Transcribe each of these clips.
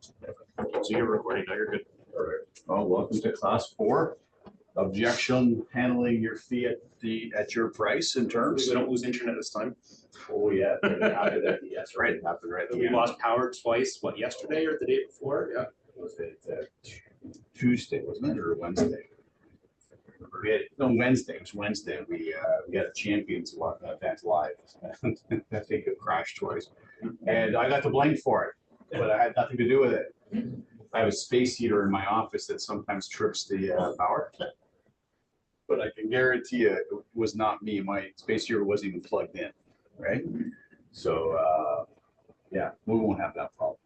So you're recording now, you're good. All right. Well, welcome to class 4. Objection handling your fee at your price and terms. We don't lose internet this time. Oh yeah, that's right. It happened right. We lost power twice, what, yesterday or the day before? Yeah. Was it Tuesday, wasn't it, or Wednesday? Wednesday. It was Wednesday. We had a champions event live. I think it crashed twice, and I got the blame for it, but I had nothing to do with it. I have a space heater in my office that sometimes trips the power, but I can guarantee you it was not me. My space heater wasn't even plugged in, right? So yeah, we won't have that problem.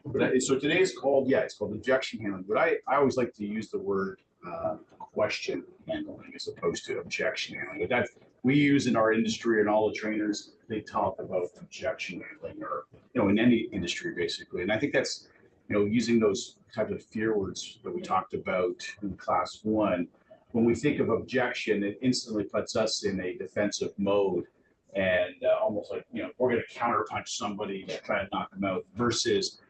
But so today is called, it's called objection handling. But I always like to use the word question handling as opposed to objection handling. But that we use in our industry, and all the trainers, they talk about objection handling, or in any industry basically. And I think that's using those types of fear words that we talked about in class 1. When we think of objection, it instantly puts us in a defensive mode, and almost like we're going to counterpunch somebody to try to knock them out, versus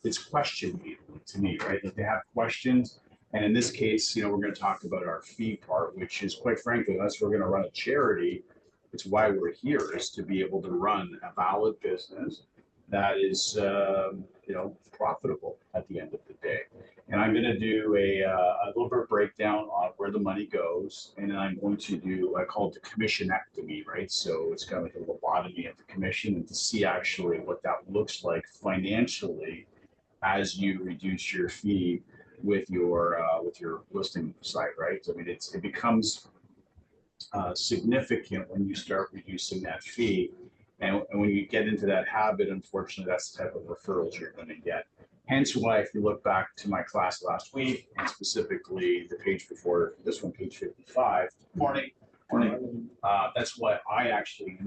it's question to me, right? That they have questions. And in this case, we're going to talk about our fee part, which is, quite frankly, unless we're going to run a charity, it's why we're here, is to be able to run a valid business that is, profitable at the end of the day. And I'm going to do a little bit of breakdown on where the money goes, and then I'm going to do, I call it the commissionectomy, right? So it's kind of like a lobotomy of the commission, and to see actually what that looks like financially as you reduce your fee with your listing site, right? I mean, it becomes significant when you start reducing that fee, and when you get into that habit, unfortunately, that's the type of referrals you're going to get. Hence why, if you look back to my class last week, and specifically the page before this one, page 55, morning. That's why I actually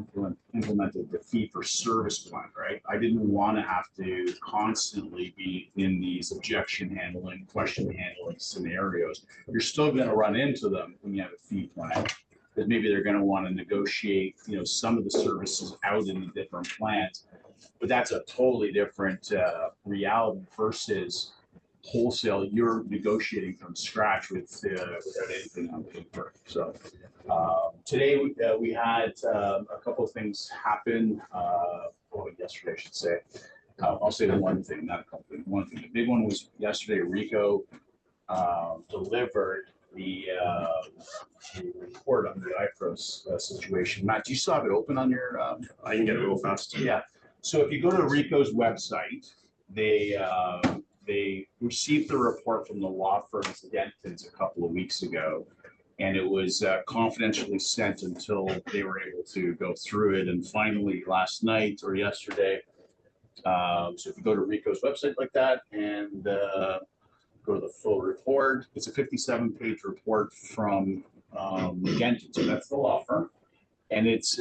implemented the fee for service plan, right? I didn't want to have to constantly be in these objection handling, question handling scenarios. You're still going to run into them when you have a fee plan, because maybe they're going to want to negotiate, some of the services out in the different plans, but that's a totally different reality versus wholesale. You're negotiating from scratch without anything on paper. So today we had a couple of things happen. Yesterday, I should say. I'll say the one thing, not a couple things. One thing. The big one was yesterday. Rico delivered the report on the IPROS situation. Matt, do you still have it open on your? I can get it real fast. Yeah. So if you go to Rico's website, they received the report from the law firm Denton's a couple of weeks ago, and it was confidentially sent until they were able to go through it. And finally, last night or yesterday, so if you go to Rico's website like that and go to the full report, it's a 57-page report from Denton. So that's the law firm. And it's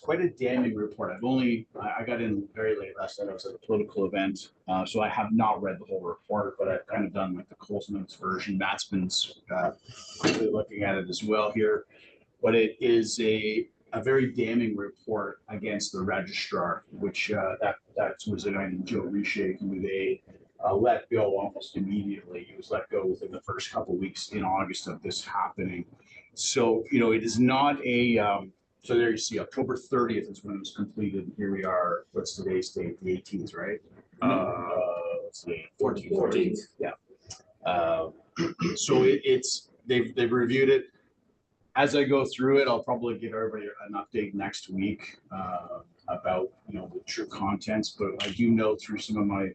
quite a damning report. I got in very late last night. I was at a political event, so I have not read the whole report, but I've kind of done like the Coles Notes version. Matt's been quickly looking at it as well here, but it is a very damning report against the registrar, which that was a guy named Joe Riche, who they let go almost immediately. He was let go within the first couple of weeks in August of this happening. So it is not a so there you see, October 30th is when it was completed. Here we are. What's today's date? The 18th, right? Let's see, 14th. Yeah. So they've reviewed it. As I go through it, I'll probably give everybody an update next week about the true contents. But I do know through some of my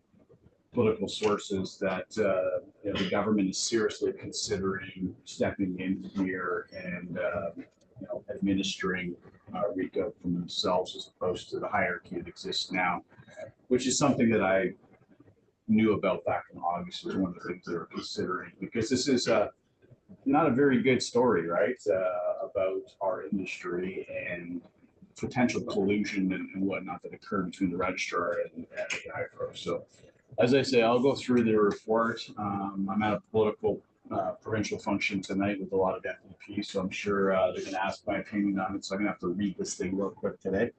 political sources that the government is seriously considering stepping in here and administering RICO from themselves as opposed to the hierarchy that exists now, which is something that I knew about back in August. Was one of the things they were considering, because this is not a very good story, right, about our industry and potential collusion and whatnot that occurred between the registrar and the IPRO. So, as I say, I'll go through the report. I'm at a political provincial function tonight with a lot of FDP, so I'm sure they're going to ask my opinion on it. So I'm going to have to read this thing real quick today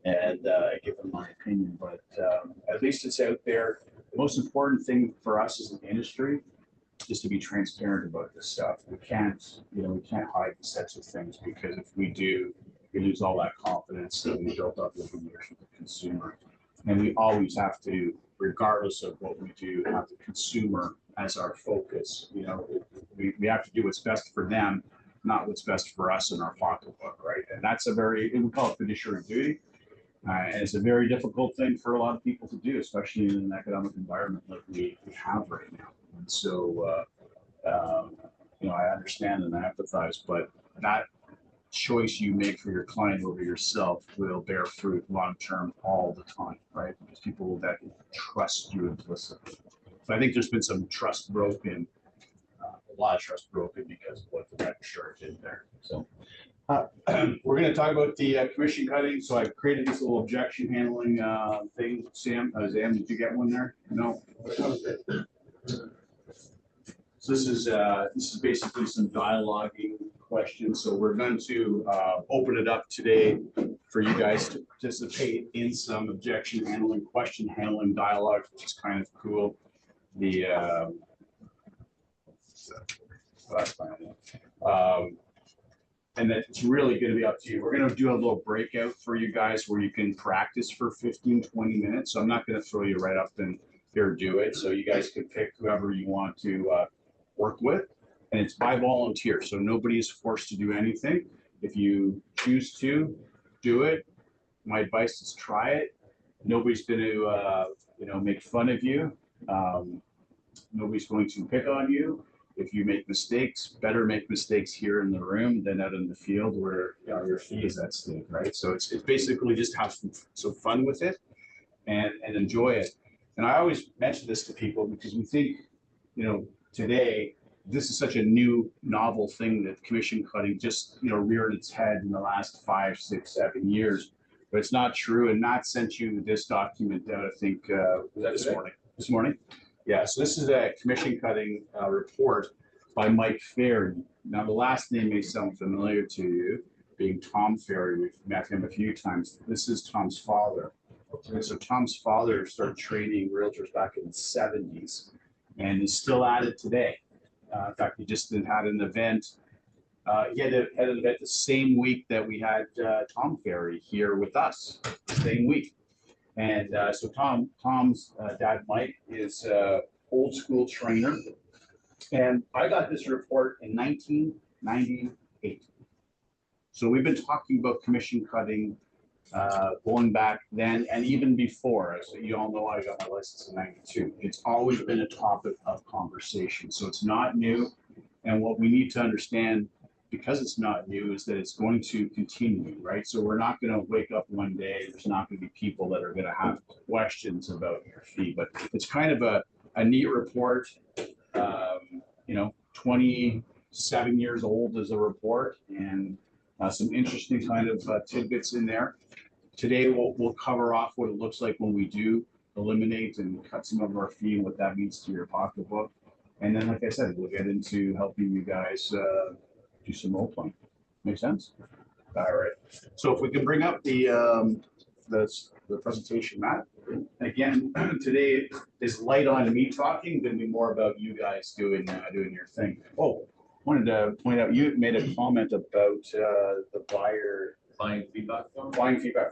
and give them my opinion. But at least it's out there. most important thing for us as an industry is to be transparent about this stuff. We can't hide these types of things, because if we do, we lose all that confidence that we built up over the years with the consumer. And we always have to, regardless of what we do, have the consumer as our focus. You know, we have to do what's best for them, not what's best for us in our pocketbook, right? And that's we call it fiduciary duty. And it's a very difficult thing for a lot of people to do, especially in an economic environment like we have right now. And so, I understand and I empathize, but that choice you make for your client over yourself will bear fruit long-term all the time, right? Because people that trust you implicitly. So I think there's been some trust broken, a lot of trust broken because of what the red shirt did there. So we're going to talk about the commission cutting. So I created this little objection handling thing. Sam, did you get one there? No. So this is basically some dialoguing questions. So we're going to open it up today for you guys to participate in some objection handling, question handling dialogue, which is kind of cool. And that it's really going to be up to you. We're going to do a little breakout for you guys where you can practice for 15, 20 minutes. So I'm not going to throw you right up and here do it. So you guys can pick whoever you want to work with. And it's by volunteer. So nobody is forced to do anything. If you choose to do it, my advice is try it. Nobody's going to, make fun of you. Nobody's going to pick on you. If you make mistakes, better make mistakes here in the room than out in the field where your fee is at stake, right? So it's basically just have some fun with it and enjoy it. And I always mention this to people because we think, today, this is such a new, novel thing that commission cutting just, reared its head in the last 5, 6, 7 years. But it's not true. And Matt sent you this document that I think was that this morning. This morning? Yeah, so this is a commission cutting report by Mike Ferry. Now, the last name may sound familiar to you, being Tom Ferry. We've met him a few times. This is Tom's father. And so Tom's father started training realtors back in the 70s and is still at it today. In fact, he just had an event. He had an event the same week that we had Tom Ferry here with us, same week. And so Tom's dad, Mike, is an old school trainer. And I got this report in 1998. So we've been talking about commission cutting going back then and even before. So you all know I got my license in 92. It's always been a topic of conversation. So it's not new. And what we need to understand, because it's not new, is that it's going to continue, right? So we're not going to wake up one day, there's not going to be people that are going to have questions about your fee, but it's kind of a neat report, 27 years old as a report, and some interesting kind of tidbits in there. Today, we'll cover off what it looks like when we do eliminate and cut some of our fee and what that means to your pocketbook. And then, like I said, we'll get into helping you guys do some role playing. Make sense? All right. So if we can bring up the presentation, Matt. Again, today is light on me talking, going to be more about you guys doing your thing. Oh, wanted to point out you made a comment about the buying feedback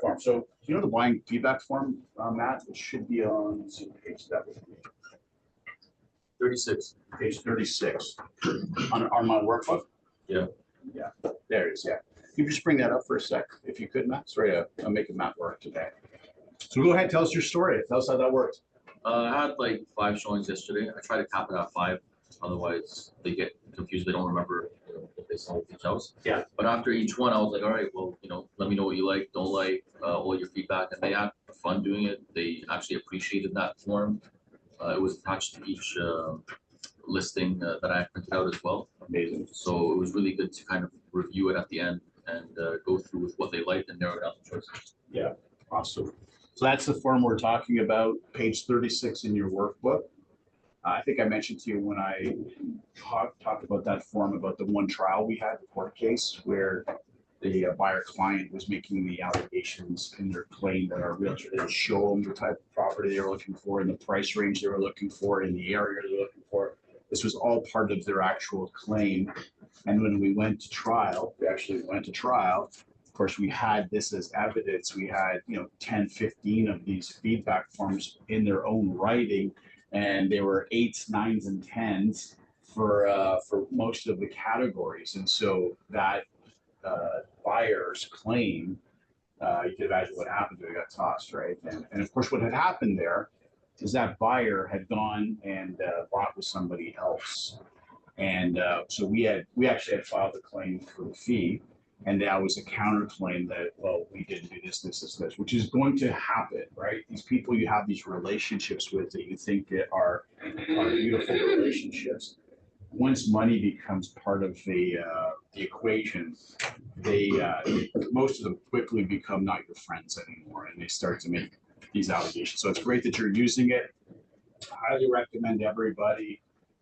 form. So do you know the buying feedback form, Matt? It should be on, let's see what page that would be. 36. Page 36 on my workbook. Yeah. Yeah, there it is. Yeah. You just bring that up for a sec, if you could, Matt. Sorry, I'm making Matt work today. So go ahead, tell us your story. Tell us how that worked. I had like 5 showings yesterday. I try to cap it at 5. Otherwise, they get confused. They don't remember if they saw each house. Yeah. But after each one, I was like, all right, well, let me know what you like, don't like, all your feedback. And they had fun doing it. They actually appreciated that form. It was attached to each listing that I printed out as well. Amazing. So it was really good to kind of review it at the end and go through with what they liked and narrow down the choices. Yeah, awesome. So that's the form we're talking about, page 36 in your workbook. I think I mentioned to you when I talked about that form about the one trial we had, the court case, where the buyer client was making the allegations in their claim that our realtor didn't show them the type of property they were looking for and the price range they were looking for in the area they were looking for. This was all part of their actual claim. And when we went to trial, we actually went to trial. Of course, we had this as evidence. We had, 10, 15 of these feedback forms in their own writing, and they were 8s, 9s, and 10s for most of the categories. And so that buyer's claim, you can imagine what happened to it, got tossed, right? And of course, what had happened there is that buyer had gone and bought with somebody else. And so we actually had filed a claim for the fee, and that was a counterclaim that, well, we didn't do this, which is going to happen, right? These people you have these relationships with that you think are beautiful relationships. Once money becomes part of the equation, they most of them quickly become not your friends anymore, and they start to make these allegations. So it's great that you're using it. Highly recommend everybody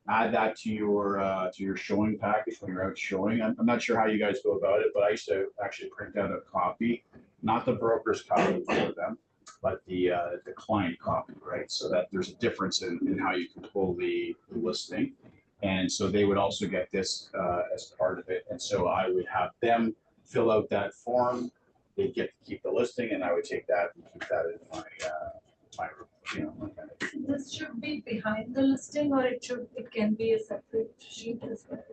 add that to your showing package when you're out showing. I'm not sure how you guys go about it, but I used to actually print out a copy, not the broker's copy for them, but the client copy, right? So that there's a difference in how you control the listing. And so they would also get this as part of it. And so I would have them fill out that form. They'd get to keep the listing, and I would take that and keep that in my my kind of. This should be behind the listing, or it can be a separate sheet as well.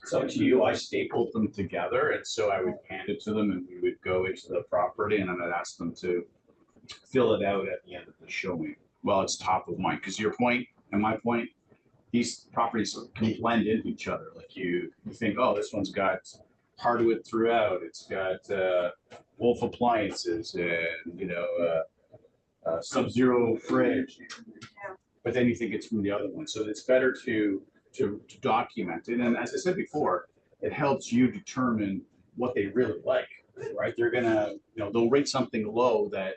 It's up to you. I stapled them together, and so I would hand it to them, and we would go into the property, and I would ask them to fill it out at the end of the showing. Well, it's top of mind, because your point and my point, these properties can blend into each other. Like you think, oh, this one's got hardwood throughout. It's got Wolf appliances and Sub-Zero fridge. But then you think it's from the other one. So it's better to document it. And as I said before, it helps you determine what they really like, right? They're gonna, they'll rate something low that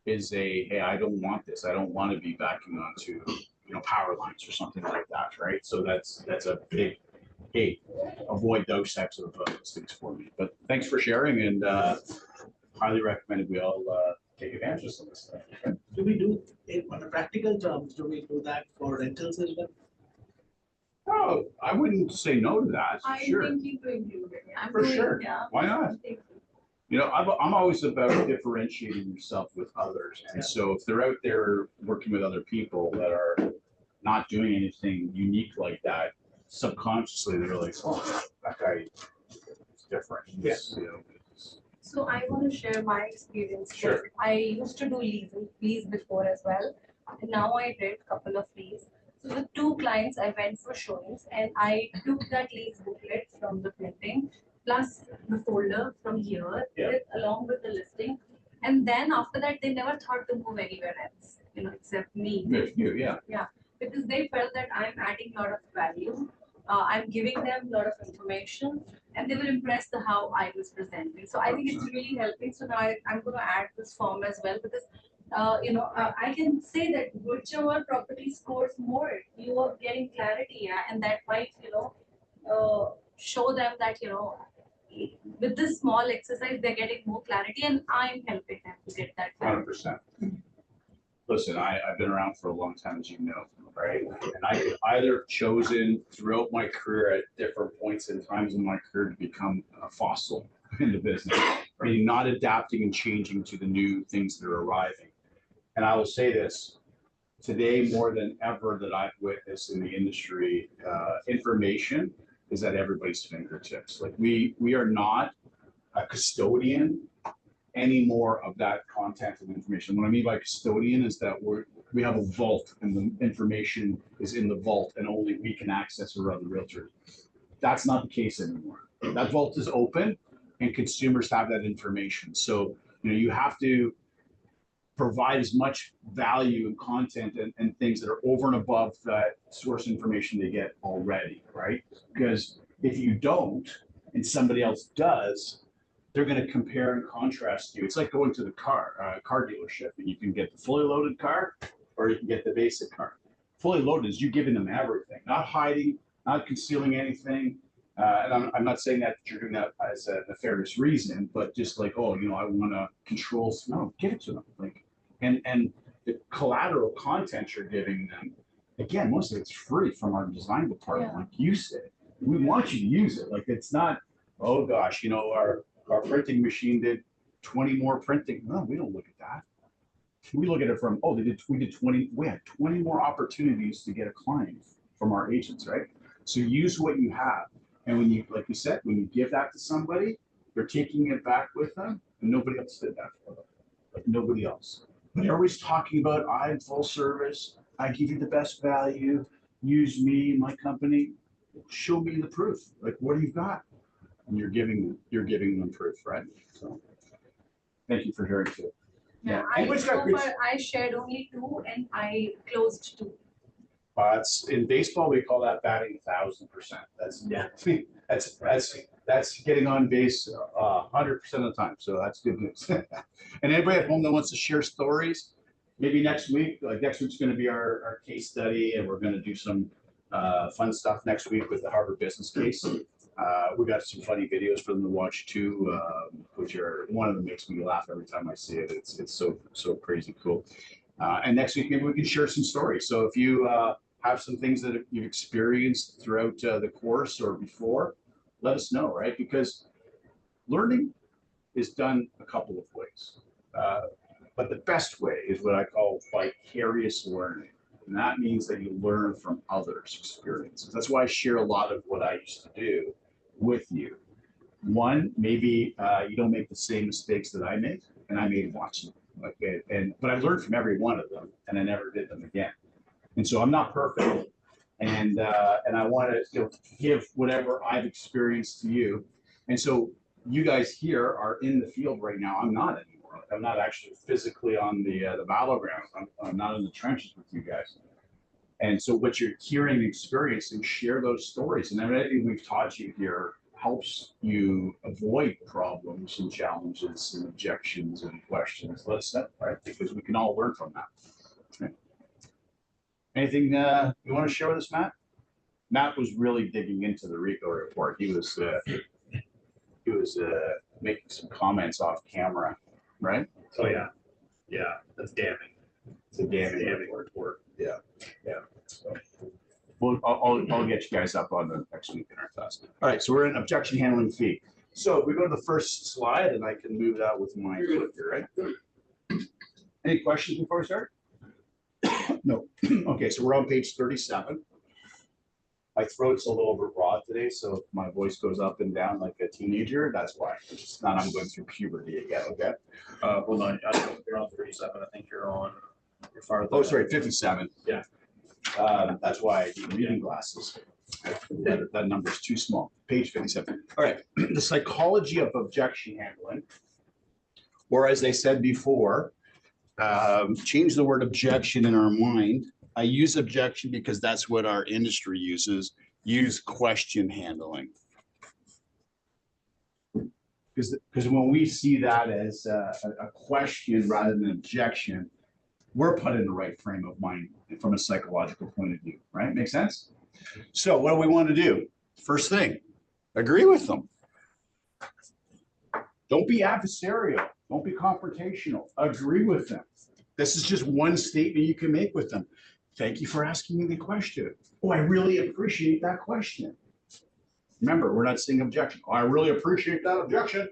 is hey, I don't want this. I don't want to be backing onto, power lines or something like that, right? So that's a big, hey, avoid those types of things for me. But thanks for sharing, and highly recommended we all take advantage of some of this stuff. Do we do it on a practical terms? Do we do that for rentals as well? Oh, I wouldn't say no to that. I'm Sure, thinking to include it. I'm for doing, sure. Yeah. Why not? I'm always about differentiating yourself with others. And so if they're out there working with other people that are not doing anything unique like that, subconsciously they're like, oh, that guy is different. So I want to share my experience. Sure. I used to do lease before as well. And now I did a couple of lease. So with 2 clients, I went for showings, and I took that lease booklet from the printing, plus the folder from here, along with the listing. And then after that, they never thought to move anywhere else, except me. Because they felt that I'm adding a lot of value. I'm giving them a lot of information, and they were impressed with how I was presenting. So I think it's really helping. So now I'm going to add this form as well, because I can say that whichever property scores more, you are getting clarity, and that might show them that with this small exercise they're getting more clarity, and I'm helping them to get that clarity. 100%. Listen, I've been around for a long time, as you know, right? And I could either have chosen throughout my career at different points and times in my career to become a fossil in the business, meaning not adapting and changing to the new things that are arriving. And I will say this, today more than ever that I've witnessed in the industry, information is at everybody's fingertips. Like we are not a custodian any more of that content and information. What I mean by custodian is that we have a vault, and the information is in the vault, and only we can access it or other realtors. That's not the case anymore. That vault is open, and consumers have that information. So you have to provide as much value and content and things that are over and above that source information they get already, right? Because if you don't and somebody else does, they're going to compare and contrast you. It's like going to the car dealership, and you can get the fully loaded car or you can get the basic car. Fully loaded is you giving them everything, not hiding, not concealing anything. And I'm not saying that you're doing that as a nefarious reason, but just like, oh, I want to control, no, give it to them. Like, and the collateral content you're giving them, again, most of it's free from our design department. Yeah. Like you said, we want you to use it. Like, it's not, oh gosh, our printing machine did 20 more printing. No, we don't look at that. We look at it from, oh, we had 20 more opportunities to get a client from our agents, right? So use what you have. And when you, like you said, when you give that to somebody, they're taking it back with them, and nobody else did that for them. Like, nobody else. But everybody's talking about, I'm full service, I give you the best value, use me, my company. Show me the proof. Like, what do you got? And you're giving them proof, right? So thank you for sharing too. Yeah, Anybody's got good- I shared only 2 and I closed 2. It's in baseball, we call that batting 1,000%. That's getting on base 100% of the time. So that's good news. And anybody at home that wants to share stories, maybe next week, like next week's going to be our case study, and we're going to do some fun stuff next week with the Harvard business case. We got some funny videos for them to watch too, which are, one of them makes me laugh every time I see it. It's so crazy cool. And next week, maybe we can share some stories. So if you have some things that you've experienced throughout the course or before, let us know, right? Because learning is done a couple of ways. But the best way is what I call vicarious learning. And that means that you learn from others' experiences. That's why I share a lot of what I used to do with you. One, maybe you don't make the same mistakes that I made, and I made lots of them. But I learned from every one of them, and I never did them again. And so I'm not perfect, and I want to give whatever I've experienced to you. And so you guys here are in the field right now. I'm not anymore. I'm not actually physically on the battleground. I'm not in the trenches with you guys. And so what you're hearing and experiencing, share those stories. And everything we've taught you here helps you avoid problems and challenges and objections and questions. Let us know, right? Because we can all learn from that. Okay. Anything you want to share with us, Matt? Matt was really digging into the RICO report. He was making some comments off camera, right? Oh, yeah. Yeah, that's damning. It's a damning report. Yeah. So, I'll get you guys up on the next week in our class. All right, so we're in objection handling fee. So if we go to the first slide, and I can move that with my clicker, right? Any questions before we start? No. Okay, so we're on page 37. My throat's a little bit raw today, so if my voice goes up and down like a teenager, that's why. It's not I'm going through puberty again, okay? Hold on, I don't know if you're on 37, I think you're farther. Oh, sorry, 57. Yeah. That's why I need reading glasses. That number is too small. Page 57. All right, the psychology of objection handling, or as I said before, change the word objection in our mind. I use objection because that's what our industry uses. Use question handling. Because when we see that as a question rather than an objection, we're put in the right frame of mind from a psychological point of view, right? Make sense? So what do we want to do? First thing, agree with them. Don't be adversarial. Don't be confrontational. Agree with them. This is just one statement you can make with them. Thank you for asking me the question. Oh, I really appreciate that question. Remember, we're not saying objection. Oh, I really appreciate that objection.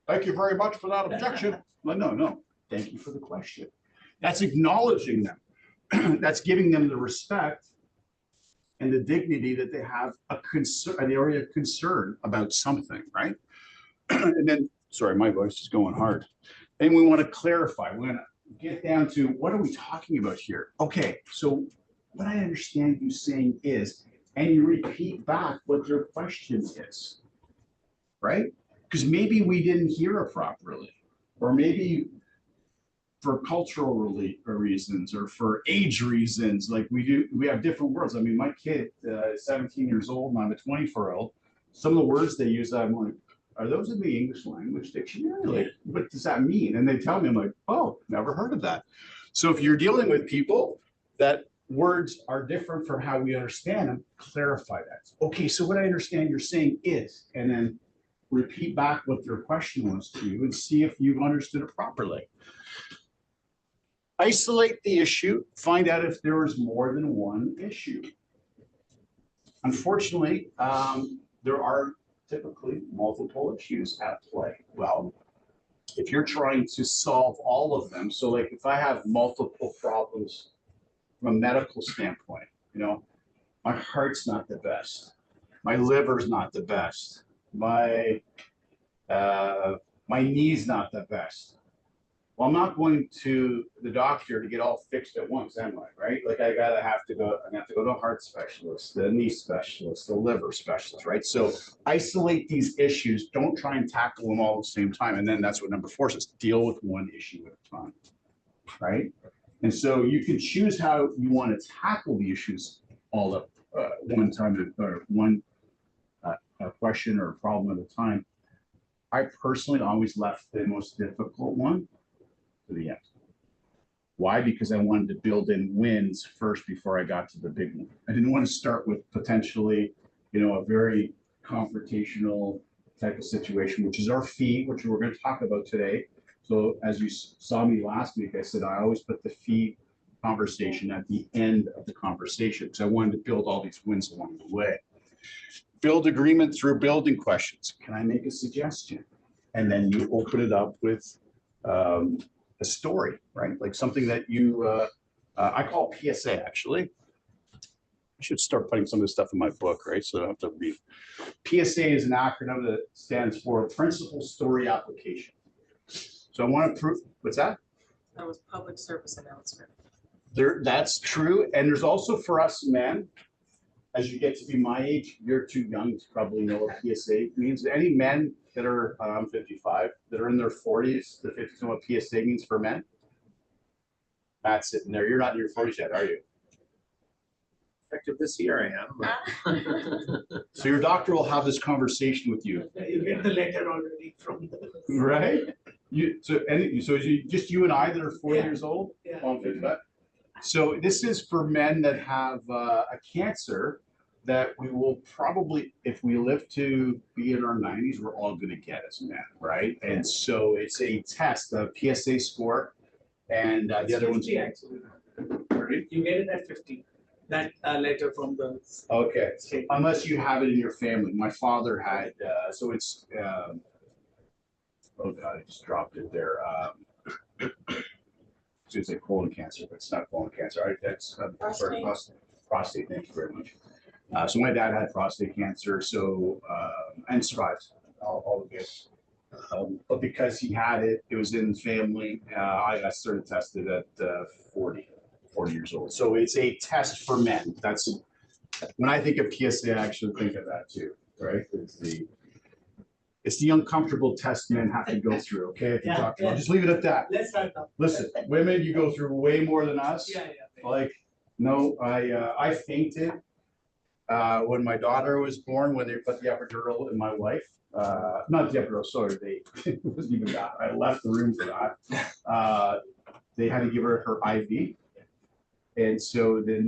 Thank you very much for that objection. No. Thank you for the question. That's acknowledging them. That's giving them the respect and the dignity that they have an area of concern about something, right? And then, sorry, my voice is going hard. And we want to clarify. We're going to get down to what are we talking about here? Okay, so what I understand you saying is, and you repeat back what their question is, right? Because maybe we didn't hear it properly, or maybe for cultural reasons or for age reasons, like we have different words. I mean, my kid is 17 years old and I'm a 24-year-old. Some of the words they use, I'm like, are those in the English language dictionary? Like, what does that mean? And they tell me, I'm like, oh, never heard of that. So if you're dealing with people that words are different from how we understand them, clarify that. Okay, so what I understand you're saying is, and then repeat back what their question was to you and see if you've understood it properly. Isolate the issue, find out if there is more than one issue. Unfortunately, there are typically multiple issues at play. Well, if you're trying to solve all of them, so like if I have multiple problems from a medical standpoint, my heart's not the best, my liver's not the best, my knee's not the best. Well, I'm not going to the doctor to get all fixed at once, am I? Right? Like I have to go to a heart specialist, the knee specialist, the liver specialist, right? So isolate these issues. Don't try and tackle them all at the same time. And then that's what number 4 says: deal with one issue at a time, right? And so you can choose how you want to tackle the issues all at one time, or one question or problem at a time. I personally always left the most difficult one to the end. Why? Because I wanted to build in wins first before I got to the big one. I didn't want to start with potentially, a very confrontational type of situation, which is our fee, which we're going to talk about today. So as you saw me last week, I said I always put the fee conversation at the end of the conversation because I wanted to build all these wins along the way. Build agreement through building questions. Can I make a suggestion? And then you open it up with a story, right? Like something that you, I call PSA actually. I should start putting some of this stuff in my book, right? So I don't have to read. PSA is an acronym that stands for Principal Story Application. So I want to prove, what's that? That was public service announcement. That's true. And there's also for us men, as you get to be my age, you're too young to probably know what PSA means. Any men that are, I'm 55, that are in their 40s, the 50s, know what PSA means for men? Matt's sitting there. You're not in your 40s yet, are you? Effective this year, I am. But So your doctor will have this conversation with you. You get the letter already from the. Right? So just you and I that are 40 Yeah. years old? Yeah. Oh, I'm 55. So this is for men that have a cancer that we will probably, if we live to be in our 90s, we're all going to get as men, right? And so it's a test, a PSA score, and the other one's 50 actually. Right? You get it at 50. That letter from the Okay, state. unless you have it in your family. My father had, so it's, oh God, I just dropped it there. It's a colon cancer, but it's not colon cancer. That's sorry, prostate. Thank you very much. So my dad had prostate cancer, so and survived all the good. But because he had it, it was in the family. I got started tested at 40 years old. So it's a test for men. That's when I think of PSA, I actually think of that too, right? It's the uncomfortable test men have to go through. Okay, if you talk to them, I'll just leave it at that. Let's start now. Listen, women, you go through way more than us. Yeah. Like, no, I fainted when my daughter was born, when they put the epidural in my wife. Not the epidural, sorry, it wasn't even that. I left the room for that. They had to give her IV. And so the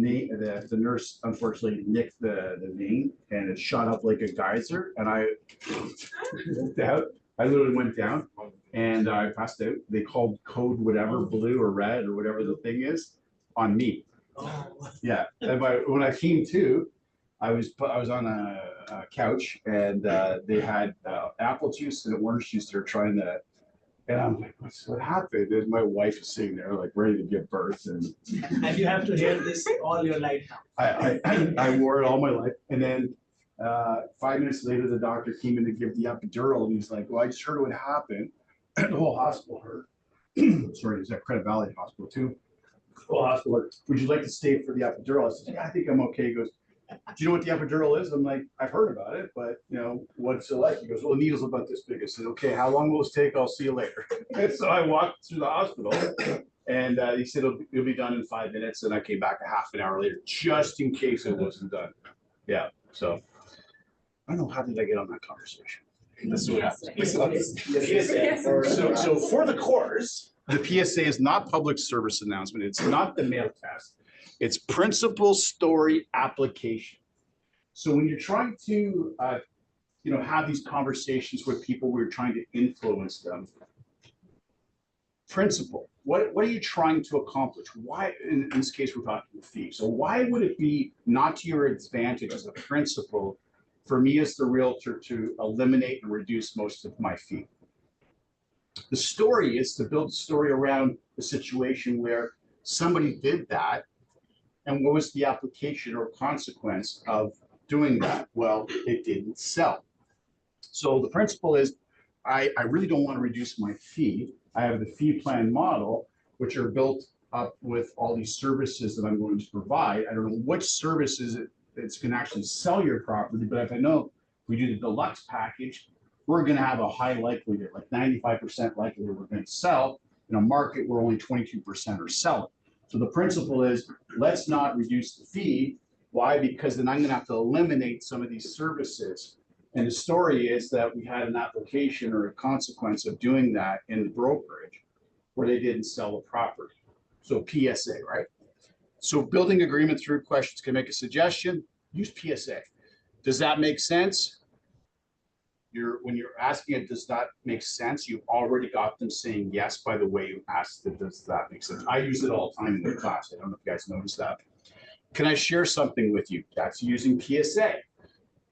nurse unfortunately nicked the vein and it shot up like a geyser. And I went out. I literally went down and I passed out. They called code whatever, blue or red or whatever the thing is, on me. Oh. Yeah. And when I came to, I was on a couch and they had apple juice and orange juice. They're trying to. And I'm like, what happened? And my wife is sitting there like ready to give birth. And You have to hear this all your life now. I wore it all my life. And then 5 minutes later, the doctor came in to give the epidural. And he's like, well, I just heard what happened. The whole hospital heard. Sorry, it's at Credit Valley Hospital too. The whole hospital heard. Would you like to stay for the epidural? I said, yeah, I think I'm okay. He goes, do you know what the epidural is? I'm like, I've heard about it, but what's it like? He goes, well, the needle's about this big. I said, okay, how long will this take? I'll see you later. And so I walked through the hospital and he said, it'll be done in 5 minutes. And I came back a half an hour later, just in case it wasn't done. Yeah. So I don't know, how did I get on that conversation? This is what happens. So for the course, the PSA is not public service announcement. It's not the mail test. It's principle, story, application. So when you're trying to, have these conversations with people, we're trying to influence them. Principle. What are you trying to accomplish? Why, in this case, we're talking fee. So why would it be not to your advantage as a principal for me as the realtor to eliminate and reduce most of my fee? The story is to build a story around the situation where somebody did that, and what was the application or consequence of doing that? Well, it didn't sell. So the principle is, I really don't want to reduce my fee. I have the fee plan model, which are built up with all these services that I'm going to provide. I don't know which services it's going to actually sell your property, but if I know we do the deluxe package, we're going to have a high likelihood, like 95% likelihood we're going to sell in a market where only 22% are selling. So the principle is, let's not reduce the fee. Why? Because then I'm going to have to eliminate some of these services. And the story is that we had an application or a consequence of doing that in the brokerage where they didn't sell the property. So PSA, right? So building agreement through questions. Can I make a suggestion? Use PSA. Does that make sense? When you're asking it, does that make sense? You've already got them saying yes by the way you asked it, does that make sense? I use it all the time in the class. I don't know if you guys noticed that. Can I share something with you? That's using PSA.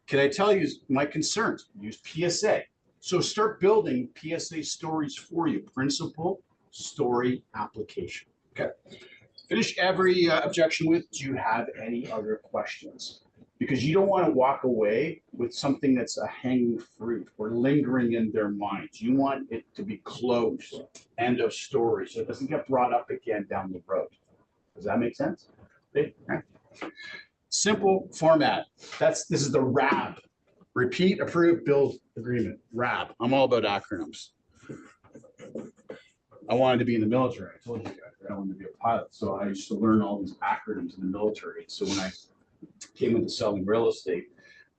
Can I tell you my concerns? Use PSA. So start building PSA stories for you. Principle, story, application. Okay. Finish every objection with, do you have any other questions? Because you don't want to walk away with something that's a hanging fruit or lingering in their minds. You want it to be closed, end of story, so it doesn't get brought up again down the road. Does that make sense? Okay. Simple format. This is the RAB. Repeat, approve, build, agreement. RAB. I'm all about acronyms. I wanted to be in the military. I told you guys, I wanted to be a pilot. So I used to learn all these acronyms in the military. So when I came into selling real estate,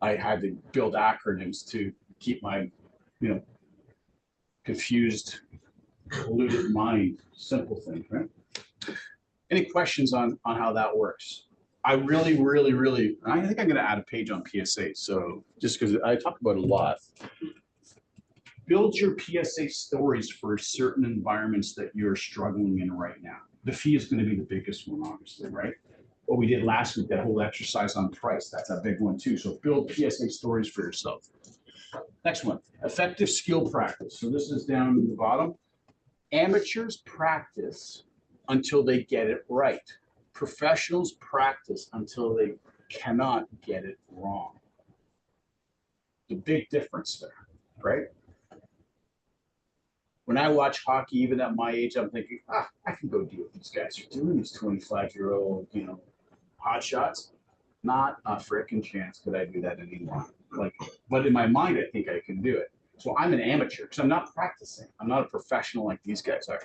I had to build acronyms to keep my, confused, polluted mind. Simple thing, right? Any questions on how that works? I really, I think I'm going to add a page on PSA. So just because I talk about it a lot, build your PSA stories for certain environments that you're struggling in right now. The fee is going to be the biggest one, obviously, right? What we did last week, that whole exercise on price, that's a big one too. So build PSA stories for yourself. Next one, effective skill practice. So this is down in the bottom. Amateurs practice until they get it right. Professionals practice until they cannot get it wrong. The big difference there, right? When I watch hockey, even at my age, I'm thinking, I can go deal with these guys are doing, these 25-year-old, hot shots. Not a freaking chance could I do that anymore. But in my mind, I think I can do it. So I'm an amateur because I'm not practicing. I'm not a professional like these guys are.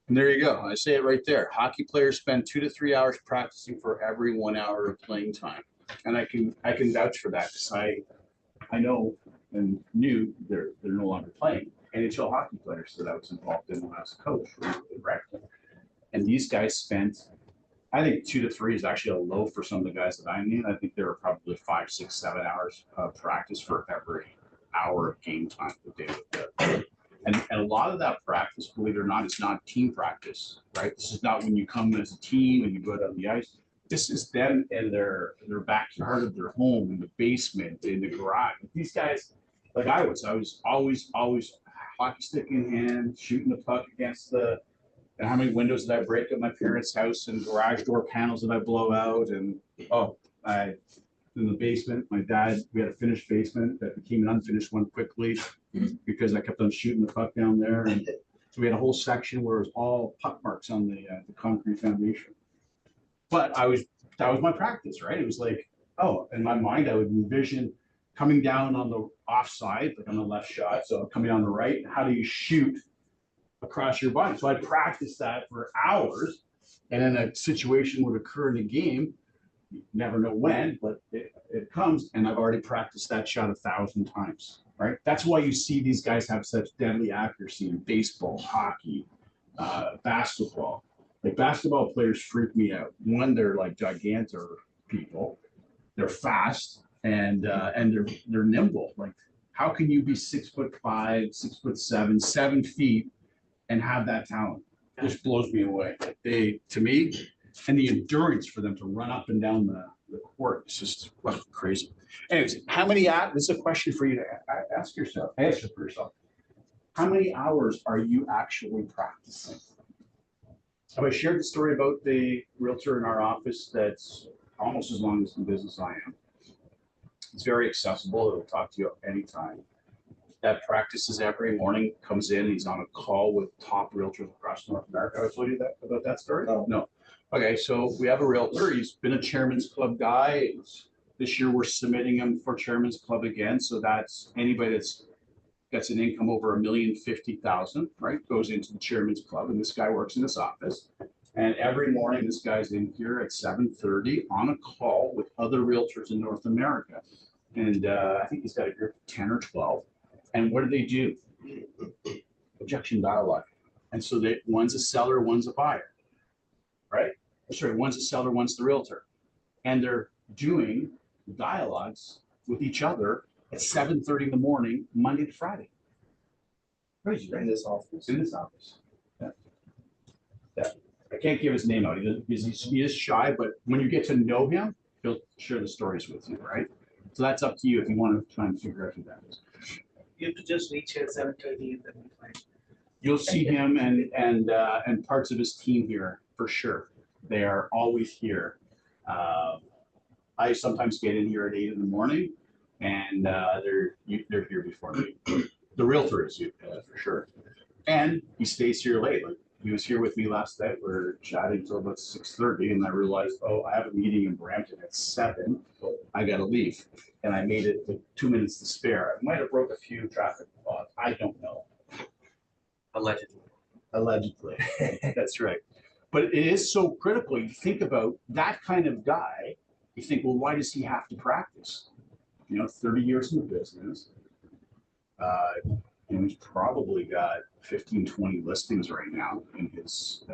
And there you go. I say it right there. Hockey players spend 2 to 3 hours practicing for every 1 hour of playing time. And I can vouch for that because I know and knew they're no longer playing. NHL hockey players that I was involved in when I was a coach, right? And these guys spent, I think 2 to 3 is actually a low for some of the guys that I knew. I think there were probably 5, 6, 7 hours of practice for every hour of game time that they would get. And a lot of that practice, believe it or not, is not team practice, right? This is not when you come as a team and you go down the ice. This is them in their backyard of their home, in the basement, in the garage. These guys, like I was always hockey stick in hand, shooting the puck against and how many windows did I break at my parents' house and garage door panels did I blow out? And in the basement, my dad, we had a finished basement that became an unfinished one quickly because I kept on shooting the puck down there. And so we had a whole section where it was all puck marks on the concrete foundation. But that was my practice, right? It was like, in my mind, I would envision coming down on the offside, like on the left shot. So coming on the right, how do you shoot across your body? So I practiced that for hours, and then a situation would occur in a game. You never know when, but it comes, and I've already practiced that shot 1,000 times, right? That's why you see these guys have such deadly accuracy in baseball, hockey, basketball. Like basketball players freak me out. One, they're like gigantor people. They're fast and they're nimble. Like, how can you be 6'5", 6'7", 7 feet and have that talent? It just blows me away. They, to me, and the endurance for them to run up and down the court, it's just crazy. Anyways, how many hours, this is a question for you to ask yourself, answer for yourself. How many hours are you actually practicing? Have I shared the story about the realtor in our office that's almost as long as the business I am? It's very accessible. It'll talk to you anytime. That practices every morning, comes in, he's on a call with top realtors across North America. I told you that about that story? No. Okay, so we have a realtor. He's been a Chairman's Club guy. This year we're submitting him for Chairman's Club again. So that's anybody that's gets an income over $1,050,000, right? Goes into the Chairman's Club, and this guy works in this office. And every morning, this guy's in here at 7:30 on a call with other realtors in North America. And I think he's got a group of 10 or 12. And what do? Objection dialogue. And so one's a seller, one's a buyer, right? Sorry, one's a seller, one's the realtor. And they're doing dialogues with each other at 7:30 in the morning, Monday to Friday. Crazy, right? In this office. In this office. Yeah. Yeah. I can't give his name out. He is shy, but when you get to know him, he'll share the stories with you, right? So that's up to you if you want to try and figure out who that is. You have to just reach here 7:30 and then we find. You'll see him and parts of his team here for sure. They are always here. I sometimes get in here at 8 in the morning, and they're here before me. The realtor is for sure, and he stays here late. Like, he was here with me last night. We're chatting until about 6:30, and I realized, oh, I have a meeting in Brampton at 7. I got to leave, and I made it with 2 minutes to spare. I might have broke a few traffic laws. I don't know. Allegedly, that's right. But it is so critical. You think about that kind of guy. You think, well, why does he have to practice? 30 years in the business. He's probably got 15, 20 listings right now in his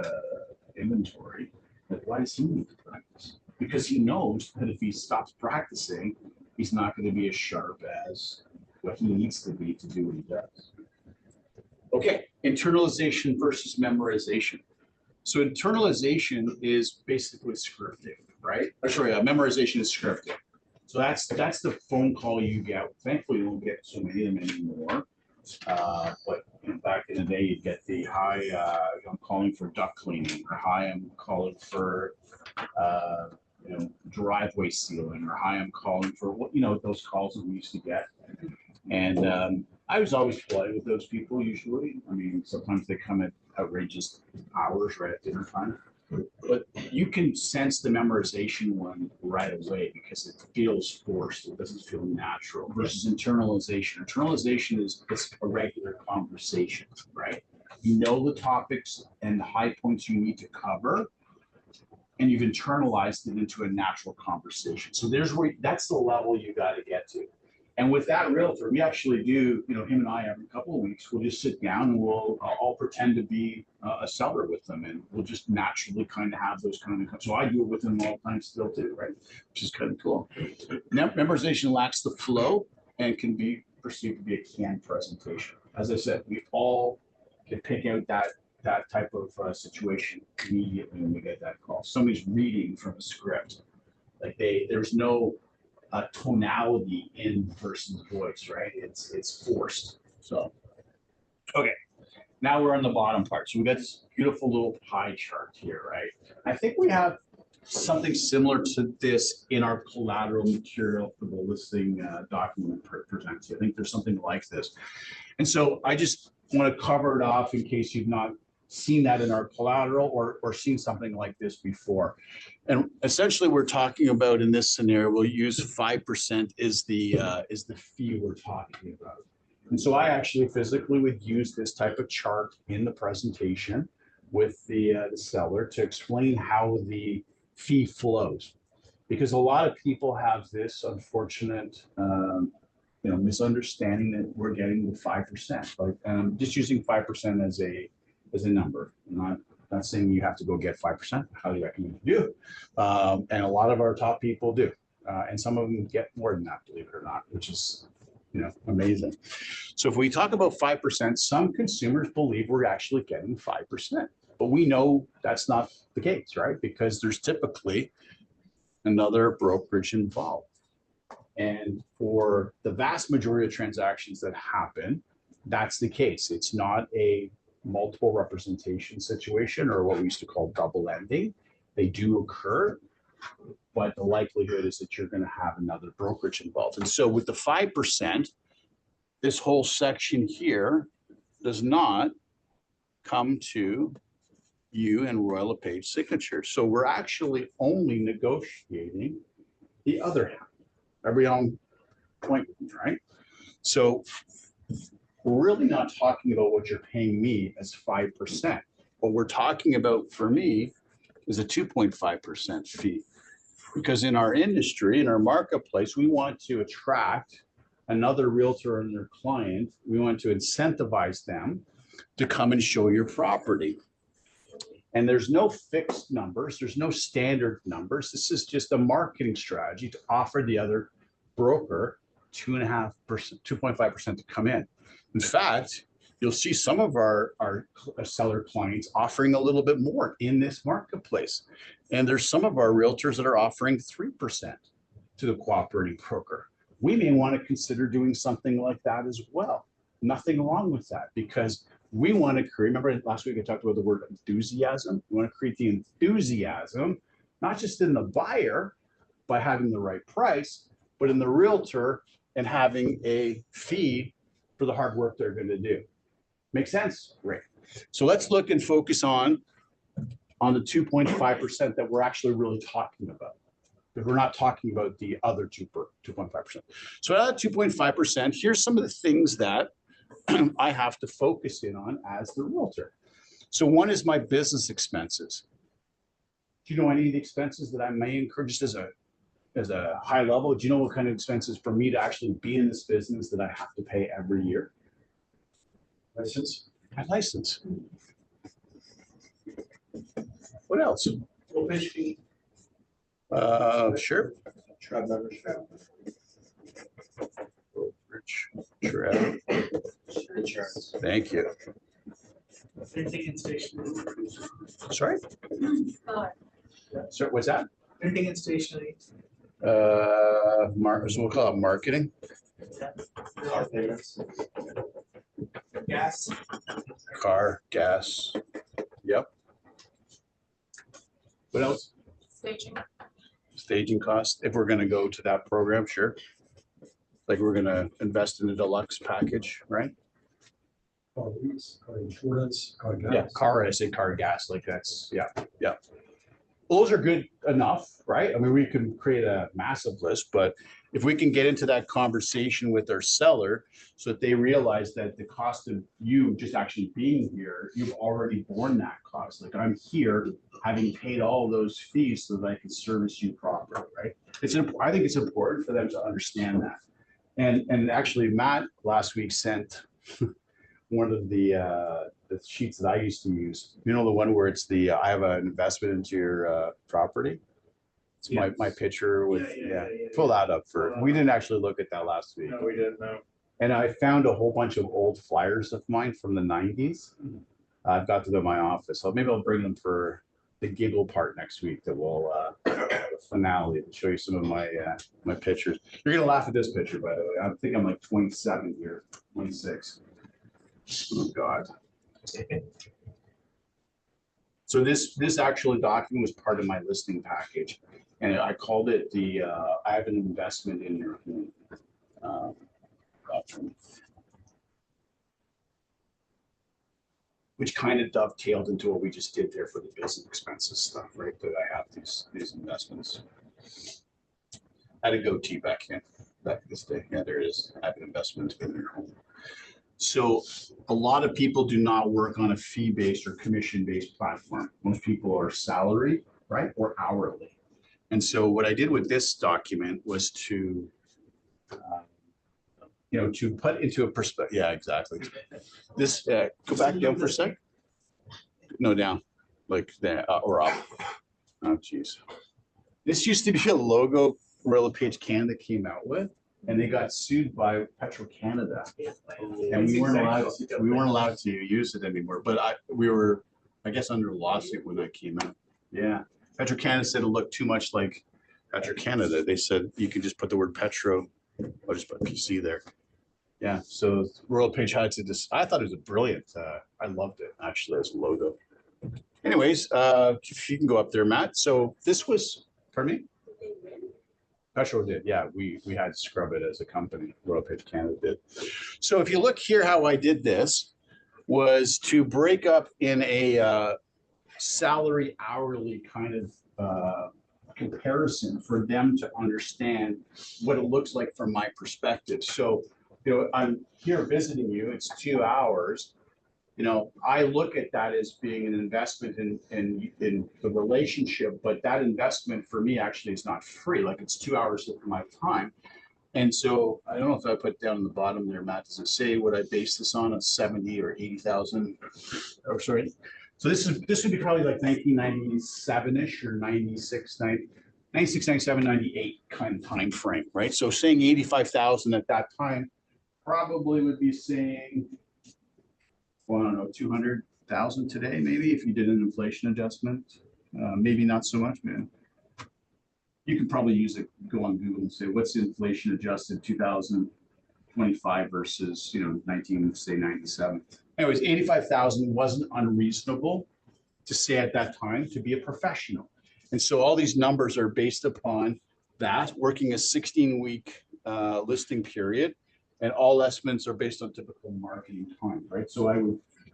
inventory. But why does he need to practice? Because he knows that if he stops practicing, he's not going to be as sharp as what he needs to be to do what he does. Okay, internalization versus memorization. So internalization is basically scripting, right? Sorry, memorization is scripting. So that's the phone call you get. Thankfully, you don't get so many of them anymore. But back in the day, you'd get the hi, I'm calling for duct cleaning, or hi, I'm calling for driveway sealing, or hi, I'm calling for those calls that we used to get. And I was always polite with those people usually. I mean, sometimes they come at outrageous hours right at dinner time. But you can sense the memorization one right away because it feels forced. It doesn't feel natural versus internalization. Internalization is a regular conversation, right? You know the topics and the high points you need to cover, and you've internalized it into a natural conversation. So that's the level you got to get to. And with that realtor, we actually do, him and I every couple of weeks, we'll just sit down and we'll all pretend to be a seller with them. And we'll just naturally kind of have those kind of, so I do it with them all the time still too, right? Which is kind of cool. Now, memorization lacks the flow and can be perceived to be a canned presentation. As I said, we all can pick out that type of situation immediately when we get that call. Somebody's reading from a script. Like there's no tonality in the person's voice, right? It's forced. So, okay, now we're on the bottom part. So we got this beautiful little pie chart here, right? I think we have something similar to this in our collateral material for the listing document presented. I think there's something like this. And so I just want to cover it off in case you've not seen that in our collateral or seen something like this before. And essentially we're talking about in this scenario, we'll use 5% is the fee we're talking about. And so I actually physically would use this type of chart in the presentation with the seller to explain how the fee flows. Because a lot of people have this unfortunate misunderstanding that we're getting the 5%. Like just using 5% as a number, not Not saying you have to go get 5%. I highly recommend you do. And a lot of our top people do. And some of them get more than that, believe it or not, which is, amazing. So if we talk about 5%, some consumers believe we're actually getting 5%, but we know that's not the case, right? Because there's typically another brokerage involved. And for the vast majority of transactions that happen, that's the case. It's not a multiple representation situation or what we used to call double ending. They do occur, but the likelihood is that you're going to have another brokerage involved. And so with the 5%, this whole section here does not come to you and Royal LePage signature. So we're actually only negotiating the other half. Every on point, right? So we're really not talking about what you're paying me as 5%. What we're talking about for me is a 2.5% fee. Because in our industry, in our marketplace, we want to attract another realtor and their client. We want to incentivize them to come and show your property. And there's no fixed numbers. There's no standard numbers. This is just a marketing strategy to offer the other broker 2.5%, 2.5% to come in. In fact, you'll see some of our seller clients offering a little bit more in this marketplace. And there's some of our realtors that are offering 3% to the cooperating broker. We may want to consider doing something like that as well. Nothing wrong with that, because we want to create, remember last week I talked about the word enthusiasm. We want to create the enthusiasm, not just in the buyer by having the right price, but in the realtor and having a fee for the hard work they're going to do. Make sense? Great. So let's look and focus on the 2.5% that we're actually really talking about. Because we're not talking about the other 2.5%. So at 2.5%, here's some of the things that I have to focus in on as the realtor. So one is my business expenses. Do you know any of the expenses that I may incur just as a high level? Do you know what kind of expenses for me to actually be in this business that I have to pay every year? License? My license. What else? Brokerage fee. Sure. Tribe membership. Sure. Insurance. Thank you. Printing and stationery. Sorry? So what's that? Printing and stationery. So we'll call it marketing. Car payments. Gas. Car, gas. Yep. What else? Staging. Staging costs. If we're going to go to that program, sure. Like we're going to invest in a deluxe package, right? Car lease, car insurance, car gas. Yeah, car, I say car, gas, like that's, yeah. Those are good enough, right? I mean, we can create a massive list, but if we can get into that conversation with our seller so that they realize that the cost of you just actually being here, you've already borne that cost. Like I'm here having paid all those fees so that I can service you properly, right? I think it's important for them to understand that. And actually Matt last week sent one of the sheets that I used to use. You know, the one where it's I have an investment into your property. It's my picture with, pull that up we didn't actually look at that last week. No, we didn't know. And I found a whole bunch of old flyers of mine from the 90s. I've got them in my office. So maybe I'll bring them for the giggle part next week that will the finale to show you some of my pictures. You're gonna laugh at this picture, by the way. I think I'm like 27 here, 26. Oh God. So this actual document was part of my listing package, and I called it I have an investment in your home. Which kind of dovetailed into what we just did there for the business expenses stuff, right? That I have these investments. I had a goatee back this day. Yeah, there it is. I have an investment in your home. So a lot of people do not work on a fee-based or commission-based platform. Most people are salary, right, or hourly. And so what I did with this document was to put into a perspective. Yeah, exactly. This, go back down for a sec. No, down. like that, or up. Oh, geez. This used to be a logo Royal LePage Canada came out with, and they got sued by Petro Canada. And we weren't allowed to use it anymore, but we were, I guess, under a lawsuit when that came out. Yeah. Petro Canada said it looked too much like Petro Canada. They said you could just put the word Petro, I'll just put PC there. Yeah, so Royal LePage had to just, I thought it was a brilliant, I loved it actually as a logo. Anyways, if you can go up there, Matt. So this was, pardon me? Petro did, yeah, we had to scrub it as a company, Royal LePage Canada did. So if you look here, how I did this was to break up in a salary hourly kind of comparison for them to understand what it looks like from my perspective. So, you know, I'm here visiting you, it's 2 hours. You know, I look at that as being an investment in the relationship, but that investment for me actually is not free. Like it's 2 hours of my time. And so I don't know if I put down in the bottom there, Matt, does it say what I base this on, a 70 or 80,000? Oh, sorry. So this would be probably like 1997-ish or 96, 97, 98 kind of time frame, right? So saying 85,000 at that time probably would be saying, well, I don't know, 200,000 today, maybe, if you did an inflation adjustment. Maybe not so much, man. You could probably use it, go on Google and say, what's inflation adjusted 2025 versus, you know, 1997. Anyways, 85,000 wasn't unreasonable to say at that time to be a professional. And so all these numbers are based upon that, working a 16-week listing period, and all estimates are based on typical marketing time, right? So I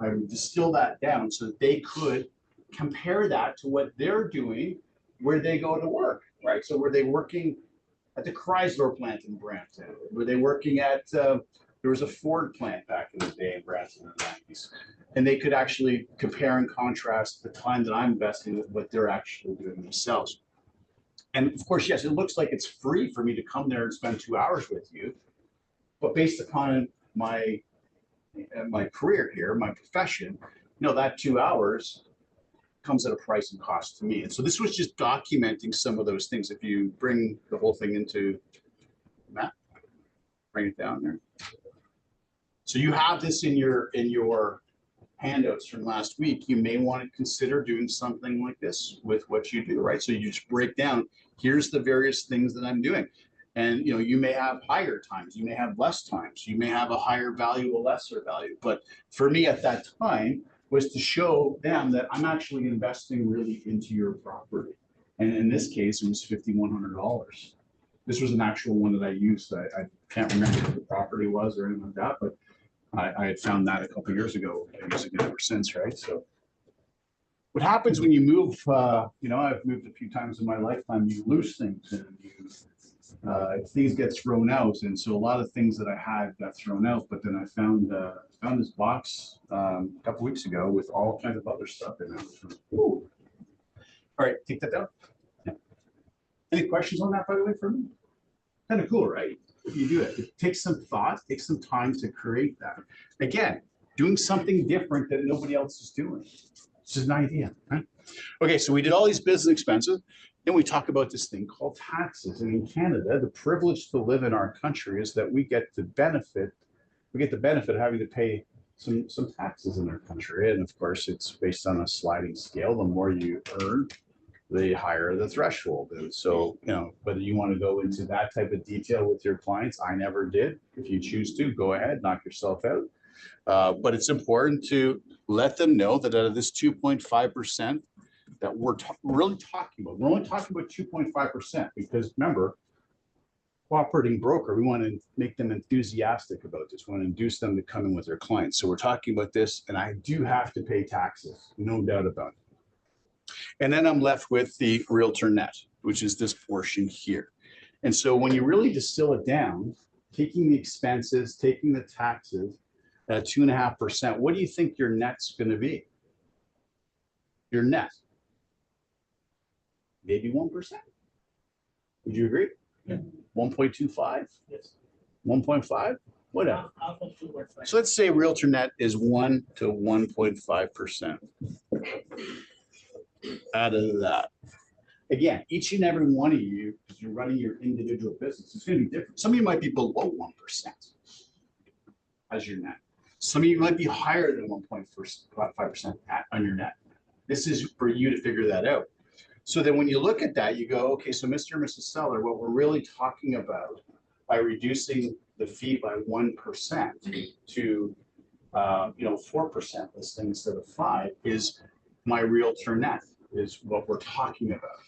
would distill that down so that they could compare that to what they're doing where they go to work, right? So were they working at the Chrysler plant in Brampton? Were they working at, there was a Ford plant back in the day in Brampton in the 90s. And they could actually compare and contrast the time that I'm investing with what they're actually doing themselves. And of course, yes, it looks like it's free for me to come there and spend 2 hours with you. But based upon my career here, my profession, you know, that 2 hours comes at a price and cost to me. And so this was just documenting some of those things. If you bring the whole thing into Matt, bring it down there. So you have this in your handouts from last week. You may want to consider doing something like this with what you do, right? So you just break down, here's the various things that I'm doing. And you know, you may have higher times, you may have less times, you may have a higher value, a lesser value. But for me at that time was to show them that I'm actually investing really into your property. And in this case, it was $5,100. This was an actual one that I used. I can't remember what the property was or anything like that, but I had found that a couple of years ago. I've used it ever since, right? So what happens when you move, you know, I've moved a few times in my lifetime, you lose things and things get thrown out. And so a lot of things that I had got thrown out, but then I found this box a couple weeks ago with all kinds of other stuff in it. Ooh. All right, take that down. Yeah. Any questions on that, by the way, for me? Kind of cool, right? If you do it, it takes some thought, takes some time to create that. Again, doing something different that nobody else is doing. It's just an idea, right? Okay, so we did all these business expenses. Then we talk about this thing called taxes. And in Canada, the privilege to live in our country is that we get the benefit of having to pay some taxes in our country. And of course, it's based on a sliding scale. The more you earn, the higher the threshold. And so, you know, whether you want to go into that type of detail with your clients, I never did. If you choose to, go ahead, knock yourself out. But it's important to let them know that out of this 2.5%, that we're really talking about. We're only talking about 2.5% because remember, cooperating broker, we want to make them enthusiastic about this. We want to induce them to come in with their clients. So we're talking about this, and I do have to pay taxes, no doubt about it. And then I'm left with the realtor net, which is this portion here. And so when you really distill it down, taking the expenses, taking the taxes at 2.5%, what do you think your net's going to be? Your net. Maybe 1%. Would you agree? Yeah. 1.25? Yes. 1.5? Whatever. Half of 2.5. So let's say realtor net is 1 to 1.5%. out of that. Again, each and every one of you, because you're running your individual business, it's going to be different. Some of you might be below 1% as your net. Some of you might be higher than 1.5% on your net. This is for you to figure that out. So then when you look at that, you go, okay, so Mr. and Mrs. Seller, what we're really talking about by reducing the fee by 1% to 4% listing instead of 5 is my realtor net, is what we're talking about.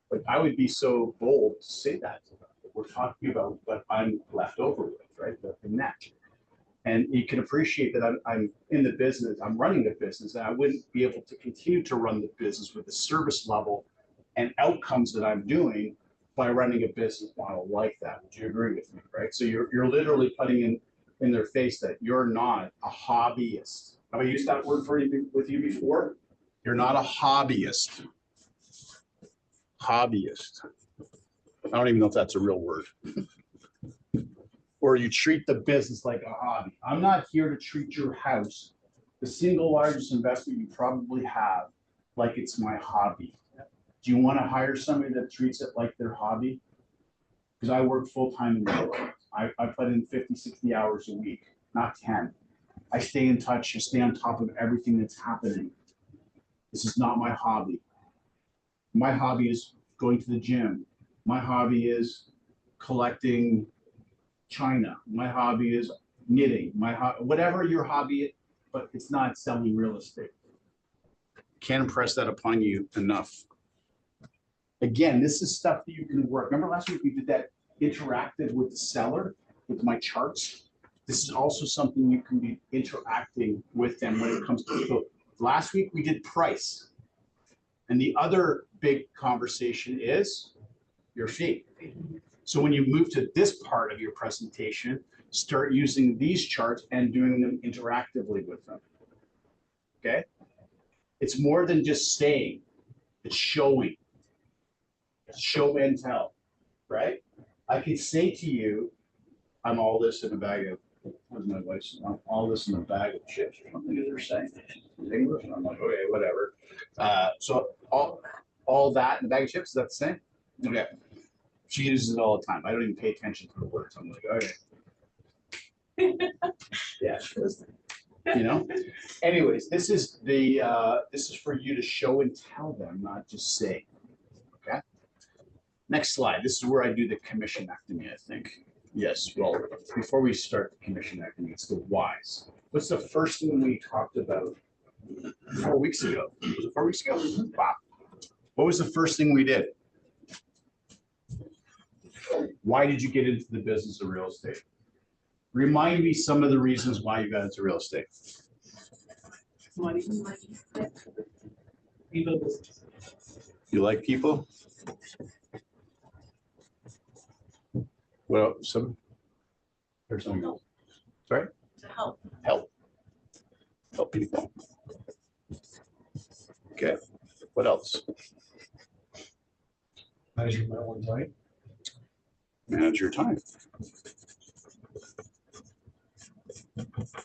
But I would be so bold to say that. We're talking about what I'm left over with, right? The net. And you can appreciate that I'm in the business, I'm running the business, and I wouldn't be able to continue to run the business with the service level and outcomes that I'm doing by running a business model like that. Would you agree with me, right? So you're literally putting in their face that you're not a hobbyist. Have I used that word with you before? You're not a hobbyist. Hobbyist. I don't even know if that's a real word. Or you treat the business like a hobby. I'm not here to treat your house, the single largest investment you probably have, like it's my hobby. Do you want to hire somebody that treats it like their hobby? Because I work full-time in the business. I put in 50, 60 hours a week, not 10. I stay in touch, I stay on top of everything that's happening. This is not my hobby. My hobby is going to the gym. My hobby is collecting china. My hobby is knitting. Whatever your hobby is, but it's not selling real estate. Can't impress that upon you enough. Again, this is stuff that you can work. Remember last week we did that interactive with the seller with my charts? This is also something you can be interacting with them when it comes to. So last week we did price. And the other big conversation is your fee. So when you move to this part of your presentation, start using these charts and doing them interactively with them. Okay? It's more than just saying, it's showing. It's show and tell, right? I could say to you, I'm all this in a bag of, what's my wife's, I'm all this in a bag of chips or something that they're saying. English, and I'm like, okay, whatever. So all that in a bag of chips, is that the same? Okay. She uses it all the time. I don't even pay attention to the words. I'm like, okay. Yeah, she does. Anyways, this is for you to show and tell them, not just say. Okay. Next slide. This is where I do the commissionectomy, I think. Yes. Well, before we start the commissionectomy, it's the whys. What's the first thing we talked about 4 weeks ago? Was it 4 weeks ago? Wow. What was the first thing we did? Why did you get into the business of real estate? Remind me some of the reasons why you got into real estate. Money. People business. You like people? Well, there's something else. Sorry? To help. Help people. Okay. What else? Managing my own time. Manage your time.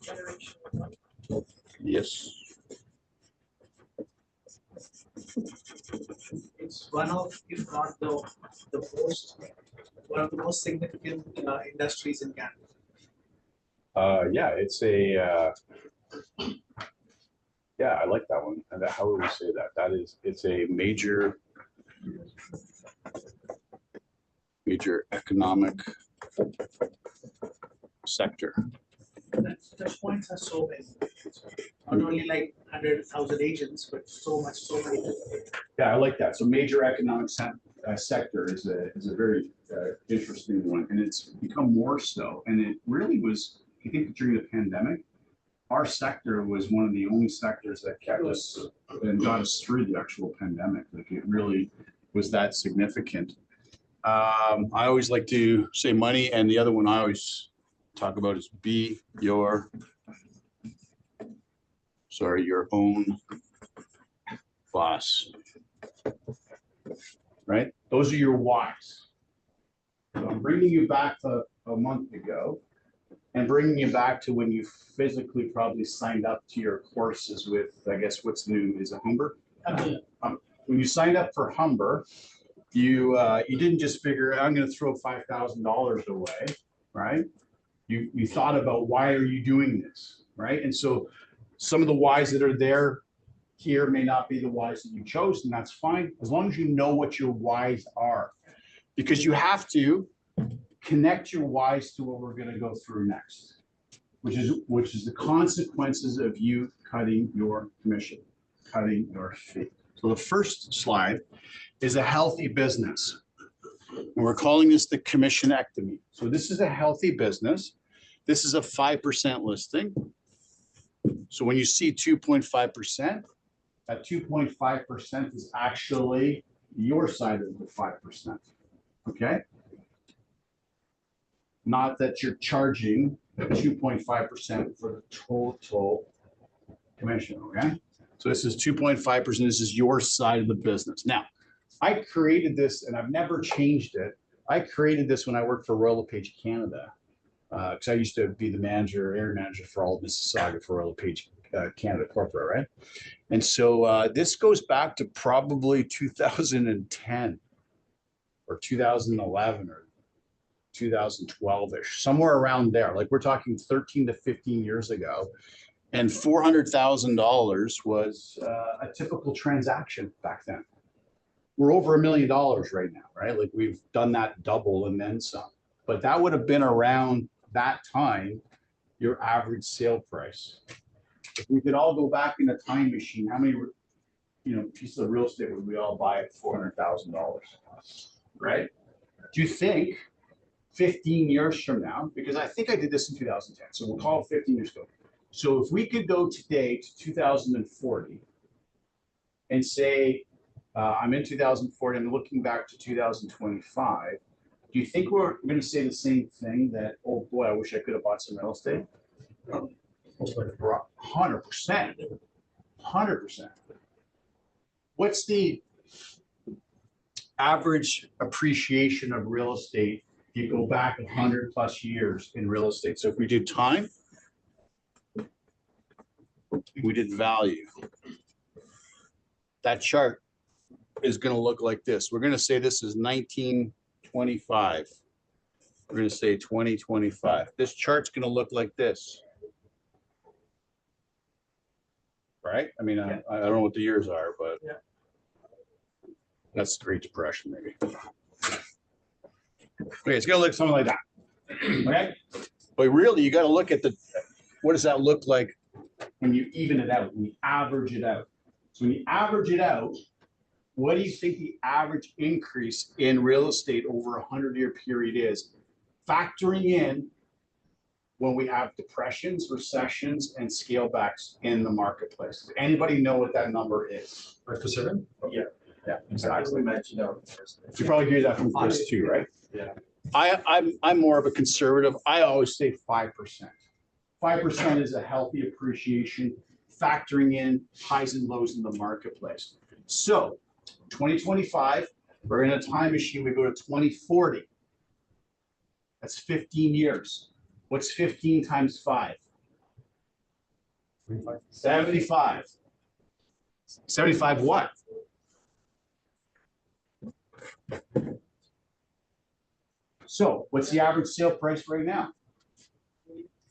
Generational. Yes. It's one of, if not one of the most significant industries in Canada. Yeah, it's a. Yeah, I like that one. And how would we say that? It's a major economic sector. Touch points are so many. Not only like 100,000 agents, but so many. Yeah, I like that. So major economic sector is a very interesting one, and it's become more so. And it really was, I think, during the pandemic, our sector was one of the only sectors that kept us and got us through the actual pandemic. Like it really was that significant. I always like to say money, and the other one I always talk about is be your own boss. Right? Those are your whys. So I'm bringing you back to a month ago and bringing you back to when you physically probably signed up to your courses with, I guess, what's new? Is it Humber? When you signed up for Humber, you didn't just figure, I'm gonna throw $5,000 away, right? You thought about why are you doing this, right? And so some of the whys that are there here may not be the whys that you chose, and that's fine, as long as you know what your whys are. Because you have to connect your whys to what we're gonna go through next, which is the consequences of you cutting your commission, cutting your fee. So the first slide is a healthy business. And we're calling this the commissionectomy. So this is a healthy business. This is a 5% listing. So when you see 2.5%, that 2.5% is actually your side of the 5%. Okay? Not that you're charging 2.5% for the total commission, okay? So this is 2.5%. This is your side of the business. Now, I created this and I've never changed it. I created this when I worked for Royal LePage Canada, because I used to be the area manager for all of Mississauga for Royal LePage Canada corporate, right? And so this goes back to probably 2010 or 2011 or 2012-ish, somewhere around there. Like we're talking 13 to 15 years ago. And $400,000 was a typical transaction back then. We're over $1 million right now, right? Like we've done that double and then some. But that would have been around that time, your average sale price. If we could all go back in a time machine, how many pieces of real estate would we all buy at $400,000, right? Do you think 15 years from now, because I think I did this in 2010, so we'll call it 15 years ago. So if we could go today to 2040 and say, I'm in 2040, I'm looking back to 2025, do you think we're going to say the same thing that, oh boy, I wish I could have bought some real estate? 100%. 100%. What's the average appreciation of real estate if you go back 100+ years in real estate? So if we do time, we did value. That chart is going to look like this. We're going to say this is 1925. We're going to say 2025. This chart's going to look like this. Right? I mean, I don't know what the years are, but that's the Great Depression, maybe. Okay, it's going to look something like that. Okay? But really, you got to look at what does that look like when you even it out, when you average it out. So when you average it out, what do you think the average increase in real estate over a 100-year period is? Factoring in when we have depressions, recessions, and scale backs in the marketplace. Does anybody know what that number is? 5%? Yeah, exactly. We mentioned that first. You probably hear that from Chris too, right? Yeah. I'm more of a conservative. I always say 5%. 5% is a healthy appreciation, factoring in highs and lows in the marketplace. So 2025, we're in a time machine, we go to 2040. That's 15 years. What's 15 times 5? 75. 75 what? So what's the average sale price right now?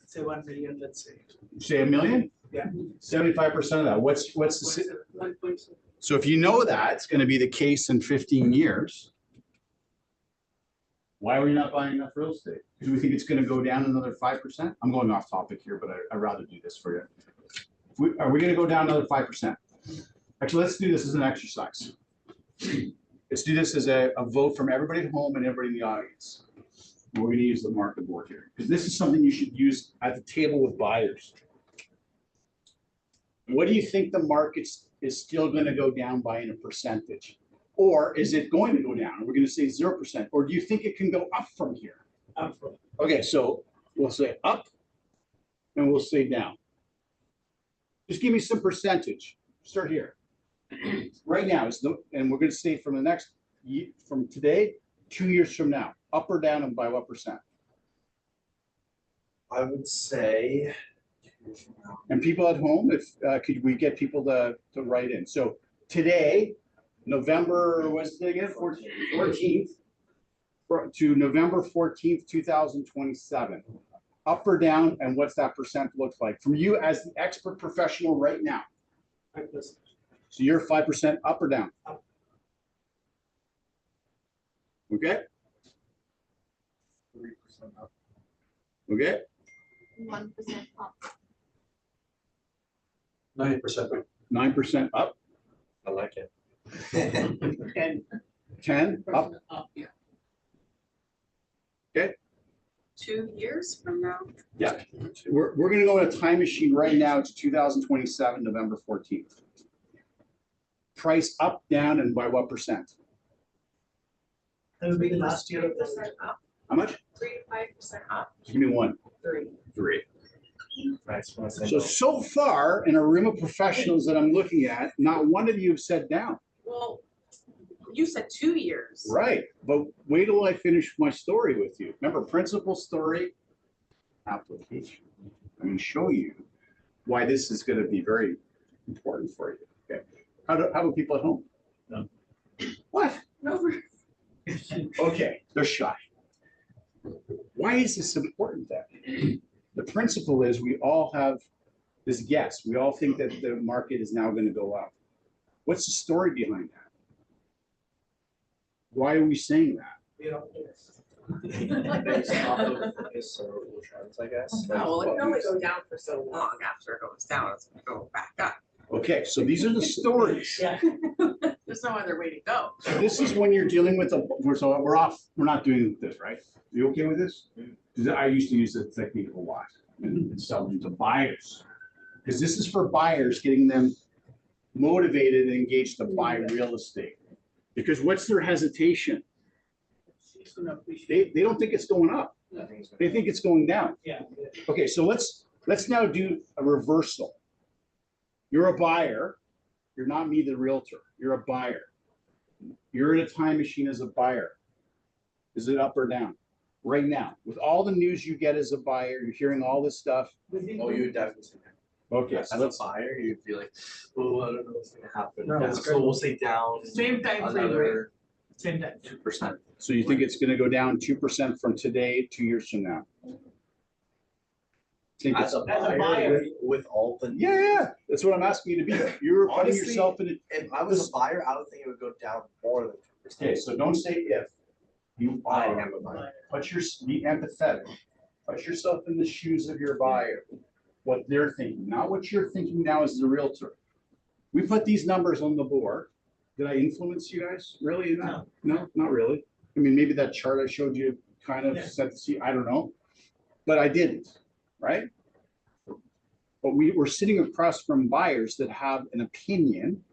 Say 1 million, let's say. Say $1 million? Yeah. 75% of that. What's the, so if you know that it's going to be the case in 15 years, why are we not buying enough real estate? Because we think it's going to go down another 5%. I'm going off topic here, but I'd rather do this for you. Are we going to go down another 5%? Actually, let's do this as an exercise. Let's do this as a vote from everybody at home and everybody in the audience. We're going to use the market board here because this is something you should use at the table with buyers. What do you think the market is still going to go down by in a percentage? Or is it going to go down? We're going to say 0%. Or do you think it can go up from here? Up from. Okay, so we'll say up and we'll say down. Just give me some percentage. Start here. Right now, and we're going to say from the next, from today, 2 years from now, up or down and by what percent? I would say. And people at home, if could we get people to write in? So today, November, what's it again, 14th, to November 14th, 2027. Up or down, and what's that percent look like? From you as the expert professional right now. 5%. So you're 5% up or down? Up. Okay? 3% up. Okay? 1% up. 9%. 9% up, I like it. 10 up. Up, yeah. 2 years from now. Yeah. We're gonna go in a time machine right now to 2027, November 14th. Price up, down, and by what percent? That will be the last year of 3% the. up, How much? 3 to 5% up, Give me one. 3. 3. Nice. When I say So far, in a room of professionals that I'm looking at, not one of you have said down. Well, you said 2 years. Right, but wait till I finish my story with you. Remember, principal, story, application. I'm gonna show you why this is gonna be very important for you. Okay. How do people at home? No. What? No. Okay, they're shy. Why is this important then? The principle is we all have this guess. We all think that the market is now gonna go up. What's the story behind that? Why are we saying that? We're optimists. based off of historical trends, I guess. No, well, it can only go down for so long. After it goes down, it's gonna go back up. Okay, so these are the stories. Yeah. There's no other way to go. So this is when you're dealing with so we're off, we're not doing this, right? You okay with this? Because I used to use the technique a lot and sell them to buyers. Because this is for buyers, getting them motivated and engaged to buy real estate. Because what's their hesitation? She's gonna appreciate. They don't think it's going up. They think it's going down. Yeah. Okay, so let's now do a reversal. You're a buyer. You're not me, the realtor. You're a buyer. You're in a time machine as a buyer. Is it up or down? Right now, with all the news you get as a buyer, you're hearing all this stuff. Oh, you would definitely. Okay, As so a let's, buyer, you'd be like, oh, I don't know what's gonna happen. No, Yeah, it's so we'll say down Same time frame, right? another Same time. 2%. so you think it's gonna go down 2% from today, 2 years from now? Think As it's- a As a buyer, buyer. with all the. yeah, that's what I'm asking you to be. You're putting Honestly, yourself in a, If I was a buyer, I would think it would go down more than 2%. okay, so don't say if. You I are. am a buyer. Be empathetic. Put yourself in the shoes of your buyer, what they're thinking, not what you're thinking now as the realtor. We put these numbers on the board. Did I influence you guys? Really? No, not really. I mean, maybe that chart I showed you kind of Yeah. set to see, I don't know. But I didn't, right? But we're sitting across from buyers that have an opinion,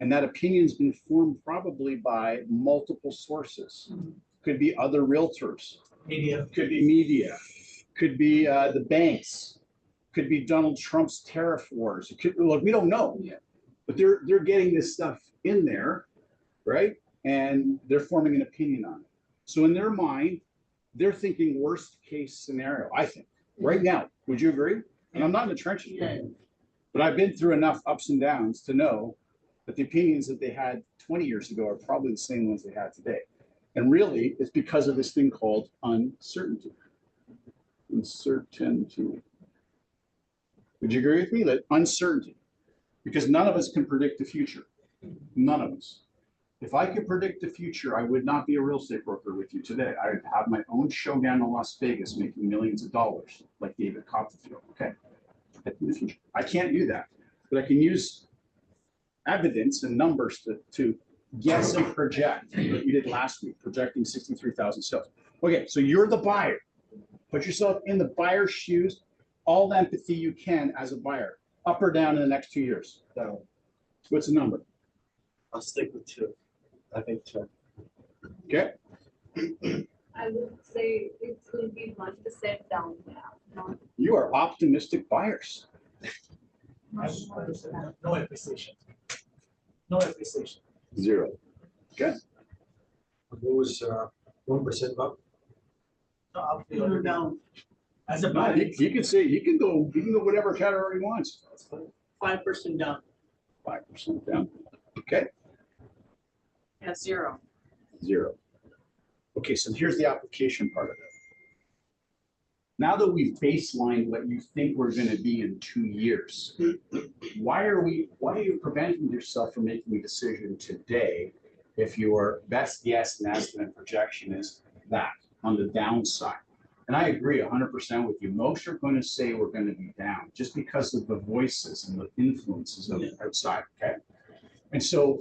and that opinion's been formed probably by multiple sources. Could be other realtors, Media. could be media, could be the banks, could be Donald Trump's tariff wars. It could, look, we don't know yet, but they're getting this stuff in there, right? And they're forming an opinion on it. So in their mind, they're thinking worst case scenario, I think, right now. Would you agree? And I'm not in the trenches, Yeah. but I've been through enough ups and downs to know that the opinions that they had 20 years ago are probably the same ones they have today. And really, it's because of this thing called uncertainty. Uncertainty. Would you agree with me? That uncertainty. Because none of us can predict the future. None of us. If I could predict the future, I would not be a real estate broker with you today. I would have my own show down in Las Vegas making millions of dollars, like David Copperfield. Okay. In the future. I can't do that. But I can use evidence and numbers to guess and project, like you did last week, projecting 63,000 sales. Okay, so you're the buyer. Put yourself in the buyer's shoes, all the empathy you can as a buyer, up or down in the next 2 years. Down. What's the number? I'll stick with 2. I think 2. Okay, I would say it will be 1% down. Not you are optimistic buyers. not more than that. No appreciation. No appreciation. 0. What was 1% up? No, up or down. As a No, buyer, he can say, he can go whatever category he wants. 5% down. 5% down. Yeah, 0. 0. Okay, so here's the application part of it. Now that we've baselined what you think we're gonna be in 2 years, why are you preventing yourself from making a decision today if your best guess and estimate projection is that on the downside? And I agree 100% with you. Most are going to say we're going to be down just because of the voices and the influences of outside, okay? And so,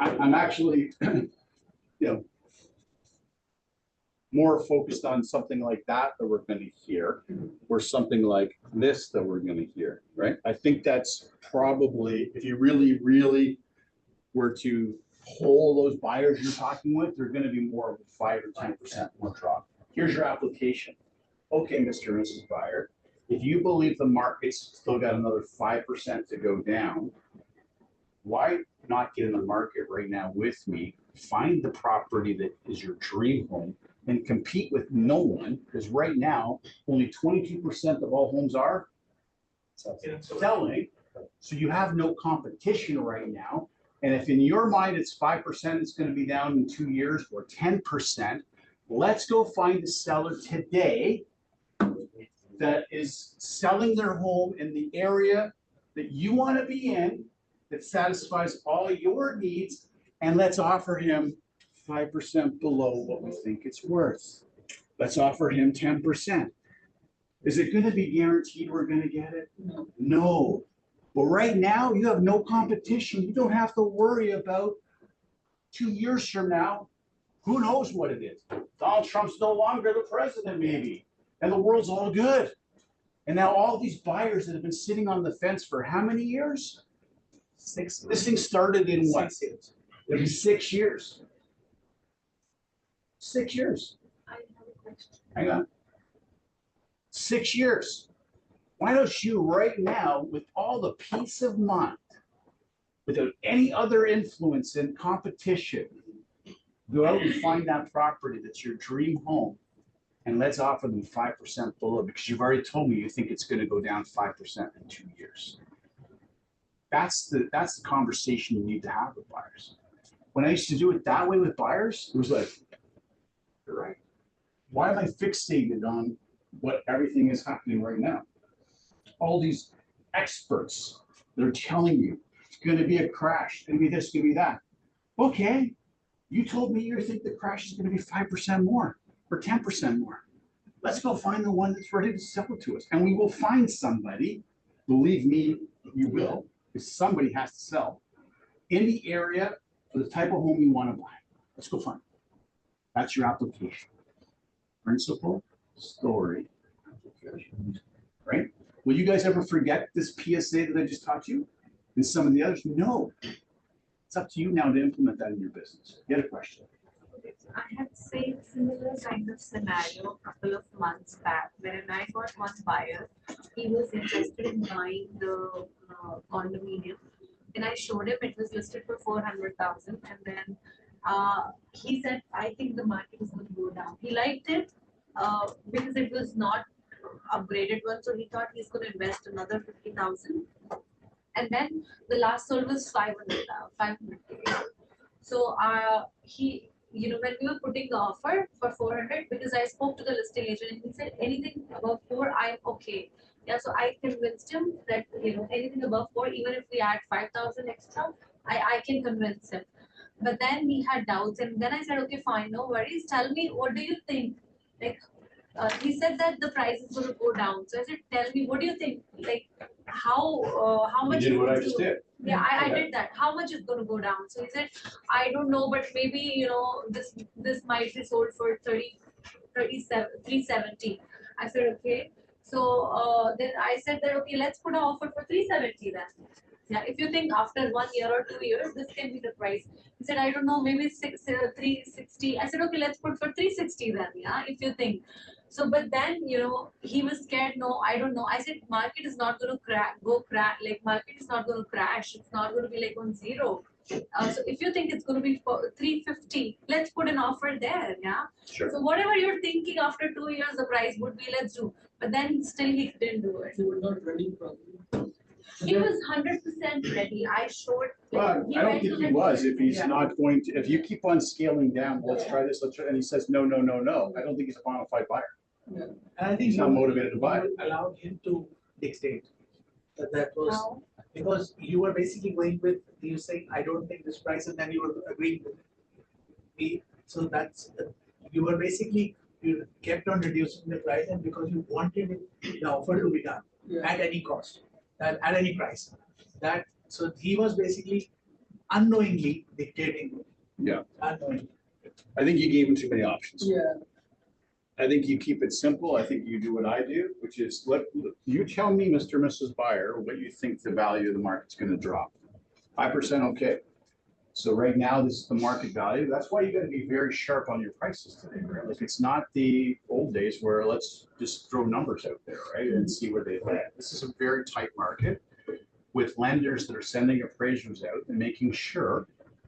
I'm actually, more focused on something like that we're going to hear, or something like this that we're going to hear, right? I think that's probably, if you really, really were to poll those buyers you're talking with, they're going to be more of a 5 or 10% more drop. Here's your application. Okay, Mr. and Mrs. Buyer, if you believe the market's still got another 5% to go down, why not get in the market right now with me? Find the property that is your dream home and compete with no one, because right now, only 22% of all homes are selling. So you have no competition right now. And if in your mind it's 5%, it's going to be down in 2 years, or 10%, let's go find a seller today that is selling their home in the area that you want to be in, that satisfies all your needs, and let's offer him 5% below what we think it's worth. Let's offer him 10%. Is it going to be guaranteed we're going to get it? No. But right now, you have no competition. You don't have to worry about 2 years from now. Who knows what it is? Donald Trump's no longer the president, maybe, and the world's all good. And now all these buyers that have been sitting on the fence for how many years? 6. This thing started in what? 6 years. It'll be 6 years. 6 years. I have a question. Hang on. 6 years. Why don't you right now, with all the peace of mind, without any other influence and competition, go out and find that property that's your dream home, and let's offer them 5% below, because you've already told me you think it's going to go down 5% in 2 years. That's the conversation you need to have with buyers. When I used to do it that way with buyers, it was like, you're right. Why am I fixated on what everything is happening right now? All these experts, they're telling you it's going to be a crash, it's going to be this, it's going to be that. Okay, you told me you think the crash is going to be 5% more or 10% more. Let's go find the one that's ready to sell it to us. And we will find somebody, believe me, you will, because somebody has to sell in the area for the type of home you want to buy. Let's go find it. That's your application. Principal, story, application, right? Will you guys ever forget this PSA that I just taught you and some of the others? No. It's up to you now to implement that in your business. You had a question? I had same similar kind of scenario a couple of months back, wherein I got one buyer. He was interested in buying the condominium, and I showed him it was listed for 400,000, and then he said, "I think the market is going to go down." He liked it because it was not upgraded one, so he thought he's going to invest another 50,000. And then the last sold was 500K. So he, when we were putting the offer for 400, because I spoke to the listing agent and he said anything above 4, I'm okay. Yeah, so I convinced him that anything above 4, even if we add 5,000 extra, I can convince him. But then he had doubts, and then I said, okay, fine, no worries. Tell me, what do you think? Like, he said that the price is going to go down. So I said, tell me, what do you think? Like, how much? You did what I just did. Yeah, I did that. How much is going to go down? So he said, I don't know, but maybe, this might be sold for 370. I said, okay. So then I said that, okay, let's put an offer for 370 then. Yeah, if you think after 1 year or 2 years, this can be the price. He said, I don't know, maybe 360. I said, okay, let's put for 360 then, yeah, if you think. So, but then, he was scared. No, I don't know. I said, market is not going to market is not going to crash. It's not going to be like on 0. So if you think it's going to be for 350, let's put an offer there, yeah. Sure. So whatever you're thinking after 2 years, the price would be, let's do. But then still he didn't do it. You were not ready probably. He was 100% ready. I showed. Well, he I don't went to think he the was, if he's Yeah. not going to, if you keep on scaling down, let's try this, let's try, and he says, no, no, no, no, I don't think he's a bona fide buyer. And I think He's not motivated to buy. you allowed him to dictate. That was, How? because you were basically going with, you saying, I don't think this price, and then you were agreeing with it. So that's, you were basically, you kept on reducing the price, and because you wanted the offer to be done at any cost, at any price. That, so he was basically unknowingly dictating. Yeah. Unknowingly. I think you gave him too many options. Yeah. I think you keep it simple. I think you do what I do, which is you tell me, Mr. and Mrs. Buyer, what you think the value of the market's gonna drop. 5%, okay. So right now, this is the market value. That's why you gotta be very sharp on your prices today, right? Like, it's not the old days where let's just throw numbers out there, right? And see where they land. This is a very tight market with lenders that are sending appraisers out and making sure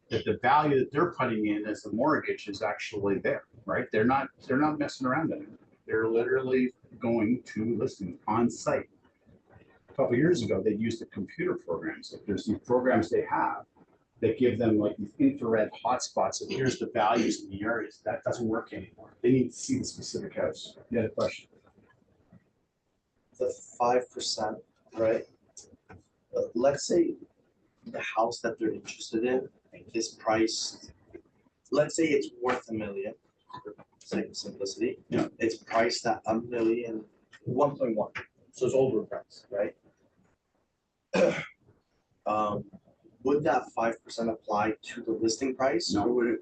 that the value that they're putting in as the mortgage is actually there, right? They're not messing around anymore. They're literally going to listings on site. A couple of years ago, they used the computer programs. Like, there's these programs they have that give them like these infrared hotspots of here's the values in the areas. That doesn't work anymore. They need to see the specific house. You had a question? The 5%, right? Let's say the house that they're interested in is priced, let's say it's worth $1 million, for sake of simplicity. Yeah. It's priced at $1 million, 1.1, so it's overpriced, right? Would that 5% apply to the listing price? No. Or would it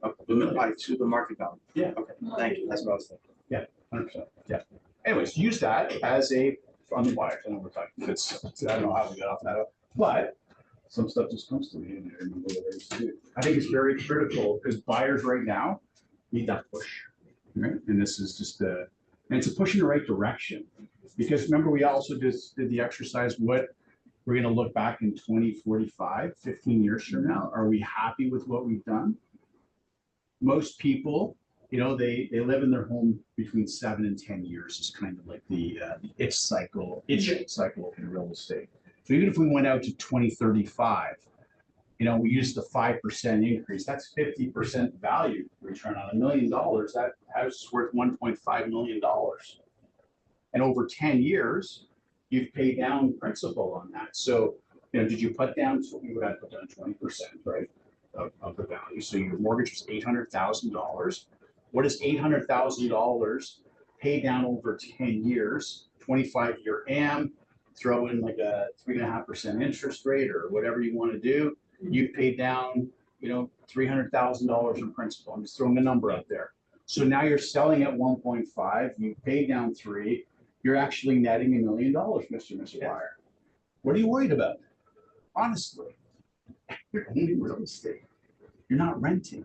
apply to the market value? Yeah. Okay, thank you, that's what I was thinking. 100%. Yeah. Anyways, use that as a, on the buyers. I know we're talking, I don't know how we got off that, but some stuff just comes to me and I remember what I used to do. I think it's very critical because buyers right now need that push, right? And this is just and it's a push in the right direction. Because remember, we also just did the exercise, what we're gonna look back in 2045, 15 years from now. Are we happy with what we've done? Most people, you know, they live in their home between 7 and 10 years is kind of like the itch cycle in real estate. So even if we went out to 2035, you know, we used the 5% increase, that's 50% value return on $1 million. That house is worth $1.5 million. And over 10 years, you've paid down principal on that. So, you know, did you put down, so you would have put down 20%, right, of the value. So your mortgage was $800,000. What is $800,000 pay down over 10 years, 25-year AM, throw in like a 3.5% interest rate or whatever you want to do. You've paid down, you know, $300,000 in principal. I'm just throwing a number out there. So now you're selling at 1.5, you paid down 3, you're actually netting $1 million, Mr. and Mrs. Buyer. What are you worried about? Honestly, you're owning real estate. You're not renting.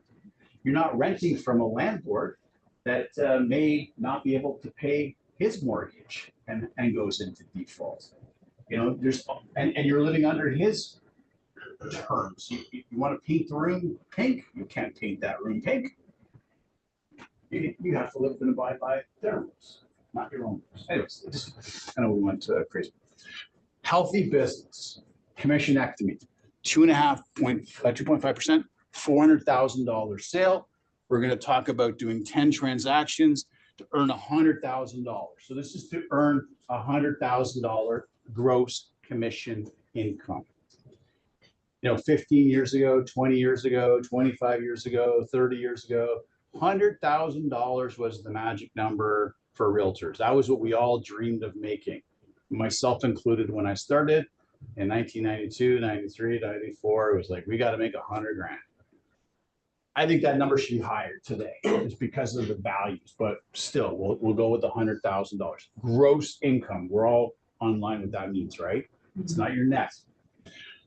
You're not renting from a landlord that may not be able to pay his mortgage and goes into default. You know, and you're living under his terms. You want to paint the room pink? You can't paint that room pink. You have to live and abide by their rules, not your own rules. Anyways, I know we went crazy. Healthy business, commissionectomy, 2.5%, $400,000 sale. We're going to talk about doing 10 transactions to earn $100,000. So this is to earn $100,000 gross commission income. You know, 15 years ago, 20 years ago, 25 years ago, 30 years ago, $100,000 was the magic number for realtors. That was what we all dreamed of making, myself included. When I started in 1992, 93, 94, it was like, we got to make 100 grand. I think that number should be higher today just because of the values, but still, we'll go with $100,000 gross income. We're all online with that means, right? It's not your net.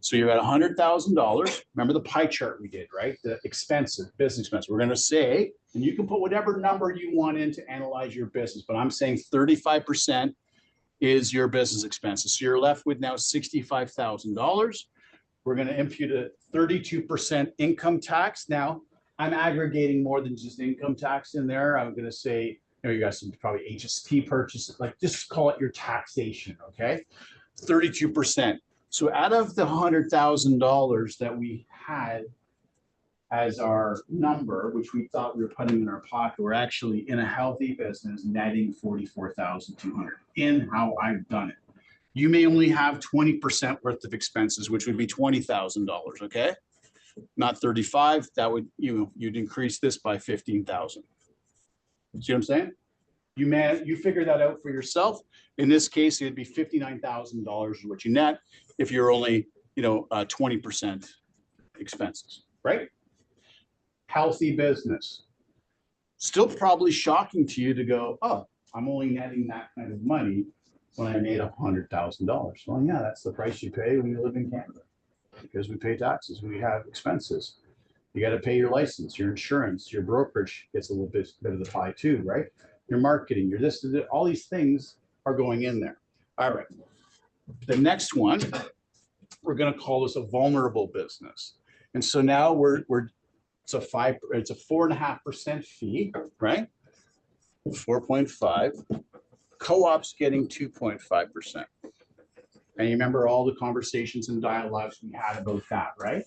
So you're at $100,000. Remember the pie chart we did, right? The expenses, business expense. We're going to say, and you can put whatever number you want in to analyze your business, but I'm saying 35% is your business expenses. So you're left with now $65,000. We're going to impute a 32% income tax. Now, I'm aggregating more than just income tax in there. I'm going to say, you know, you got some probably HST purchases, like just call it your taxation, okay? 32%. So out of the $100,000 that we had as our number, which we thought we were putting in our pocket, we're actually in a healthy business netting 44,200 in how I've done it. You may only have 20% worth of expenses, which would be $20,000, okay? Not 35, that would, you'd increase this by 15,000. See what I'm saying? You figure that out for yourself. In this case, it'd be $59,000 is what you net if you're only, 20% expenses, right? Healthy business. Still probably shocking to you to go, oh, I'm only netting that kind of money when I made $100,000. Well, yeah, that's the price you pay when you live in Canada because we pay taxes, we have expenses. You got to pay your license, your insurance, your brokerage gets a little bit of the pie too, right? Your marketing, your this, all these things are going in there. All right. The next one, we're going to call this a vulnerable business. And so now it's a 4.5% fee, right? 4.5. Co-op's getting 2.5%. And you remember all the conversations and dialogues we had about that, right?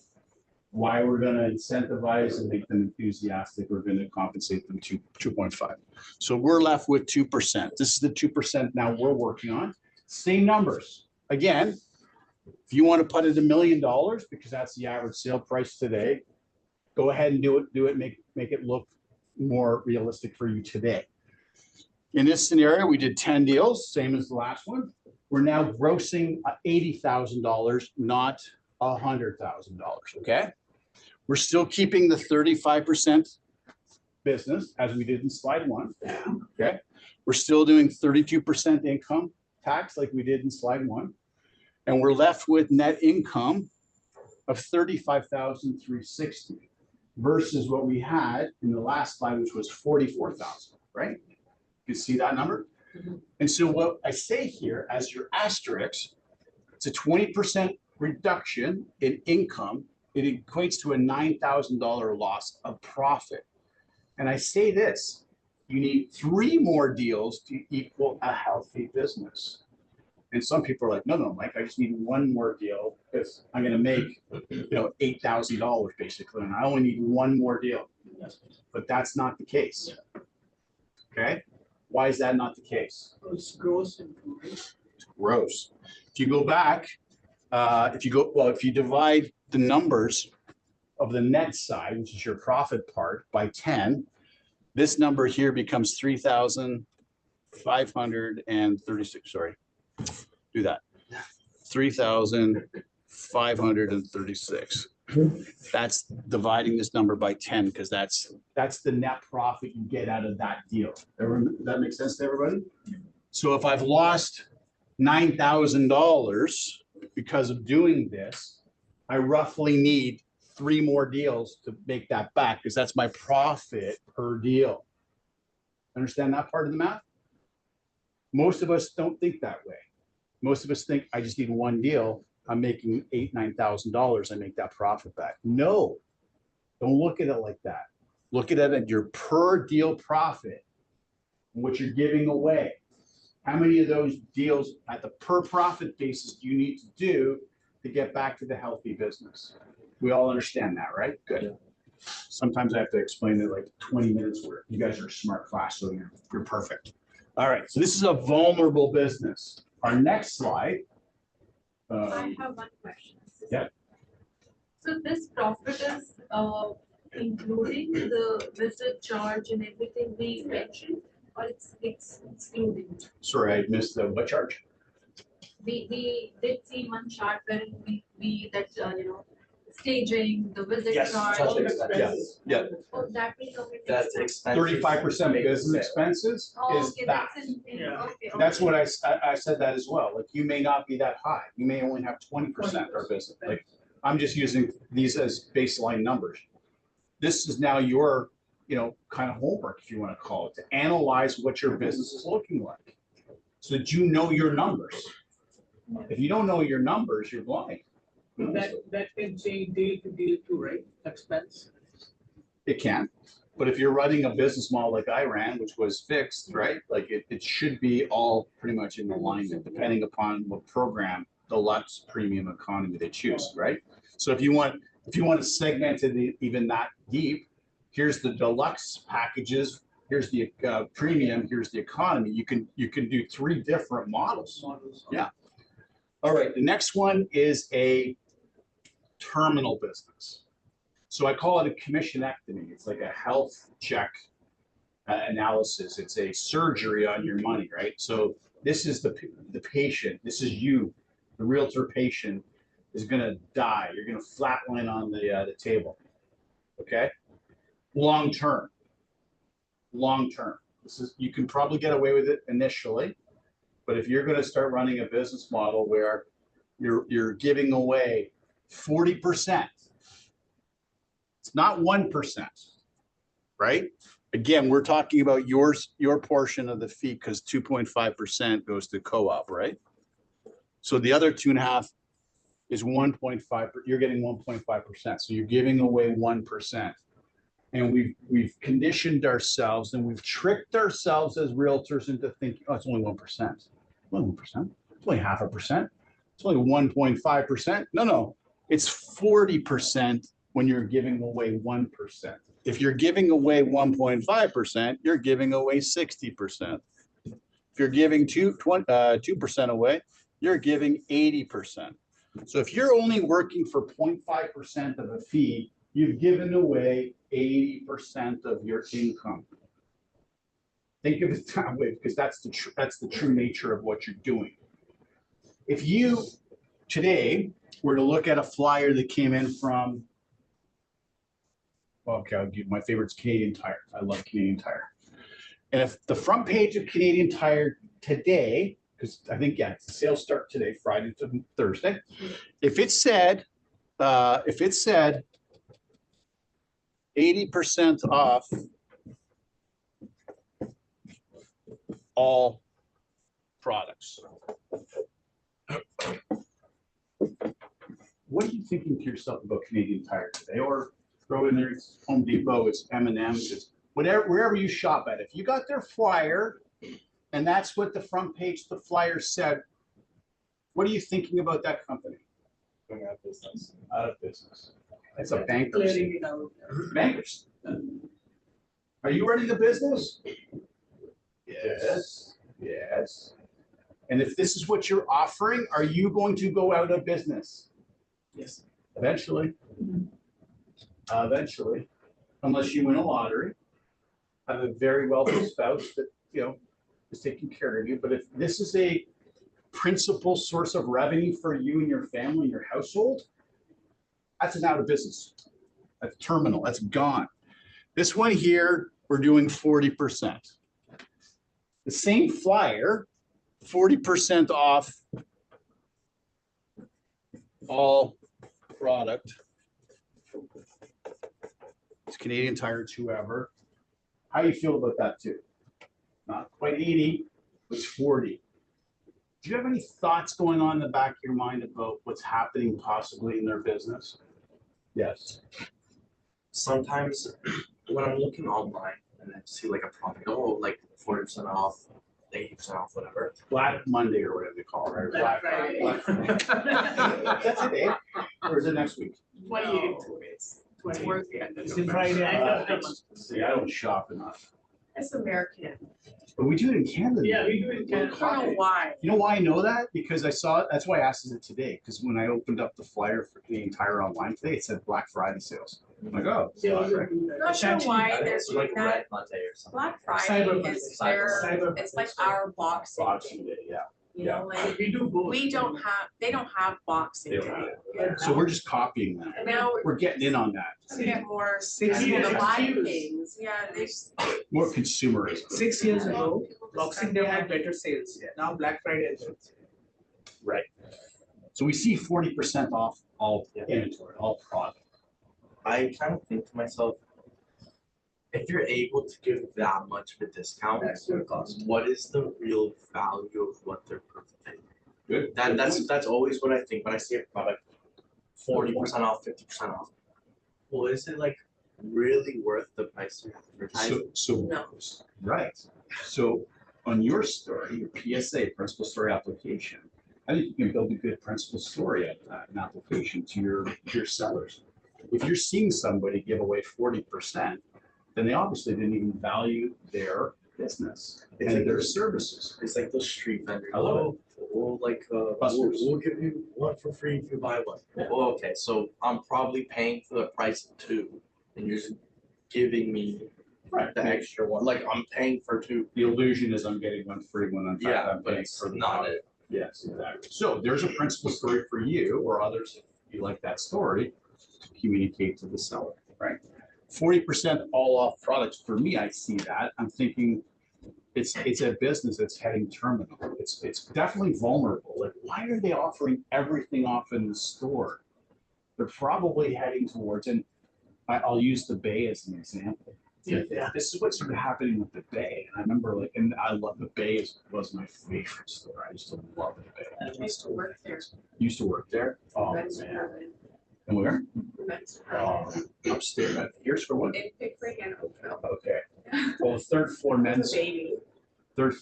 Why we're going to incentivize and make them enthusiastic, we're going to compensate them 2.5. So we're left with 2%. This is the 2% now we're working on. Same numbers. Again, if you want to put it $1 million, because that's the average sale price today, go ahead and do it, make it look more realistic for you today. In this scenario, we did 10 deals, same as the last one. We're now grossing $80,000, not $100,000, okay? We're still keeping the 35% business as we did in slide 1, okay? We're still doing 32% income tax like we did in slide 1. And we're left with net income of $35,360 versus what we had in the last slide, which was $44,000, right? You see that number? And so what I say here as your asterisk, it's a 20% reduction in income. It equates to a $9,000 loss of profit. And I say this, you need 3 more deals to equal a healthy business. And some people are like, no, Mike, I just need 1 more deal because I'm going to make, $8,000 basically. And I only need 1 more deal. But that's not the case. Okay. Why is that not the case? It's gross. It's gross. If you go back, if you divide the numbers of the net side, which is your profit part, by 10, this number here becomes 3,536. Sorry, do that. 3,536. That's dividing this number by 10 because that's the net profit you get out of that deal. Does that make sense to everybody? So if I've lost $9,000 because of doing this, I roughly need 3 more deals to make that back because that's my profit per deal. Understand that part of the math? Most of us don't think that way. Most of us think I just need 1 deal. I'm making $8,000, $9,000. I make that profit back. No, don't look at it like that. Look at it at your per deal profit, what you're giving away. How many of those deals at the per profit basis do you need to do to get back to the healthy business? We all understand that, right? Good. Yeah. Sometimes I have to explain it like 20 minutes worth. You guys are a smart class, so you're perfect. All right, so this is a vulnerable business. Our next slide. I have one question. Yeah. So this profit is including the visit charge and everything we mentioned, or it's excluding? Sorry, I missed the what charge? We did see one chart where we staging, the visit charge. Yeah. Oh, that will come in. That's expensive. 35% business expenses Oh, is okay, that. that's in, Yeah. okay. That's what I said that as well. Like you may not be that high. You may only have 20% or business. Like I'm just using these as baseline numbers. This is now your, kind of homework, if you want to call it, to analyze what your business is looking like so that you know your numbers. If you don't know your numbers, you're blind. That can change deal to deal too, right? Expense. It can. But if you're running a business model like I ran, which was fixed, right? Like it should be all pretty much in alignment, depending upon what program deluxe, premium, economy they choose, right? So if you want to segment it even that deep, here's the deluxe packages, here's the premium, here's the economy. You can do 3 different models. Yeah. All right, the next one is a terminal business. So I call it a commissionectomy. It's like a health check analysis. It's a surgery on your money, right? So this is the patient. This is you, the realtor patient, is going to die. You're going to flatline on the table. Okay, long term. Long term. This is, you can probably get away with it initially, but if you're going to start running a business model where you're giving away 40%, it's not 1%, right? Again, we're talking about your portion of the fee because 2.5% goes to co-op, right? So the other 2.5 is 1.5. You're getting 1.5%. So you're giving away 1%. And we've conditioned ourselves and we've tricked ourselves as realtors into thinking, oh, it's only 1%. Only 1%. It's only 0.5%. It's only 1.5%. No, it's 40% when you're giving away 1%. If you're giving away 1.5%, you're giving away 60%. If you're giving 2% away, you're giving 80%. So if you're only working for 0.5% of a fee, you've given away 80% of your income. Think of it that way, because that's the true nature of what you're doing. If you today were to look at a flyer that came in from, okay, I'll give my favorite's Canadian Tire. I love Canadian Tire. And if the front page of Canadian Tire today, because I think, yeah, sales start today, Friday to Thursday. If it said 80% off all products, what are you thinking to yourself about Canadian Tire today? Or throw in there, it's Home Depot, it's M&M's, it's whatever, wherever you shop at. If you got their flyer and that's what the front page of the flyer said, what are you thinking about that company? Going out of business. Out of business. It's a bankruptcy. Bankruptcy. Are you running a business? Yes. Yes. And if this is what you're offering, are you going to go out of business? Yes. Eventually. Eventually. Unless you win a lottery. Have a very wealthy spouse that, is taking care of you. But if this is a principal source of revenue for you and your family and your household, that's an out of business. That's terminal. That's gone. This one here, we're doing 40%. The same flyer, 40% off all product. It's Canadian Tire, it's whoever. How do you feel about that too? Not quite 80, it's 40. Do you have any thoughts going on in the back of your mind about what's happening possibly in their business? Yes. Sometimes when I'm looking online and I see like a product, like 40% off, 80% off, whatever. Black Monday or whatever they call it, right? Black Friday. Black Friday. That's today, or is it next week? 28 days. Towards the end of It's November. Friday. See, I don't shop enough. It's American. But we do it in Canada. Yeah, we do it in Canada. I don't know why. You know why I know that? Because I saw it. That's why I asked is it today. Because when I opened up the flyer for Canadian Tire online today, it said Black Friday sales. I'm like, oh. Not sure why they're It's doing like that. Red Monday or something. Black Friday Cyber is Monday. their, Cyber it's like Monday. our Boxing Boxing Day. Day, yeah. You know, like, We do both. they don't have Boxing They Day. don't have Yeah. So we're just copying them. And now We're getting in on that. we get more 6 people years to buy ago. things. Yeah, they just. More consumerism. 6 years ago, Boxing Day had better sales. Now Black Friday has better sales. Right. So we see 40% off all inventory, all product. I kind of think to myself, if you're able to give that much of a discount, what is the real value of what they're providing? Good. That's always what I think when I see a product, 40% off, 50% off. Well, is it like really worth the price to advertise? So No. right. So on your story, your PSA, principal story application, I think you can build a good principal story out of that, an application to your sellers. If you're seeing somebody give away 40%, then they obviously didn't even value their business It's and like their those- services. It's like those street vendors. I love Oh, we'll Busters. we'll give you one for free if you buy one. Well, okay, so I'm probably paying for the price of two, and you're just giving me Right. the extra one. Like I'm paying for two. The illusion is I'm getting one free when in fact Yeah, I'm but paying it's for the not product. it. Yes, exactly. So there's a principal story for you or others, if you like that story, to communicate to the seller, right? 40% all off products. For me, I see that. I'm thinking it's a business that's heading terminal. It's definitely vulnerable. Like, why are they offering everything off in the store? They're probably heading towards, and I'll use the Bay as an example. Yeah. This is what's happening with the Bay. And I remember and I love the Bay was my favorite store. I used to love the Bay. I used to work there. Used to work there. Oh That's man. permanent. And where? That's Oh, permanent. upstairs. Here's for what? In Pickwick and Oakville. Okay. Well, third floor men's Baby. at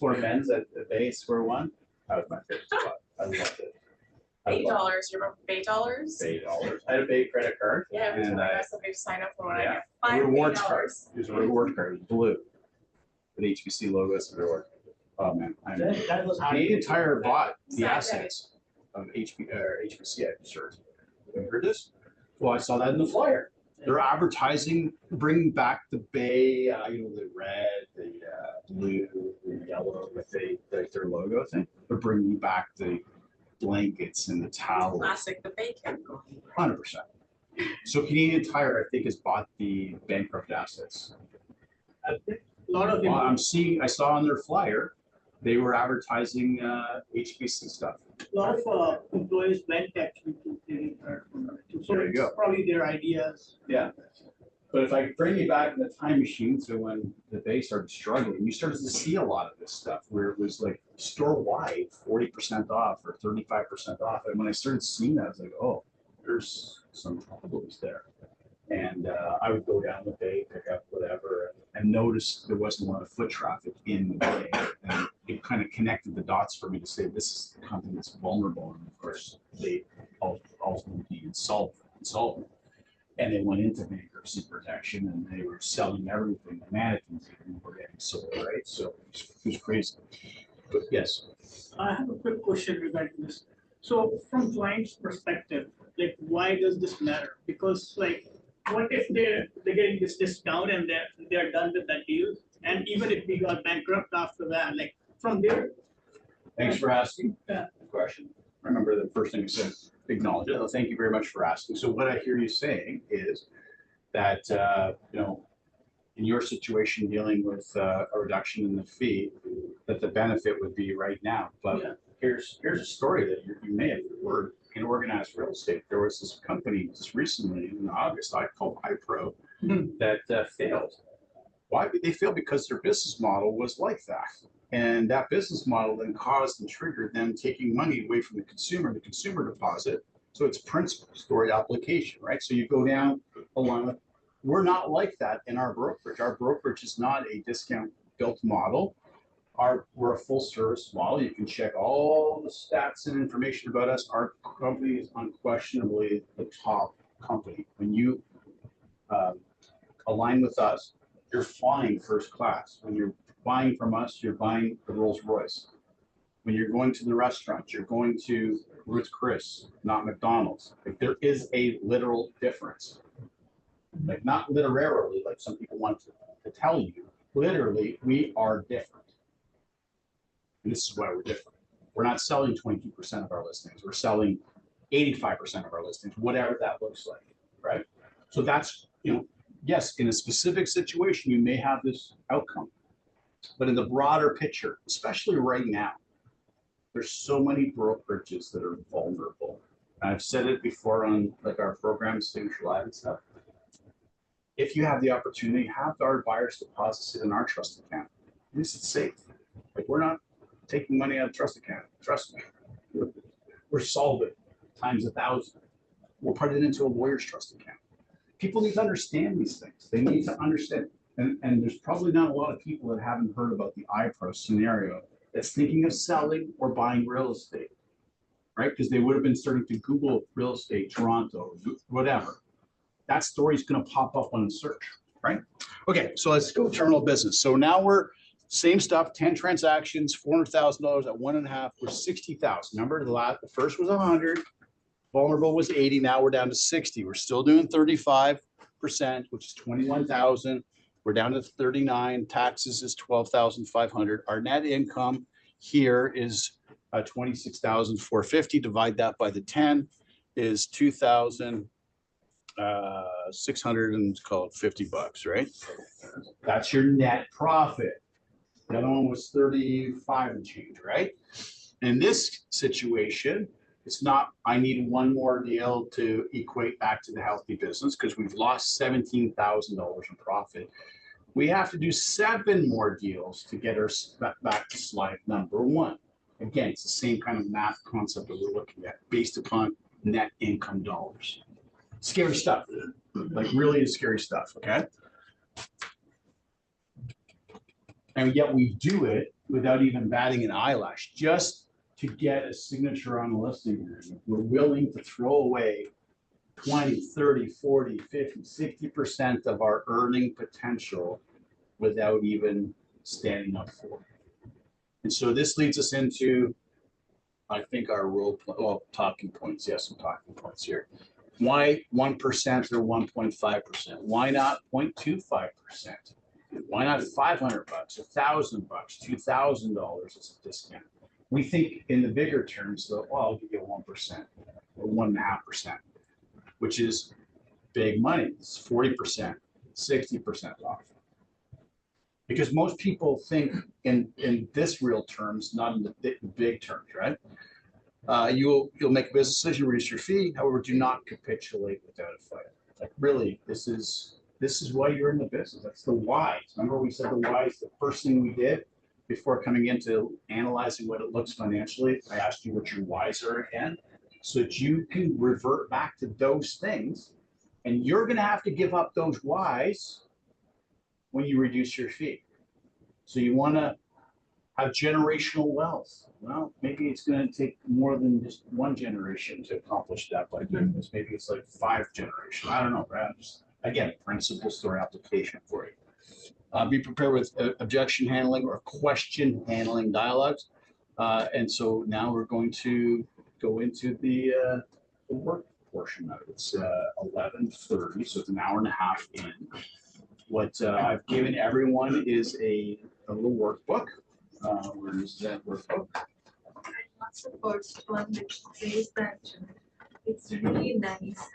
the Bay Square One. That was my favorite spot. I loved it. I $8. loved You remember $8? $8. I had a Bay credit card. Yeah, every time And I I got somebody to sign up for one, I yeah, get a five rewards card. $8. It was a reward card. It was blue. With HBC logo as a reward. Oh man, I'm That was hard. Canadian Tire bought the Sign assets of HBC, I'm sure. Have you heard this? Well, I saw that in the flyer. They're advertising, bringing back the Bay, the red, the blue, the yellow with their logo thing. They're bringing back the blankets and the towels. Classic, the Bay kept going. 100%. So Canadian Tire, I think, has bought the bankrupt assets. A lot of Well, people, I saw on their flyer, they were advertising HBC stuff. lot of employees went actually to Canadian Tire. So There you go. it's probably their ideas. Yeah. But if I bring you back in the time machine to when the Bay started struggling, you started to see a lot of this stuff where it was like store-wide, 40% off or 35% off. And when I started seeing that, I was like, oh, there's some problems there. And I would go down the Bay, pick up whatever, and notice there wasn't a lot of foot traffic in the Bay. And it kind of connected the dots for me to say, this is the company that's vulnerable. And of course, they ultimately insolvent. And they went into bankruptcy protection and they were selling everything. The mannequins even were getting sold, right? So it was crazy. But yes, I have a quick question regarding this. So from client's perspective, like why does this matter? Because like, what if they're getting this discount and they're done with that deal? And even if we got bankrupt after that, like from there, thanks for asking Yeah. the question. Remember the first thing you said, acknowledge it. Oh, thank you very much for asking. So what I hear you saying is that, in your situation dealing with a reduction in the fee, that the benefit would be right now. But Yeah. here's a story that you may have heard in organized real estate. There was this company just recently in August, I called iPro, that failed. Why did they fail? Because their business model was like that. And that business model then caused and triggered them taking money away from the consumer deposit. So it's principal story application, right? So you go down a line. We're not like that in our brokerage. Our brokerage is not a discount built model. We're a full service model. You can check all the stats and information about us. Our company is unquestionably the top company. When you align with us, you're flying first class. When you're buying from us, you're buying the Rolls Royce. When you're going to the restaurant, you're going to Ruth Chris, not McDonald's. Like there is a literal difference. Like not literarily, like some people want to tell you. Literally, we are different. And this is why we're different. We're not selling 22% of our listings. We're selling 85% of our listings, whatever that looks like, right? So that's, yes, in a specific situation, you may have this outcome. But in the broader picture, especially right now, there's so many brokerages that are vulnerable. I've said it before on like our programs, Signature Live and stuff. If you have the opportunity, have our buyers deposit it in our trust account. This is safe. Like we're not taking money out of trust account. Trust me. We're solvent times 1,000. We'll put it into a lawyer's trust account. People need to understand these things. They need to understand. And there's probably not a lot of people that haven't heard about the iPro scenario that's thinking of selling or buying real estate. right? Because they would have been starting to Google real estate, Toronto, whatever. That story is going to pop up on the search, right? Okay, so let's go terminal business. So now we're same stuff, 10 transactions, $400,000 at 1.5, we're 60,000. Remember the first was 100, vulnerable was 80, now we're down to 60. We're still doing 35%, which is 21,000. We're down to 39, taxes is 12,500. Our net income here is 26,450. Divide that by the 10 is 2,600 and call it $50, right? That's your net profit. The other one was 35 and change, right? In this situation, it's not, I need one more deal to equate back to the healthy business because we've lost $17,000 in profit. We have to do 7 more deals to get our back to slide number 1. Again, it's the same kind of math concept that we're looking at based upon net income dollars. Scary stuff, like really scary stuff, okay? And yet we do it without even batting an eyelash, just to get a signature on a listing agreement. We're willing to throw away 20, 30, 40, 50, 60% of our earning potential without even standing up for it. And so this leads us into, I think, our talking points. Yes, some talking points here. Why 1% or 1.5%? Why not 0.25%? Why not $500, $1,000, $2,000 as a discount? We think in the bigger terms, though, well, I'll give you 1% or 1.5%, which is big money. It's 40%, 60% off. Because most people think in this real terms, not in the big terms, right? You'll make a business decision, reduce your fee. However, do not capitulate without a fight. Like really, this is why you're in the business. That's the why. Remember we said the why is the first thing we did before coming into analyzing what it looks financially. I asked you what your whys are again, so that you can revert back to those things. And you're going to have to give up those whys when you reduce your fee. So you want to have generational wealth. Well, maybe it's going to take more than just one generation to accomplish that by doing this. Maybe it's like 5 generations. I don't know, right? Just, again, principles or application for you. Be prepared with objection handling or question handling dialogues. And so now we're going to go into the work portion of it. It's 11:30, so it's an hour and a half in. What I've given everyone is a little workbook. Where is that workbook? That's the first one which says that it's really nice.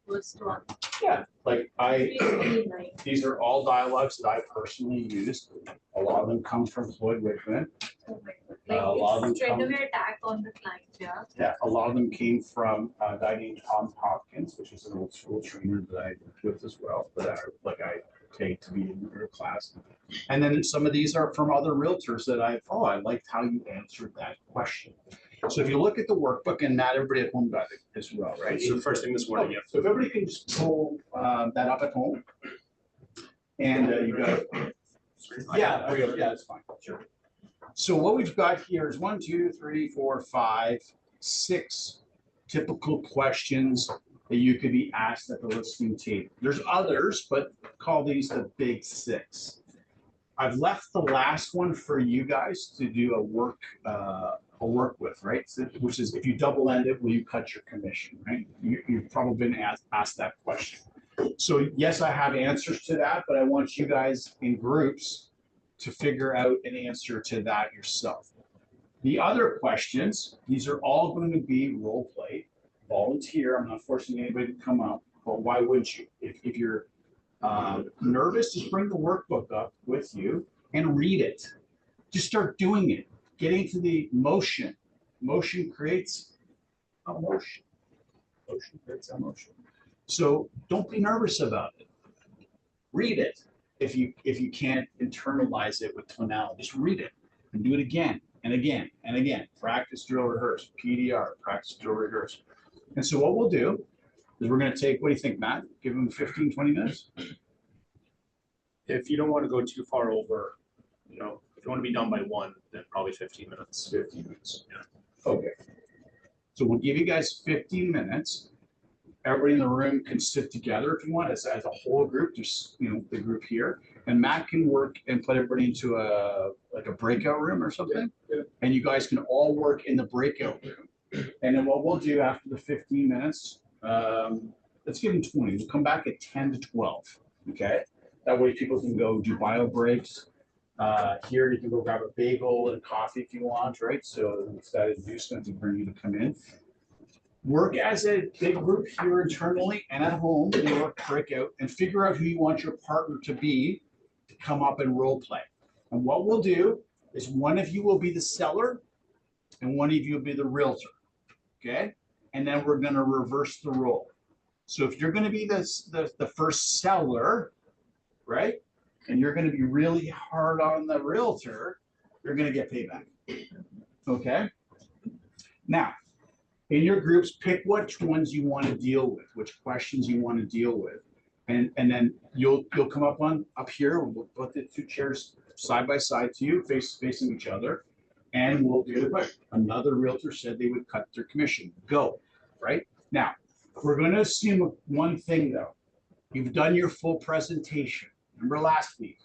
First one. Yeah, like Really nice. these are all dialogues that I personally used. A lot of them come from Floyd Wickman. Oh my God. A lot of them Like it's straight come- away attack on the client, yeah. Yeah, a lot of them came from a guy named Tom Hopkins, which is an old school trainer that I worked with as well, that I take to be in your class. And then some of these are from other realtors that I liked how you answered that question. So if you look at the workbook, and not everybody at home got it as well, right? So first thing this morning, yeah. So if everybody can just pull that up at home. And you got it. Yeah, that's fine. Sure. So what we've got here is 1, 2, 3, 4, 5, 6 typical questions that you could be asked at the listing table. There's others, but call these the big 6. I've left the last one for you guys to do a work with, right? So, which is, if you double end it, will you cut your commission, right? You've probably been asked that question. So yes, I have answers to that, but I want you guys in groups to figure out an answer to that yourself. The other questions, these are all going to be role play, volunteer. I'm not forcing anybody to come up, but why wouldn't you? If you're nervous, just bring the workbook up with you and read it. Just start doing it. Get into the motion. Motion creates emotion. Motion creates emotion. So don't be nervous about it. Read it. If you can't internalize it with tonality, just read it and do it again and again and again. Practice, drill, rehearse. PDR, practice, drill, rehearse. And so what we'll do is we're going to take, what do you think, Matt? Give them 15, 20 minutes? If you don't want to go too far over, if you want to be done by 1, then probably 15 minutes. 15 minutes. Yeah. Okay. So we'll give you guys 15 minutes. Everybody in the room can sit together if you want, as a whole group, just, the group here. And Matt can work and put everybody into like a breakout room or something. And you guys can all work in the breakout room. And then what we'll do after the 15 minutes, let's give them 20. We'll come back at 10 to 12, okay? That way people can go do bio breaks. Here you can go grab a bagel and coffee if you want, right? So it's that inducement to bring you to come in. Work as a big group here internally and at home, and work breakout and figure out who you want your partner to be to come up and role play. And what we'll do is one of you will be the seller and one of you will be the realtor, okay? And then we're gonna reverse the role. So if you're gonna be the first seller, right? And you're gonna be really hard on the realtor, you're gonna get payback, okay? Now, in your groups, pick which ones you want to deal with, which questions you want to deal with. And then you'll come up here, we'll put the two chairs side by side to you, facing each other. And we'll do the question. Another realtor said they would cut their commission. Go, right? Now, we're going to assume one thing though. You've done your full presentation. Remember last week?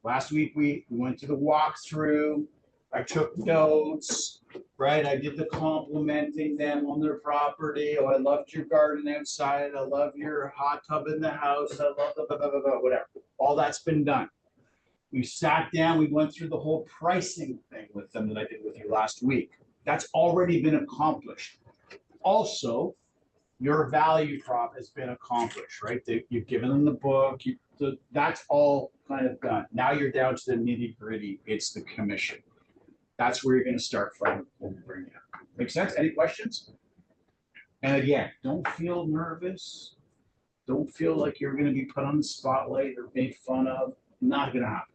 Last week we went to the walkthrough. I took notes, right? I did the complimenting them on their property. Oh, I loved your garden outside. I love your hot tub in the house. I love the blah, blah, blah, blah, whatever. All that's been done. We sat down, we went through the whole pricing thing with them that I did with you last week. That's already been accomplished. Also, your value prop has been accomplished, right? You've given them the book. That's all kind of done. Now you're down to the nitty gritty. It's the commission. That's where you're going to start from when we bring you up. Make sense? Any questions? And again, don't feel nervous. Don't feel like you're going to be put on the spotlight or made fun of. Not going to happen.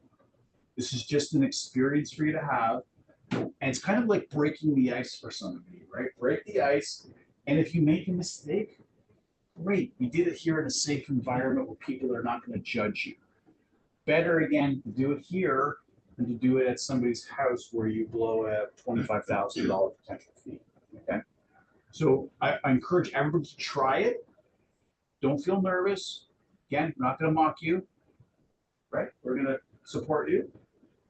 This is just an experience for you to have. And it's kind of like breaking the ice for some of you, right? Break the ice. And if you make a mistake, great. You did it here in a safe environment where people are not going to judge you. Better, again, to do it here than to do it at somebody's house where you blow a $25,000 potential fee, okay? So I encourage everybody to try it. Don't feel nervous. Again, we're not gonna mock you, right? We're gonna support you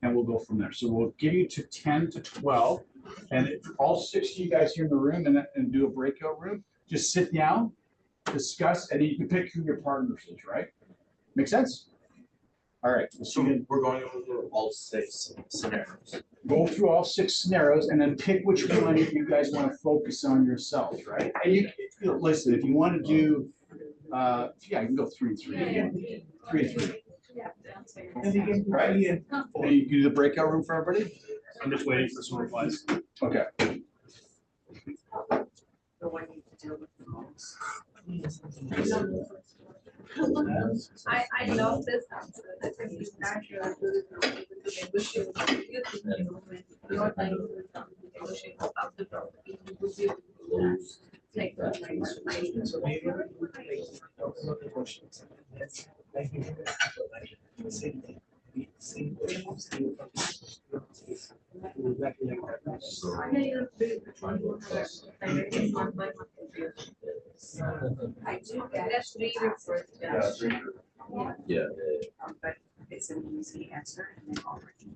and we'll go from there. So we'll give you to 10 to 12 and if all 6 of you guys here in the room and do a breakout room, just sit down, discuss, and then you can pick who your partners is, right? Make sense? All right. So we're going over all 6 scenarios. Go through all 6 scenarios and then pick which one you guys want to focus on yourselves, right? And you listen, if you want to do, yeah, you can go 3 and 3. 3 and 3. And you can, Right. And you can do the breakout room for everybody? I'm just waiting for some replies. Okay. The one you deal with the most. I love this answer. I think it's natural to negotiate. You think, when your time will come to negotiate about the property, you would be able to do that. Like, so maybe we would like talk about the questions. And then, like, you know, like, same thing. Same questions. Exactly like that. I do get it. 3 reports. Yeah. But it's an easy answer and they already.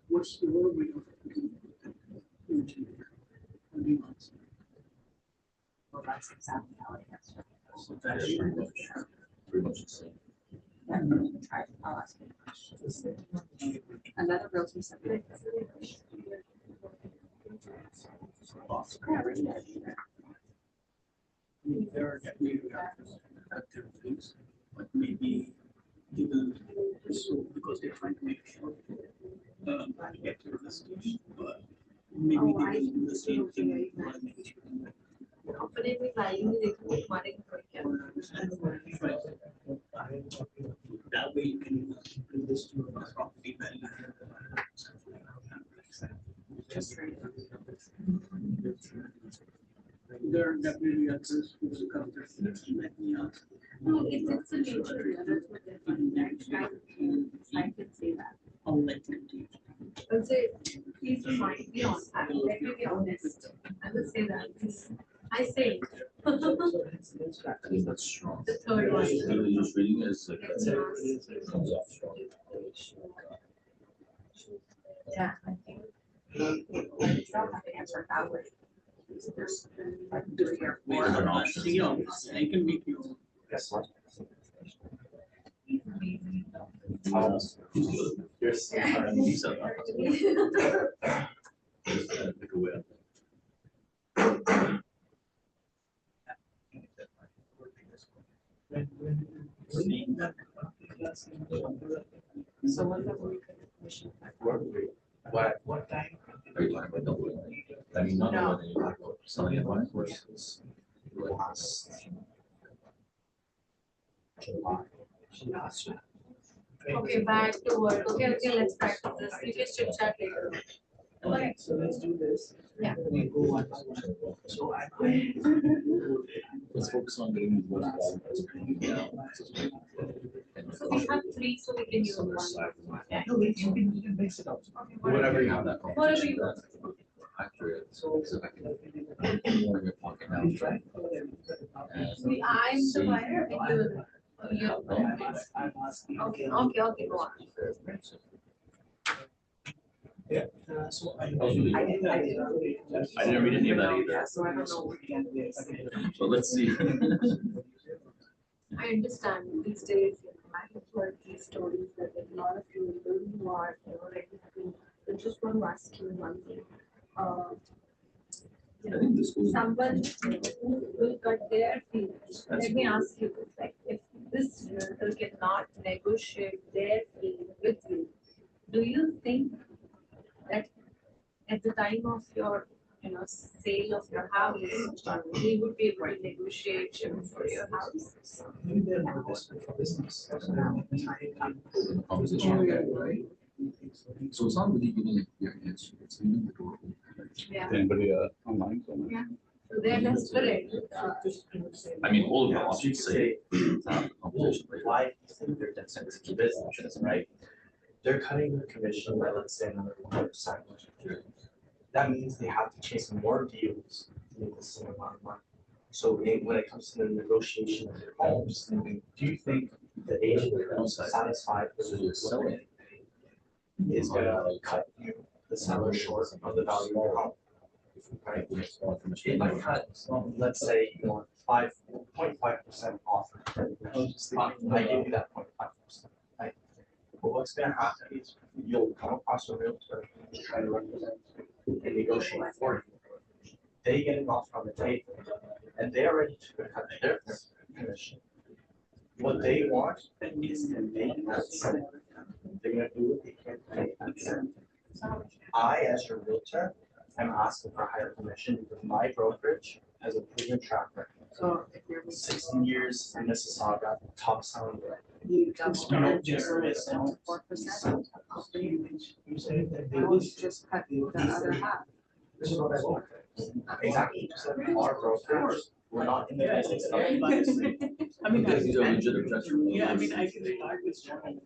What's the word we Well, that's exactly how it is. Pretty much the same. Yeah, try, I'll ask you a question. Another realtor said. There are definitely effective things, but maybe people so because they're trying to make sure get to the stage, but maybe they can do the same thing. Company में line में देखो हमारे घर क्या That way you can do this to a property value. Just right. There are definitely others who come there. Let me ask. No, it's a nature, yeah, that's what they're trying to do. I can say that. I'll let them do. I'll say, please remind me on that, let me be honest. I will say that. I say. I think that's strong. The third one. Really just reading it is like. Let's ask. Comes off strong. Yeah, I think. It's not have to answer that way. I can do it here. Or Different options. see, they can make you. Yes, what? He's amazing. You're so He said that. Pick a win. So what about we could commission? What time? Are you talking about double? I mean, not No. when you talk about selling it on versus. Okay, back to work. Okay, let's practice this. We can chit chat later. Okay. So let's do this. Yeah. We go one by one. So I. Let's focus on getting these ones down. So we have three, so we can use one. Yeah. No, you can mix it up. Whatever you have that. Whatever you want. Accurate. So. So if I can more in your pocket now. See, I'm the buyer, and you're the. You're I'm asking. okay, go on. So I. I didn't read any of that either. So I don't know. But let's see. I understand these days, I have heard these stories that a lot of people who are already having, I just want to ask you one thing. I think this school. Someone who will cut their fees, let me ask you this, like, if this realtor cannot negotiate their fee with you, do you think that at the time of your, sale of your house, we would be able to negotiate for your house? Maybe they're not desperate for business. Conversation, right? So it's not really giving your answer, it's leaving the door open. Yeah, Anybody online? so they're desperate. I mean, all of the options say. Conversation later. Why do you think they're that sensitive businesses, right? They're cutting their commission by, let's say, another 1%. That means they have to chase more deals to make the same amount of money. So when it comes to the negotiation of their homes, do you think the agent that's satisfied with So the you're selling. is gonna cut you, the seller, short of the value of your home? Right? It might cut, let's say you want 5.5% offer. I give you that 0.5%, right? But what's gonna happen is you'll come across a realtor who's trying to represent and negotiate for you. They get an offer on the table and they are ready to cut their commission. What they want is to make that cent. They're gonna do what they can to make that cent. I, as your realtor, am asking for higher commission because my brokerage has a proven track record. So if you're. 60 years in Mississauga, top selling. You We don't just miss it. 4%. You said that they I will. was just cut the other half. This is what I want. Exactly. Our brokerage, we're not in the business of. I mean, Because these are legit objections. yeah, I mean, I can start with something.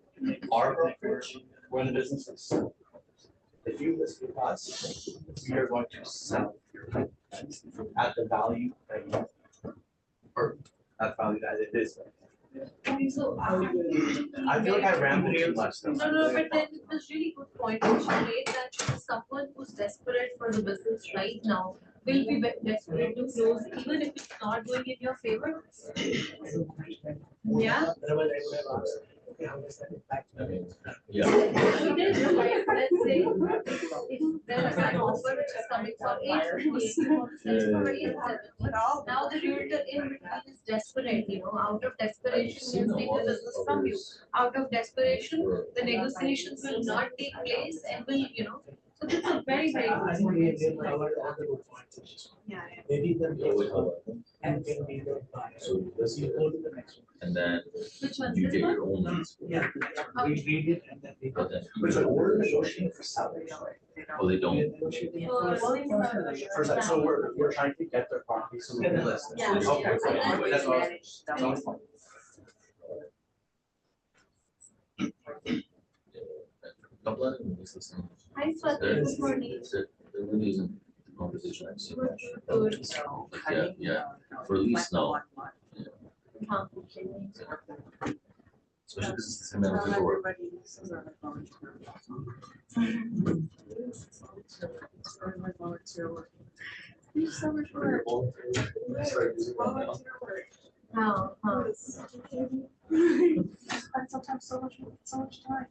Our brokerage, we're in the business of selling. If you list with us, we are going to sell your home at the value that you, or at the value that it is. Okay, so. I feel like I rambled too much. though. No, but then it was really good point which you made that someone who's desperate for the business right now will be desperate to close even if it's not going in your favor. Yeah. Otherwise, I would have asked, okay, how does that impact? I mean, yeah. So then, like, let's say if there is an offer which is coming for 8, now the realtor in between is desperate, out of desperation, he'll take the business from you. Out of desperation, the negotiations will not take place and will, so this is very, very I think we covered all the good points. Yeah. Maybe the next one and can be the buyer. So you go to the next one. And then Which one? you This get one? your own. Yeah, we read it and then we. But then. But so we're negotiating for salary. Oh, they don't. So we're trying to get their property so we can list it. Yeah. Okay, Yeah. that's awesome. couple of lease listings. Hi, Swati, good morning. There really isn't a conversation I've seen much. Good. Yeah, for lease, no. Huh. Especially because it's the same amount of paperwork. There's so much work. हाँ हाँ And sometimes so much time.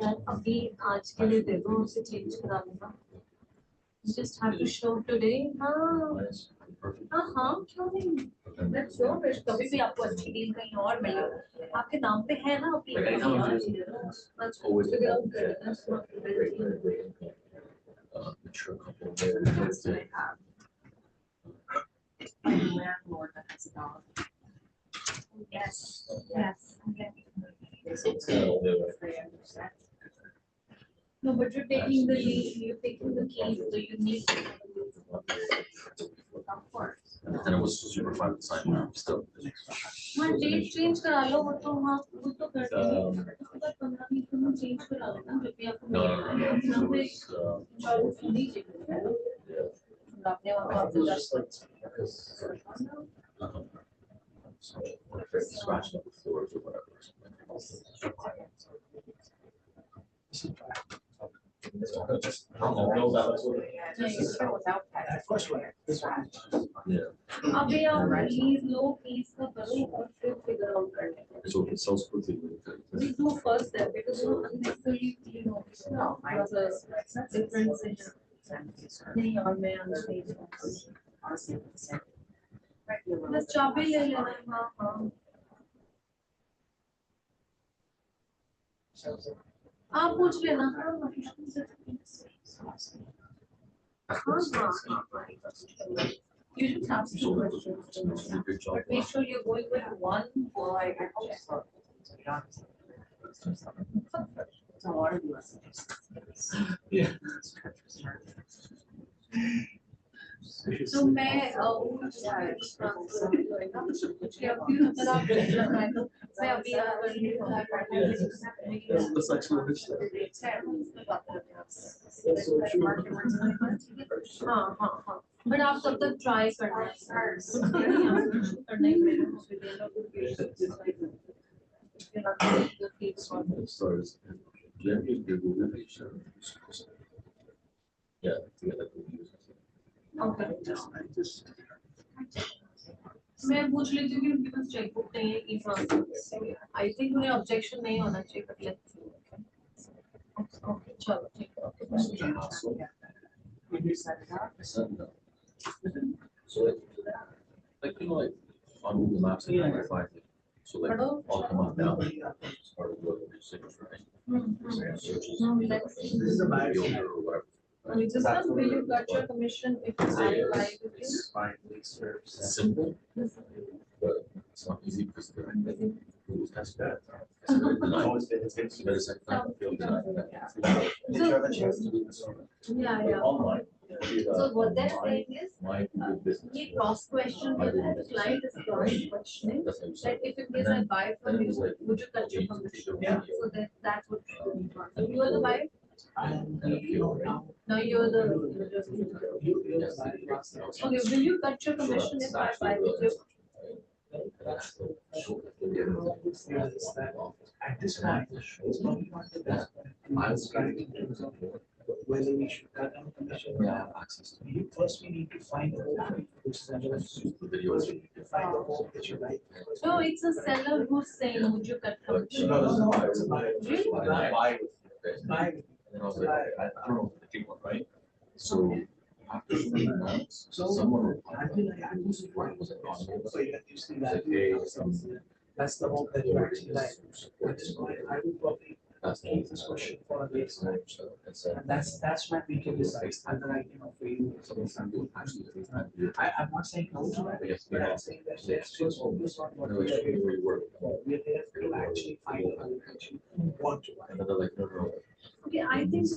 यार अभी आज के लिए दे दो उसे change करा लूँगा just have to show today हाँ हाँ हाँ क्यों नहीं let's go फिर कभी भी आपको अच्छी डील कहीं और मिले आपके नाम पे है ना अपनी Like anytime I'm doing let's always figure out good that's not very, good very, very, mature couple. Because I have a landlord that has a dog. yes yes okay They understand. no but you're taking the lead you're taking the keys so you need to Of course. And it was super fun at the time, still. हाँ date change करा लो वो तो हाँ वो तो कर देंगे उसके बाद 15 मिनट में चेंज करा लेना जब भी आपको No, मिलेगा no, यहाँ पे it was, चालू नहीं चाहिए आपने वहाँ पे scratching up the floors or whatever. I don't know that was what it- Yeah, you can without pets. That first one, this one. Yeah, अभी आप प्लीज लो प्लीज का करो और फिर फिगर आउट कर लेंगे so it sells quickly. we do first step because वो unnecessarily you know No, I was a difference in नहीं और मैं honestly, it's the same. Right, you're बस चाबी ले लेना हाँ हाँ आप पूछ लेना हाँ हाँ you just ask two questions but make sure you're going with one Well, I hope so. To be honest. It's a lot of US. Yeah. तो मैं कुछ या फिर अगर आप लगाए तो मैं अभी कर रही हूँ That's actually rich. हाँ हाँ हाँ बट आप तब तक ट्राई करना Stars. Yeah, you Google image. Yeah, to get like reviews. मैं पूछ लेती हूँ कि उनके पास चेकबुक नहीं है कि आई थिंक उन्हें ऑब्जेक्शन नहीं होना चाहिए बट लेट्स ओके चलो ठीक है okay Did you set it up? I said no. So like you know like on Google Maps and I find it. So like I'll come up now. It's part of the signature, right? Searches. let's This is the buyer. Realtor or whatever. just not will you got your commission if I buy with you It's fine. It's simple, but it's not easy because the rules test bad. It's better second time. yeah Online. so what they're saying is My Google business. ये cross question with the client is cross questioning That's what I'm that saying. if in case I buy from you would you cut your commission Yeah. so that's what so you are the buyer And you know now, now you're the you're the buyer last time. okay will you cut your commission if I buy with you That's the is that at this point, it's probably not the best. I was trying in terms of whether we should cut down commission. Yeah, I have access to You first we need to find the home, which is another. the videos. First we need to find the home that you like. no it's a seller who's saying would you cut commission No, it's a buyer. Really? And I buy with you guys. Buy. And then I was like, I don't know if the people one, right? So after the months, So someone until I actually was it on? so you see that that's the home that you actually like. At this point, I would probably That's keep this question for a later time. And that's when we can decide whether I can offer you something good. I'm not saying no to that, but I'm saying that let's just focus on what we are here for. We're there to actually find a home that you want to buy. And then they're like, no, no. okay I think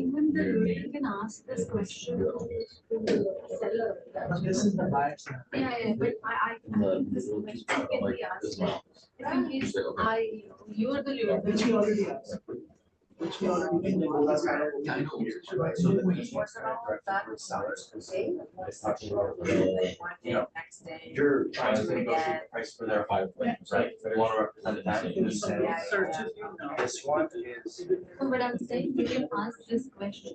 even the realtor can ask this question to the seller But this is the buyer's now. yeah but I think this question can be asked like if in case you are the realtor Which he already asked. which we already did. Well, that's kind of Yeah, I know. weird, right? So the commission is kind of direct for sellers, because it's not you know, you're trying to negotiate the price for their five planes, right? If you want to represent that, you say, Searches, you know. this one is. No, but I'm saying you can ask this question.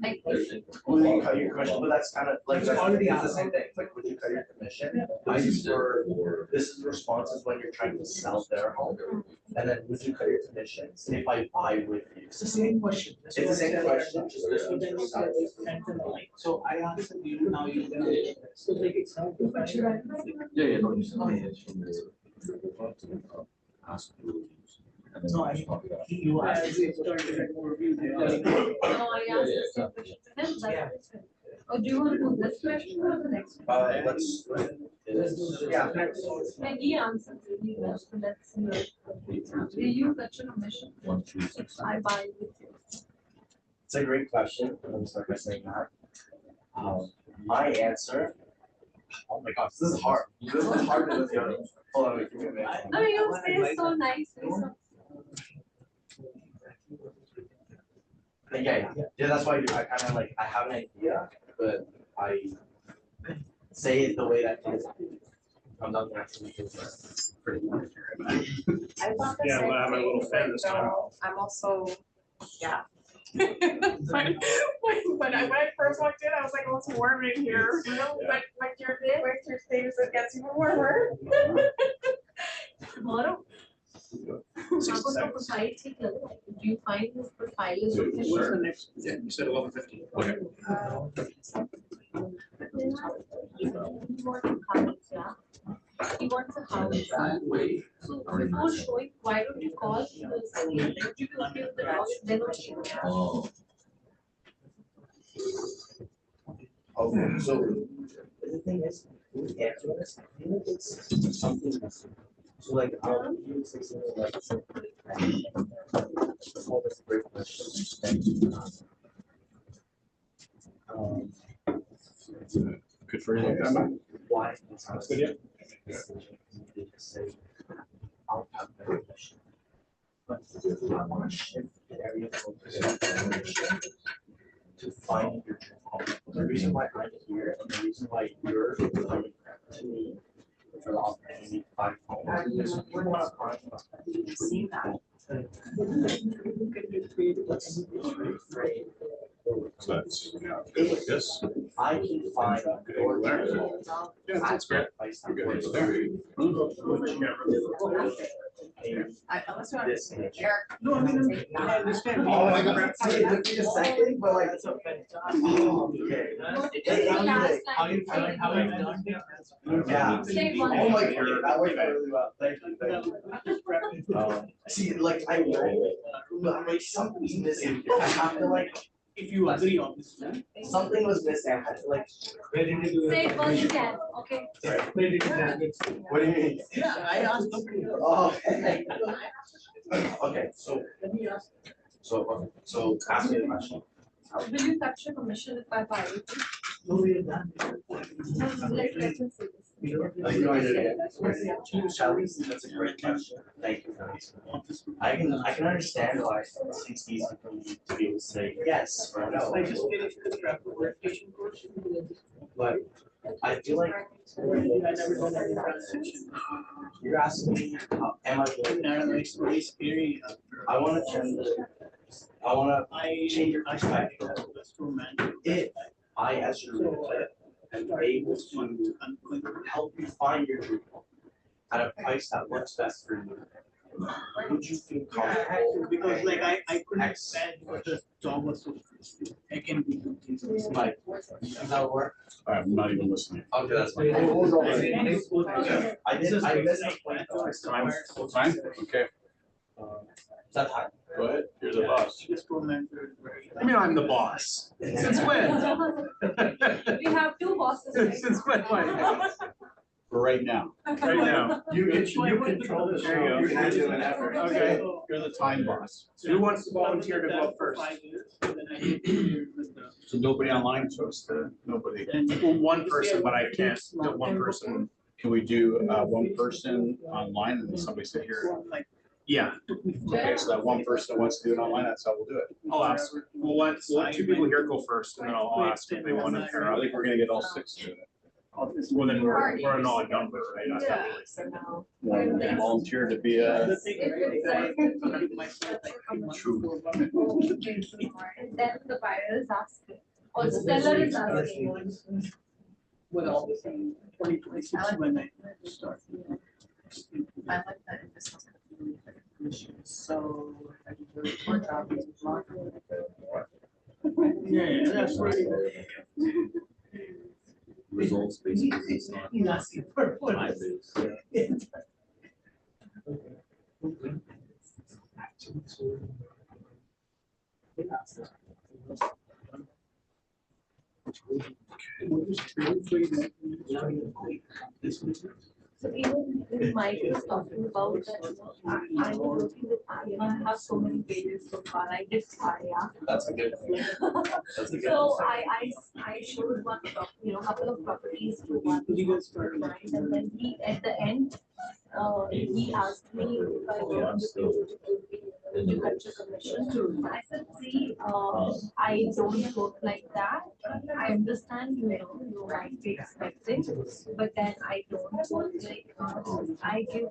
Like if Will you cut your commission? But that's kind of like, that's already the same thing, like, would you cut your commission? I use for, this is responses when you're trying to sell their home. And then would you cut your commission? Say if I buy with you. It's the same question. It's the same question, just this one's for sellers. So I answered you, now you. So like it's not. Yeah, no, you No, I mean, you asked. no, I asked the same question to him. That's it. Or do you want to do this question or the next one? Let's. Yeah. Like he answered really well, so let's do you cut your commission? 1, 2, 6. I buy with you. It's a great question. Let me start by saying that. My answer. Oh my gosh, this is hard. This is harder than the other. Hold on, wait, give me a minute. No, you say so nicely. So. Yeah, that's why I kind of like, I have an idea, but I say it the way that it is. I'm not gonna actually do it. Pretty much. I thought the Yeah, same but I'm a thing, little fan but this time. no, I'm also, yeah. When I first walked in, I was like, oh, it's warm in here, you know, but when you're things, it gets even warmer. Tomorrow. आपको उसका profile ठीक लग रहा है? Do you find his profile is okay? What's the next? Yeah, you said 11:50. Okay. He wants a house, yeah. He wants a house. Wait. So before showing, why don't you call the seller? Would you be okay with the house? Then only. Oh, Okay, so the thing is, with answer this, I feel like it's something missing. So like, you would say something like, oh, that's a great question. Thank you. Good for you. Why? That's good, yeah. They just say, I'll have better question. But I want to shift the area of focus to find your true home. The reason why I'm here and the reason why you're coming to me for the opportunity to find home is you want to find You've seen that. Let's reframe. So that's, good like this. I can find your true home. Yeah, that's great. You're good. It's there. Unless you want This image. Eric. No, I mean, I understand. Oh my God, it took me a second, but like, it's okay. Oh, okay. How you feeling? How are you doing? Yeah. Say one. Oh my God, that worked out really well. Thank you, thank you. See, like, I know, but like, something's missing. I have to like, If you agree on this. something was missing. I had to like. Say it once you can, okay? What do you mean? Yeah, I asked. Oh. Okay, so. So ask me the question. Will you cut your commission if I buy it? No, we are done. Let me see this. Like, you want to do it? Shelley, that's a great question. Thank you. I can understand why it's easy for you to be able to say yes or no. I just finished the draft verification course. But I feel like I never done any transition. you're asking me, am I doing? No, it's very scary. I want to change this. I want I change your I perspective. started that's true, man. If I, as your realtor, am able to help you find your dream home at a price that works best for you, would you feel comfortable? Because like I couldn't stand what the job was so stressful. I can be things. Mike, does that work? I'm not even listening. Okay, that's fine. I missed a point. Time? Time? Okay. Is that time? Go ahead. You're the boss. Just pro mentor is very. I mean, I'm the boss. Since when? We have two bosses, right? Since when? For right now. Right now. You control the There you go. show. You're doing an effort. Okay. You're the time boss. Who wants to volunteer to go first? 5 years, and then I did 2 years with the. So nobody online chose to, nobody. Well, one person, but I can't, one person. Can we do one person online and somebody sit here? Like Yeah, took me Okay, so that one person that wants to do it online, that's how we'll do it. oh, absolutely. We'll let two people here go first, and then I'll ask if they want to pair I up. think we're gonna get all 6 doing it. Well, then we're an odd number, right? Not that many. So now. One volunteer to be The a. thing, It's right, like- I give myself like 3 months True. before. And then the buyer is asking, also seller is asking. Well, obviously, 2026 when I start. I like that in this one. So. More copies of block. Yeah, that's right. Results based on He's asking for what? 5 days. So even with Mike was talking about that, I was working with Arya, I have so many pages so far, I did Arya. That's a good. That's a good. So I showed one, couple of properties to one client, and then he, at the end, he asked me if I want to culture commission. I said, see, I don't work like that. I understand, you might be expecting, but then I don't work like, I give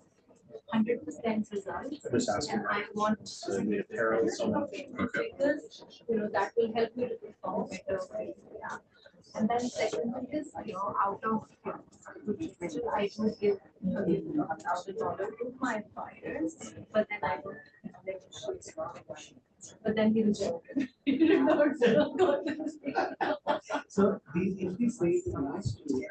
100% results. Just asking, And I want So they need to pair up with someone. because, that will help me to perform better. Yeah. And then second thing is, out of, I do give $1,000 to my buyers, but then I don't negotiate. But then he rejected. He did not go to So these, if we say the last two,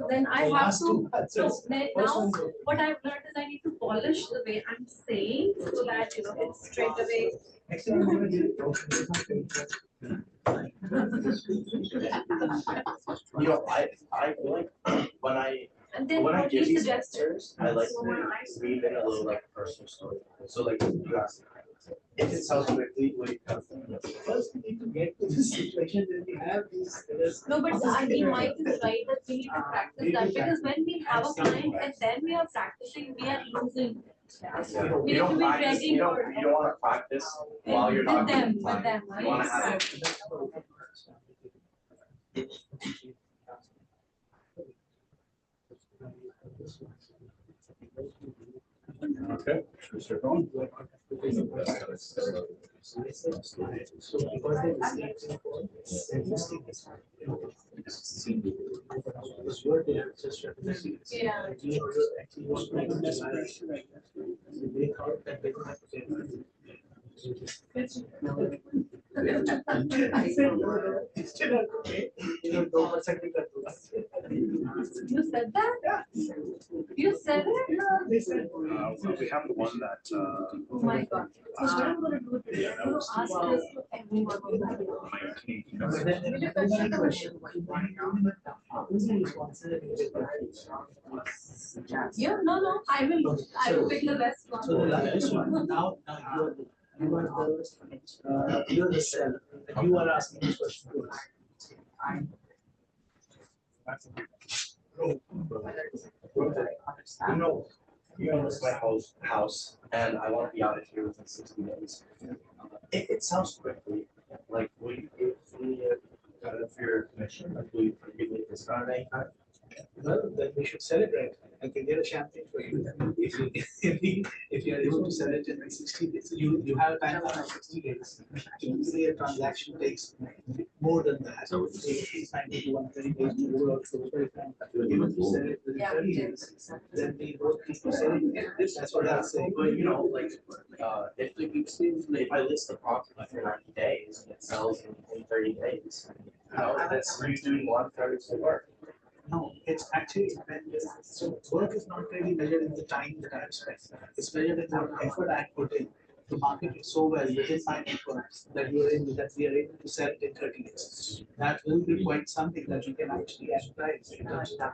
then I the have last two, to, so then first now, one's okay. what I've learned is I need to polish the way I'm saying, so that, it's straight away. Actually, I'm gonna give it. I like, when And then when I what give he these suggested. answers, I like So to when I leave in a little like personal story. So like you ask, if it sounds quickly, what do you kind of think? First, we need to get to this situation where we have these. No, but I think Mike is right that we need to practice that, because when we have a client and then we are practicing, we are losing. We You need to don't be practice, ready you don't, for. you don't wanna practice while you're not. With them, doing with them, You wanna right? have. Okay, should we start going? Yeah. They thought that they could have to pay money. I said, no, it's still not okay. No percent we can do. You said that? Yeah. You said it? Yeah, they said. Well, we have the one that, Oh my God. So what I'm gonna do today, I'm gonna ask this to everyone on the video. But then the question, who's the responsibility? Yeah, no, I will pick the best one. So the last one, now you're the seller, and you are asking this question. You know, it's my house, and I wanna be out of here within 60 days. It sounds quickly, like, will you give me for your commission, like, will you give me a discount at any time? Well, then we should celebrate. I can get a champagne for you. If you are able to sell it in 60 days, you have time for 60 days. Usually a transaction takes more than that. So it's 90 to 130 days to roll out. So if you're able to sell it within 30 days, then we both need to sell it. That's what I'm saying. But you know, like, if I list the property for 90 days and it sells in 30 days, that's you doing 1/3 of the work. No, it's actually, so work is not really measured in the time that I have spent. It's measured in the effort I put in to market it so well within my networks that we are able to sell it in 30 days. That will be quite something that you can actually advertise in terms of how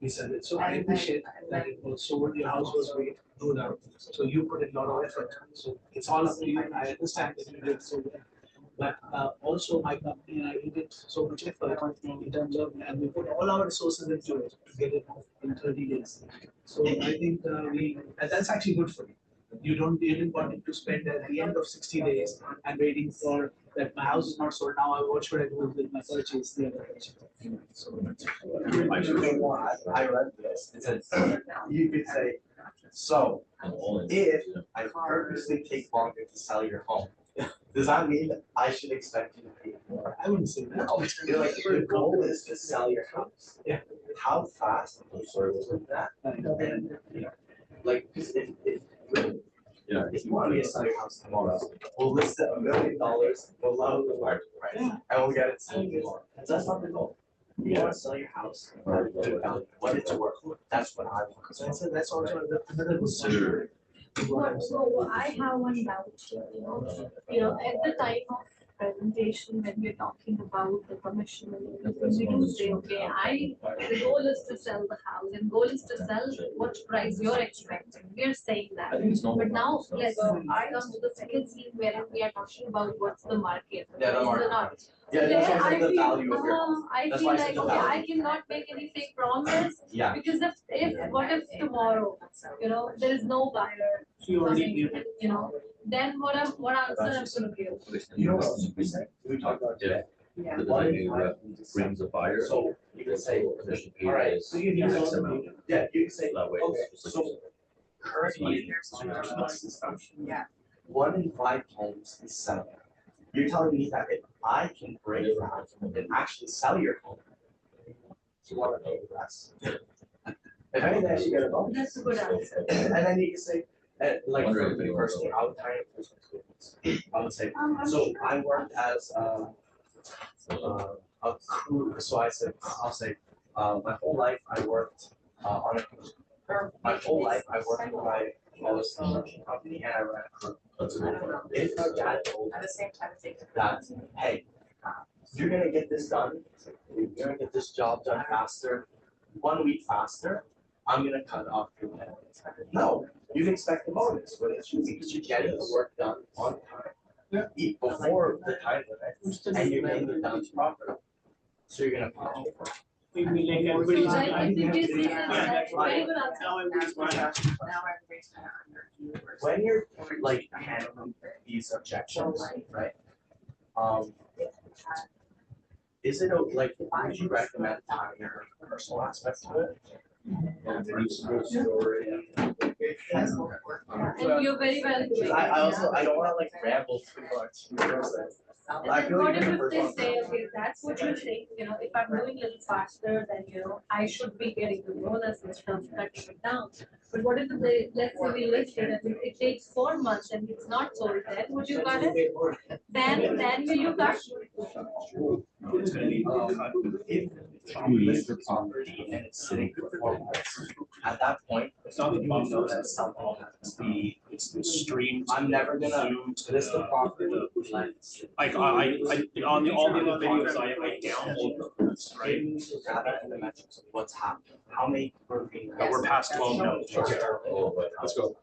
we sell it. So I appreciate that it was sold, your house was great, no doubt. So you put in a lot of effort. So it's all up to you. I understand that you did so well. But also my company and I did so much effort in terms of, and we put all our resources into it to get it in 30 days. So I think and that's actually good for you. you didn't want it to spend at the end of 60 days and waiting for that my house is not sold now. What should I do with my purchase? The other purchase. So that's. I read this, it says, you could say, so if I purposely take longer to sell your home, does that mean that I should expect you to pay more? I wouldn't say that. No, you're like, the goal is to sell your house. Yeah. How fast can you sort of with that? And, you know, like, 'cause if if you want me to sell your house tomorrow, we'll list it $1 million below the market price, Yeah. and we'll get it sold tomorrow. That's not the goal. You wanna sell your house, at good value, what it's worth, that's what I want. So I said that's also another Consider So I have one doubt here, at the time of presentation, when we're talking about the commission and everything, we do say, okay, the goal is to sell the house and goal is to sell what price you're expecting. We're saying that. I think it's normal. But now let's come to the second scene where we are talking about what's the market. Yeah, the what is market. not. Yeah, There that's I also the feel, value of your home. I That's feel why I said like, the okay, I value. cannot make any fake promise Yeah, because if what if tomorrow, there is no buyer You already coming, knew it. then what answer I'm gonna give? you know what we talked about today? The new rep brings a buyer. So you can say, Commission all right, pays so you can X use, amount. yeah, you can say, That way okay, it's just so like- currently, Yeah. 1 in 5 homes is selling. You're telling me that if I can break that and actually sell your home, you want to know the rest. If anything, I should get a bonus. That's a good answer. And then you can say, like Wondering for if me anyone personally, I would kind of I would say, I'm so sure. I worked as a crew, so I'll say, my whole life I worked on a cruise. My whole life I worked for my father's construction company and I ran a crew. If my dad told At me the same time, it's that, hey, you're gonna get this done, you're gonna get this job done faster, 1 week faster, I'm gonna cut off your pay. No, you'd expect a bonus, but it's because you're getting the work done on time. Before the time limit, and you're getting it done properly. So you're gonna punish it. Maybe like So everybody's. I think we see Yeah, that, that's very right. good answer. Now everybody's gonna ask. Now everybody's kind of under you. When you're like handling these objections, right? Is it like, would you recommend having a personal aspect to it? And you're very well. Because I also, I don't wanna like ramble too much. And I then feel what like if you're the they first one. say, okay, that's what you think, if I'm doing a little faster, then, I should be getting the bonus instead of cutting it down. But what if they, let's say we list it and it takes 4 months and it's not sold, then would you cut it? Then will you cut? It's gonna be cut. If you list the property and it's sitting for 4 months, at that point, It's not the you bump know notes, that it's something happened. it's the stream. I'm never gonna Zoom to list the property. Like, on all the other videos, I download them, right? Data and dimensions of what's happening, how many people are being. But we're past 12 now. Let's go.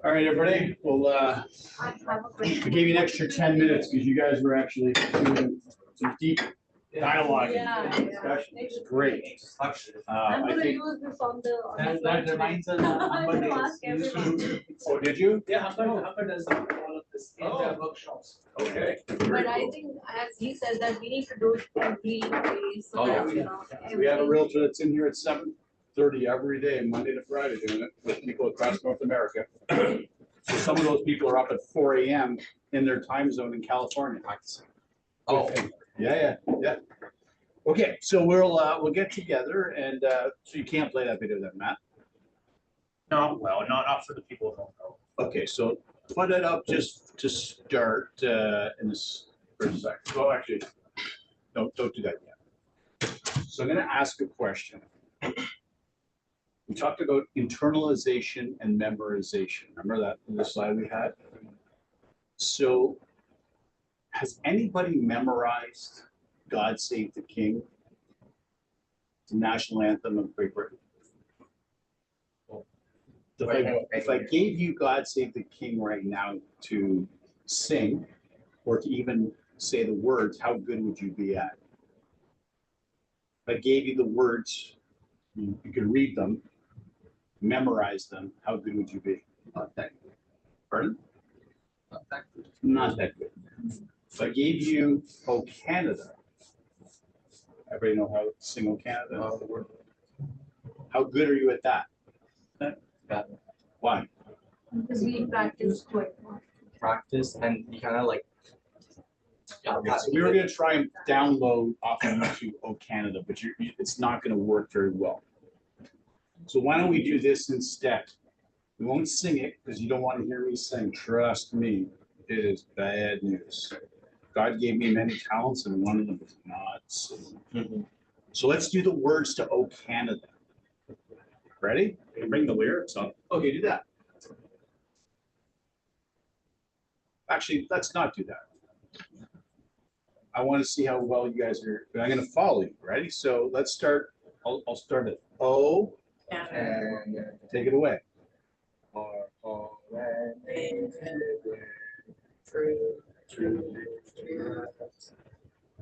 All right, everybody, well, I have a we question. gave you an extra 10 minutes because you guys were actually doing some deep dialogue and discussion. It's great. I'm I gonna think, use this on the. That reminds us. I'm gonna ask everyone. oh, did you? Yeah, Hamper does all of this in their workshops. Okay. But I think, as he said, that we need to do it every day, so Oh, yeah. that, We have a every- realtor that's in here at 7:30 every day, Monday to Friday, doing it with people across North America. So some of those people are up at 4 AM in their time zone in California. Oh. Yeah. Okay, so we'll get together and, so you can't play that video then, Matt? No, well, not for the people who don't know. Okay, so put it up just to start, in this first second. Well, actually, don't do that yet. So I'm gonna ask a question. We talked about internalization and memorization. Remember that, the slide we had? So has anybody memorized God Save the King? The national anthem of Great Britain. If I gave you God Save the King right now to sing or to even say the words, how good would you be at? If I gave you the words, you could read them, memorize them, how good would you be? Not that good. Pardon? Not that good. Not that good. So I gave you O Canada. Everybody know how to sing O Canada? How good are you at that? Why? Because we practice quite well. Practice and you kind of like. Okay, so we were gonna try and download off of YouTube O Canada, but it's not gonna work very well. So why don't we do this instead? We won't sing it because you don't want to hear me sing. Trust me, it is bad news. God gave me many talents and one of them is not singing. So let's do the words to O Canada. Ready? Can you bring the lyrics up? Okay, do that. Actually, let's not do that. I want to see how well you guys are. I'm going to follow you. Ready? So let's start. I'll start at O and take it away.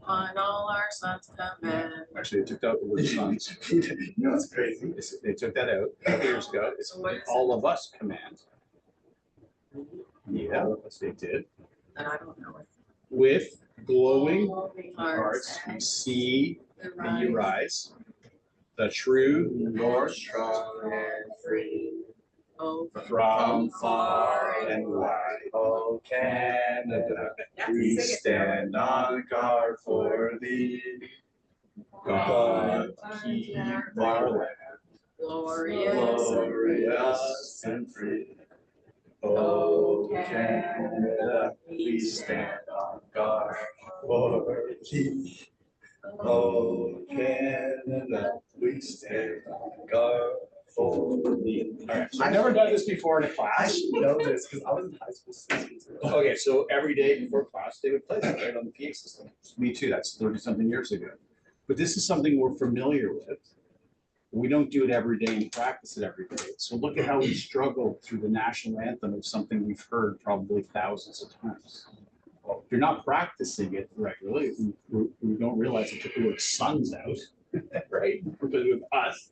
On all our sons come in. Actually, they took out the word sons. You know, it's crazy. They took that out a couple years ago. It's all of us command. Yeah, they did. And I don't know. With glowing Hearts. hearts, we see and you rise. The true north strong and free. Oh, from far and wide. Oh, Canada, we stand on guard for thee. God, keep our land glorious and free. Oh, Canada, we stand on guard for thee. Oh, Canada, we stand on guard for thee. All right, so I've never done this before in a I class. should know this because I was in high school 6 years ago. Okay, so every day before class, they would play that right on the PA system. Me too, that's 30-something years ago. But this is something we're familiar with. We don't do it every day and practice it every day. So look at how we struggled through the national anthem of something we've heard probably thousands of times. Well, if you're not practicing it regularly, we don't realize it took the word sons out, right? Because with us,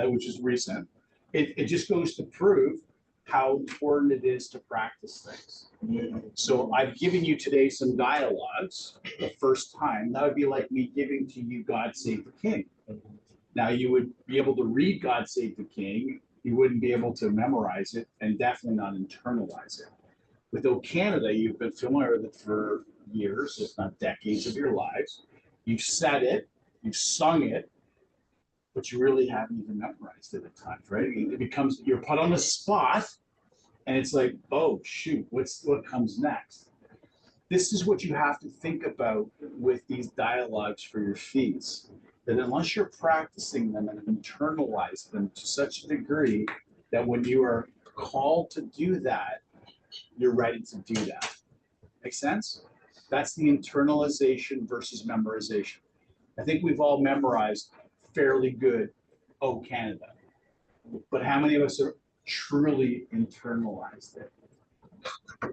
which is recent. It just goes to prove how important it is to practice things. So I've given you today some dialogues the first time. That would be like me giving to you God Save the King. Now you would be able to read God Save the King. You wouldn't be able to memorize it and definitely not internalize it. With O Canada, you've been familiar with it for years, if not decades of your lives. You've said it, you've sung it, but you really haven't even memorized it at times, right? It becomes, you're put on the spot and it's like, oh shoot, what comes next? This is what you have to think about with these dialogues for your fees. That unless you're practicing them and internalize them to such a degree that when you are called to do that, you're ready to do that. Make sense? That's the internalization versus memorization. I think we've all memorized fairly good O Canada. But how many of us are truly internalized it?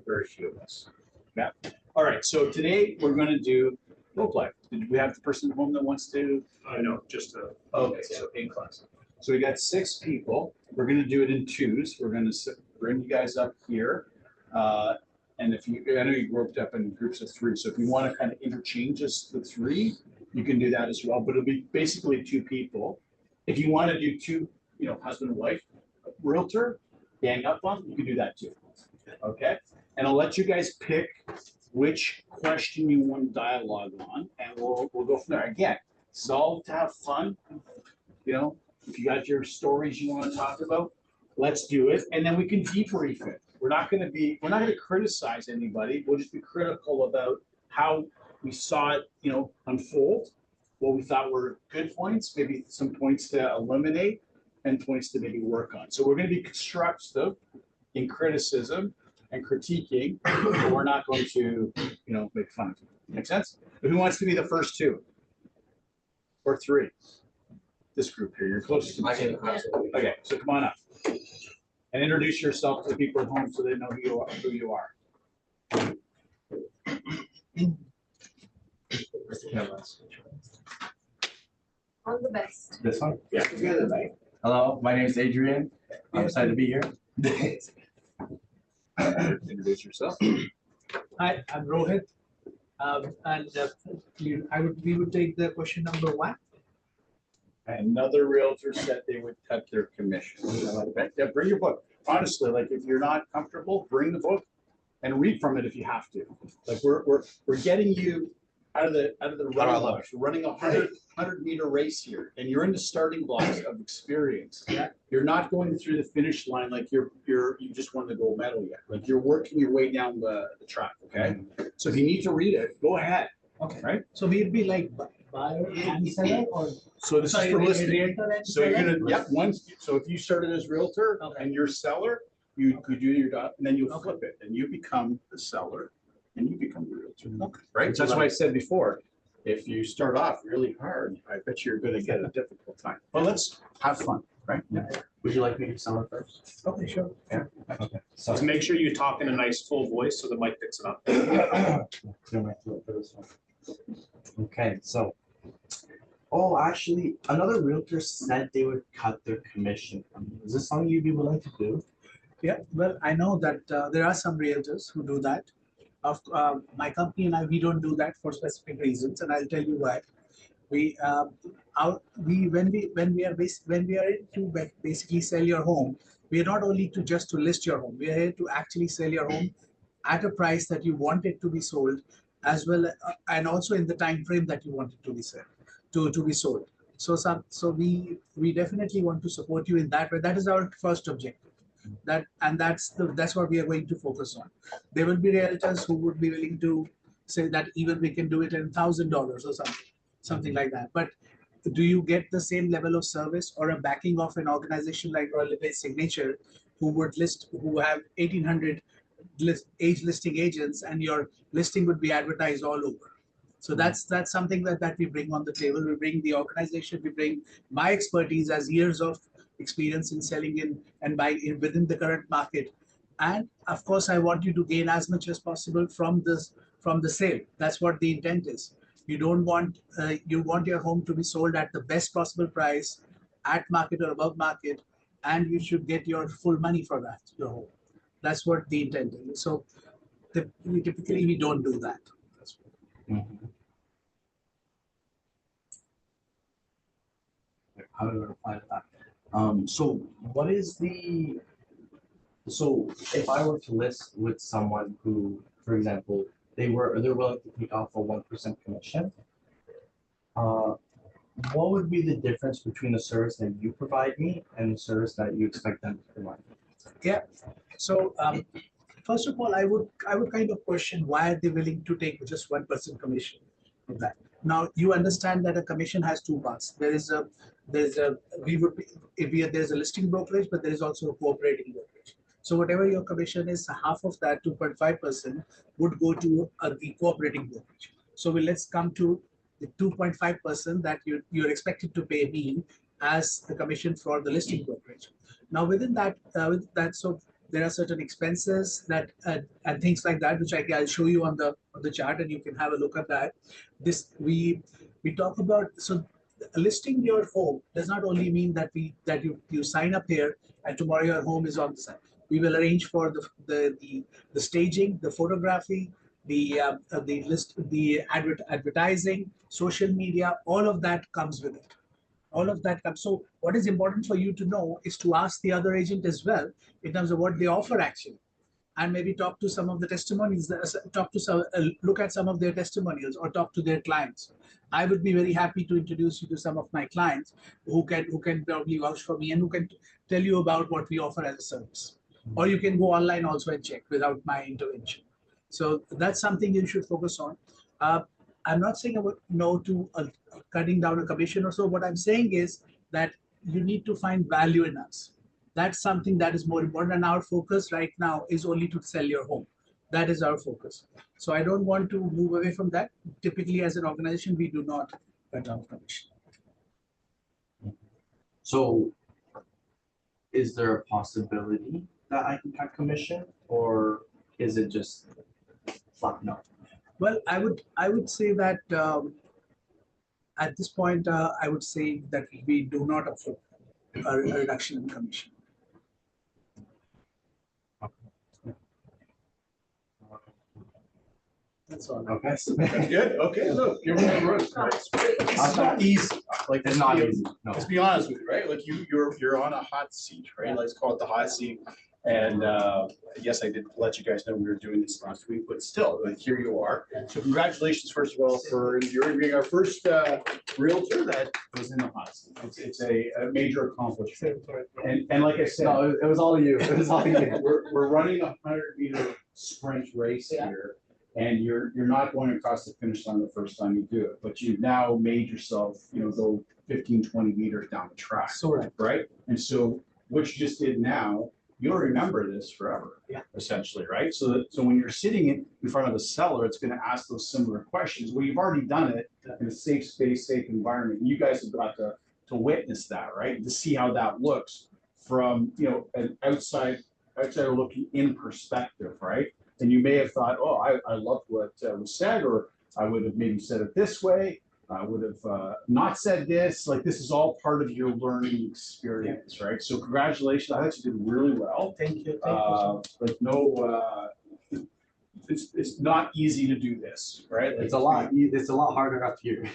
Very few of us. Yeah. All right, so today we're going to do role play. Did we have the person at home that wants to? No, just Okay, so in class. So we got 6 people. We're going to do it in twos. We're going to bring you guys up here. And if you, I know you grouped up in groups of 3. So if you want to kind of interchange us the 3, you can do that as well. But it'll be basically 2 people. If you want to do 2, husband and wife, realtor, gang up on, you can do that too. Okay. And I'll let you guys pick which question you want to dialogue on, and we'll go from there. Again, it's all to have fun. If you got your stories you want to talk about, let's do it, and then we can debrief it. We're not going to criticize anybody. We'll just be critical about how we saw it, unfold, what we thought were good points, maybe some points to eliminate, and points to maybe work on. So we're going to be constructive in criticism and critiquing, but we're not going to, make fun of you. Make sense? But who wants to be the first 2 or 3? This group here, you're closest to me. Okay, so come on up and introduce yourself to the people at home so they know who you are. All the best. This one? Yeah, together, right? Hello, my name is Adrian. I'm excited to be here. Introduce yourself. Hi, I'm Rohit. We would take the question number one. Another realtor said they would cut their commission. Yeah, bring your book. Honestly, like if you're not comfortable, bring the book and read from it if you have to. Like we're getting you out of the running blocks. We're running a 100-meter race here, and you're in the starting blocks of experience. Yeah. You're not going through the finish line like you just won the gold medal yet. Like you're working your way down the track. Okay. So if you need to read it, go ahead. Okay. Right. So we'd be like buyer and seller, or So this is for listing. realtor and So you're seller? gonna, so if you started as realtor Okay. and you're seller, you could do your job, and then you'll Okay. flip it, and you become the seller, and you become the realtor. Okay. Right? So that's why I said before, if you start off really hard, I bet you're gonna get a difficult time. But let's have fun, right? Would you like me to sell it first? Okay, sure. Okay. So make sure you talk in a nice full voice so the mic picks it up. Clear my throat for this one. Okay, so. Oh, actually, another realtor said they would cut their commission from you. Is this something you'd be willing to do? Yeah, well, I know that there are some realtors who do that. My company and I, we don't do that for specific reasons, and I'll tell you why. We when we are in to basically sell your home, we are not only to list your home. We are here to actually sell your home at a price that you want it to be sold, as well, and also in the time frame that you want it to be sold. So we definitely want to support you in that way. That is our first objective. That's what we are going to focus on. There will be realtors who would be willing to say that even we can do it in $1,000 or something like that. But do you get the same level of service or a backing of an organization like Royal Limited Signature, who have 1,800 age listing agents, and your listing would be advertised all over? So that's something that we bring on the table. We bring the organization, we bring my expertise as years of experience in selling in and buying within the current market. And of course, I want you to gain as much as possible from the sale. That's what the intent is. You don't want you want your home to be sold at the best possible price, at market or above market, and you should get your full money for that, your home. That's what the intent is. So we don't do that. Mhm. How do I reply to that? So what is so if I were to list with someone who, for example, they're willing to take off a 1% commission, what would be the difference between the service that you provide me and the service that you expect them to provide me? Yeah. So first of all, I would kind of question why are they willing to take just 1% commission of that. Now you understand that a commission has two parts. There's a we would be there's a listing brokerage, but there is also a cooperating brokerage. So whatever your commission is, half of that 2.5% would go to the cooperating brokerage. So let's come to the 2.5% that you're expected to pay me as the commission for the listing brokerage. Now within that, so there are certain expenses that and things like that, which I'll show you on the chart, and you can have a look at that. This we talk about. So listing your home does not only mean that you sign up here and tomorrow your home is on the site. We will arrange for the staging, the photography, the advertising, social media. All of that comes with it. All of that comes. So what is important for you to know is to ask the other agent as well in terms of what they offer actually, and maybe talk to some of the testimonies, look at some of their testimonials or talk to their clients. I would be very happy to introduce you to some of my clients who can probably vouch for me and who can tell you about what we offer as a service. Or you can go online also and check without my intervention. So that's something you should focus on. I'm not saying about no to cutting down a commission or so. What I'm saying is that you need to find value in us. That's something that is more important. And our focus right now is only to sell your home. That is our focus. So I don't want to move away from that. Typically, as an organization, we do not cut down commission. So is there a possibility that I can cut commission, or is it just flat no? Well, I would say that at this point, I would say that we do not offer a reduction in commission. That's all. Okay. That's good, okay, look, you're in the room. It's not easy, like, It's not easy, no. let's be honest with you, right? Like you're on a hot seat, right? Let's call it the hot seat. And yes, I did let you guys know we were doing this last week, but still, like, here you are. So congratulations, first of all, for you're being our first realtor that was in the hot seat. It's a major accomplishment. And like I said, No, it was all you. It was all you. we're running a 100-meter sprint race here. And you're not going across the finish line the first time you do it, but you've now made yourself, go 15, 20 meters down the track. So Right? And so what you just did now, you'll remember this forever. Yeah. Essentially, right? So when you're sitting in front of a seller, it's gonna ask those similar questions. Well, you've already done it in a safe space, safe environment. You guys have got to witness that, right? To see how that looks from, an outside looking in perspective, right? And you may have thought, oh, I loved what was said, or I would have maybe said it this way. I would have not said this. Like, this is all part of your learning experience, right? So congratulations. I thought you did really well. Thank you. Thank you. It's not easy to do this, right? Like, It's a lot harder up here.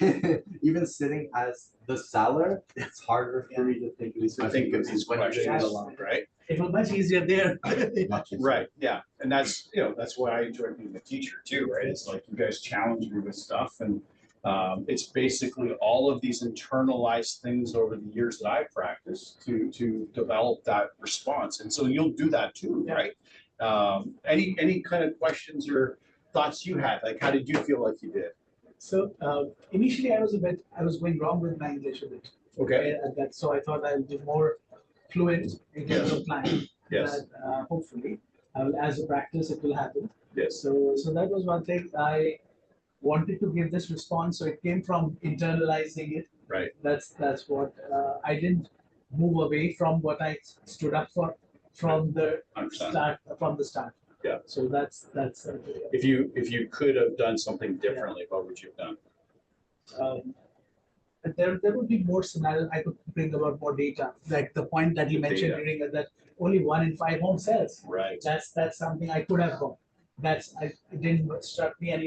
Even sitting as the seller, it's harder for me to think of these. I think it's these when you're doing it questions, alone. right? It was much easier there. Right, yeah, and that's why I enjoy being a teacher too, right? It's like you guys challenge me with stuff, and it's basically all of these internalized things over the years that I've practiced to develop that response, and so you'll do that too, right? Any kind of questions or thoughts you had, like how did you feel like you did? So initially I was going wrong with my English a bit. Okay. So I thought I'll be more fluent in terms of planning. Yes. But, hopefully, as a practice, it will happen. Yes. So that was one thing I wanted to give this response. So it came from internalizing it. Right. That's what I didn't move away from what I stood up for from the 100%. start. Yeah. So that's. If you could have done something differently, what would you have done? There would be more scenarios. I could bring about more data, like the point that you The mentioned data. during that only 1 in 5 home sells. Right. That's something I could have bought. It didn't struck me, and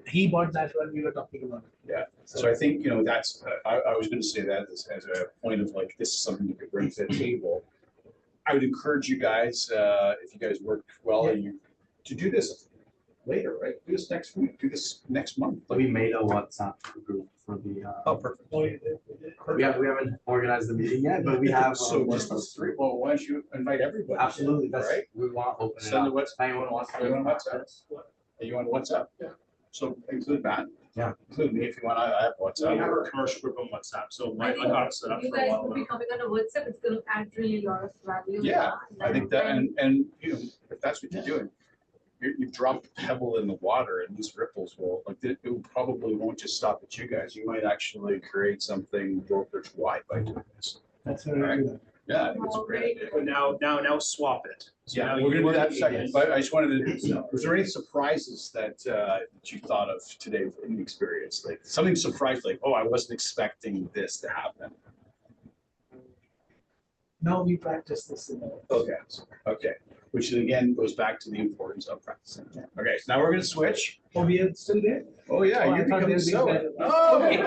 he bought that when we were talking about it. Yeah. So I think, that's, I was going to say that as a point of like, this is something you could bring to the table. I would encourage you guys, if you guys work well, to do this later, right? Do this next week, do this next month. We made a WhatsApp group for the. Oh, perfect. We haven't organized the meeting yet, but we have. So just those three, well, why don't you invite everybody? Absolutely, that's Right? We want to open it Send the up. what's, If anyone wants to. are you on WhatsApp? Are you on WhatsApp? Yeah. So include Matt. Yeah. Include me if you want, I have We WhatsApp. have a commercial group on WhatsApp, so I I think got it set up You for a guys while will be now. coming on a WhatsApp, it's gonna add really a lot of value. Yeah, I think that, And and if that's what you're doing, you've dropped a pebble in the water and these ripples will, like, it probably won't just stop at you guys. You might actually create something brokerage wide by doing this. That's what I do. Yeah, I think it's a great idea. But now swap it. So Yeah, now we're you gonna do work that in a with second, me. but I just wanted to, was there any surprises that you thought of today in the experience? Like something surprised, like, oh, I wasn't expecting this to happen. No, we practice this in the. Okay, which again goes back to the importance of practicing. Okay, so now we're gonna switch. Oh, we are still there? Oh, yeah, Oh, I you're thought becoming they'd be so. better. Oh, okay.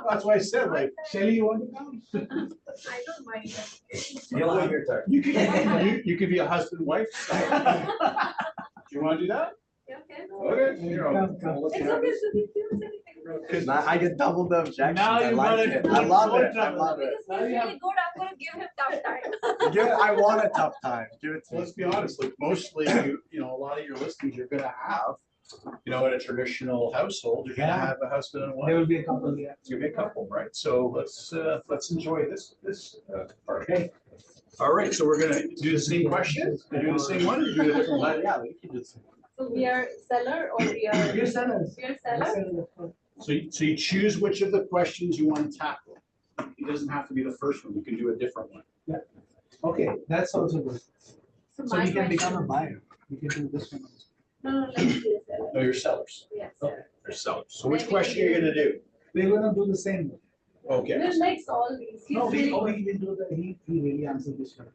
That's why I said, like, Shelley, you want to come? I don't mind that. You'll have your turn. you could be a husband, wife. Do you wanna do that? Yeah, okay. Okay. Come. It's okay, so we do anything. Now I get double the objections. Now I you like got it. it. I love More it. I trouble. love it. Because he's really good, I'm gonna give him tough time. I want a tough time. Give it to So me. let's be honest, like mostly, a lot of your listings you're gonna have, in a traditional household, you're gonna Yeah. have a husband and There wife. will be a couple there. It's gonna be a couple, right? So let's enjoy this part. Okay. All right, so we're gonna do the same question, do the same one, or do a different one? Yeah, we can do this. So we are seller or we are? We're sellers. We are seller? So you choose which of the questions you want to tackle. It doesn't have to be the first one, you can do a different one. Okay, that's also good. So my we can become a question- buyer. We can do this one also. No, let's be a seller. No, you're sellers, Yes, seller. you're sellers. So which question are you gonna do? We're gonna do the same. Okay. We'll mix all these. He's No, really we good. will do he really answered this one.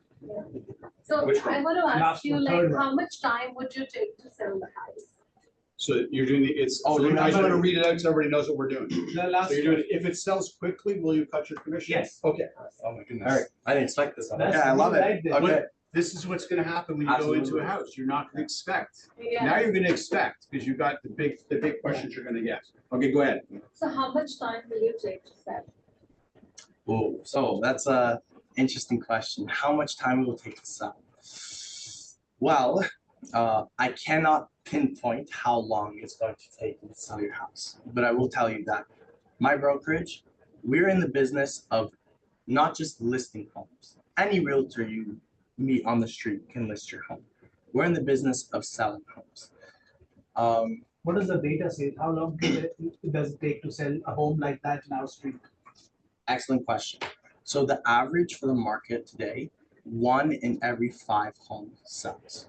So Which one? I want to Last ask you, one, like, third one. how much time would you take to sell the house? So you're doing the, it's, Oh, so you're I just not want to gonna- read it out so everybody knows what we're doing. The last. So you're doing, if it sells quickly, will you cut your commission? Yes. Okay. Oh my goodness. All right, I didn't expect this one. That's- Yeah, I love you it. liked it. Okay. This is what's gonna happen when you go into Absolutely. a house. You're not gonna expect. Yeah. Now you're gonna expect, because you got the big questions you're gonna get. Okay, go ahead. So how much time will you take to sell? Oh, so that's a interesting question. How much time will it take to sell? Well, I cannot pinpoint how long it's going to take you to sell your house, but I will tell you that my brokerage, we're in the business of not just listing homes. Any realtor you meet on the street can list your home. We're in the business of selling homes. What does the data say? How long does it take to sell a home like that in our street? Excellent question. So the average for the market today, 1 in every 5 homes sells.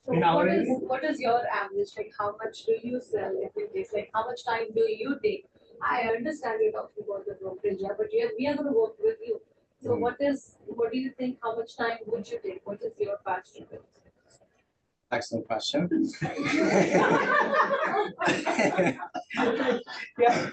So In our area? what is your average, like how much do you sell every day, like how much time do you take? I understand you're talking about the brokerage, yeah, but we are gonna work with you. So what do you think, how much time would you take, what is your patch to it? Excellent question. Yeah.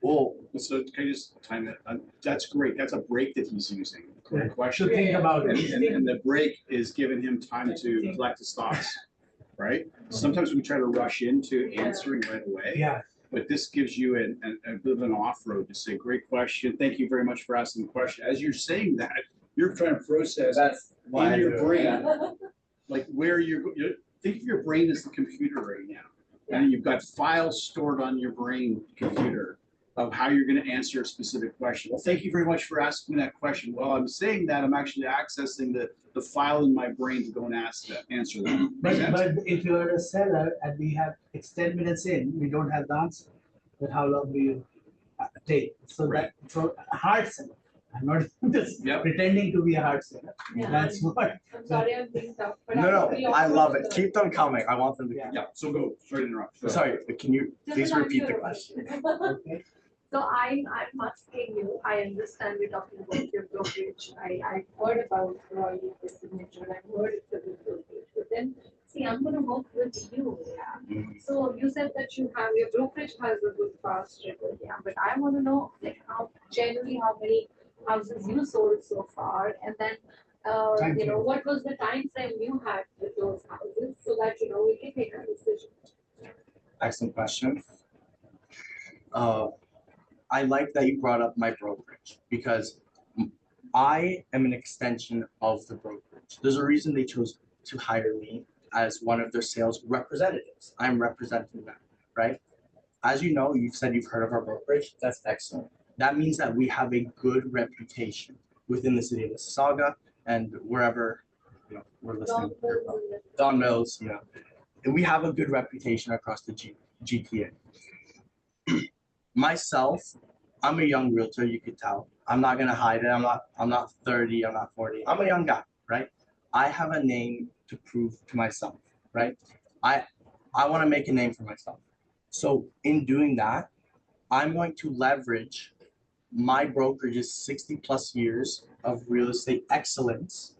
Well, So can I just time it? That's great. That's a break that he's using. Great To question. think about And, it. and the break is giving him time to collect his thoughts, right? Sometimes we try to rush into answering right away. Yeah. But this gives you a bit of an off-road to say, great question. Thank you very much for asking the question. As you're saying that, you're trying to process that's why I in do your it. brain, like where think of your brain as the computer right now. And you've got files stored on your brain computer of how you're going to answer a specific question. Well, thank you very much for asking that question. Well, I'm saying that I'm actually accessing the file in my brain to go and answer that. Make sense? But if you're a seller and it's 10 minutes in, we don't have the answer, then how long do you take? So Right. so a hard seller. I'm not just Yep. pretending to be a hard seller. Yeah, That's what. I'm sorry, I'm being tough, but. No, we I offer love it. the- Keep them coming. I want them to. Yeah. Yeah, so go. Sorry to interrupt. Go. Sorry, can you please Just repeat the answer. question? Okay. So I'm asking you, I understand we're talking about your brokerage, I heard about Royal Signature, I've heard it's a good brokerage, but then, see, I'm gonna work with you, yeah. So you said that your brokerage has a good fast record, yeah, but I wanna know, like, generally how many houses you sold so far, and then, Time frame. what was the time frame you had with those houses, so that, we can make a decision. Excellent question. I like that you brought up my brokerage because I am an extension of the brokerage. There's a reason they chose to hire me as one of their sales representatives. I'm representing them, right? As you know, you've said you've heard of our brokerage. That's excellent. That means that we have a good reputation within the city of Mississauga and wherever we're listening. Don Mills, and we have a good reputation across the GTA. Myself, I'm a young realtor, you could tell. I'm not gonna hide it. I'm not 30, I'm not 40. I'm a young guy, right? I have a name to prove to myself, right? I want to make a name for myself. So in doing that, I'm going to leverage my brokerage's 60+ years of real estate excellence.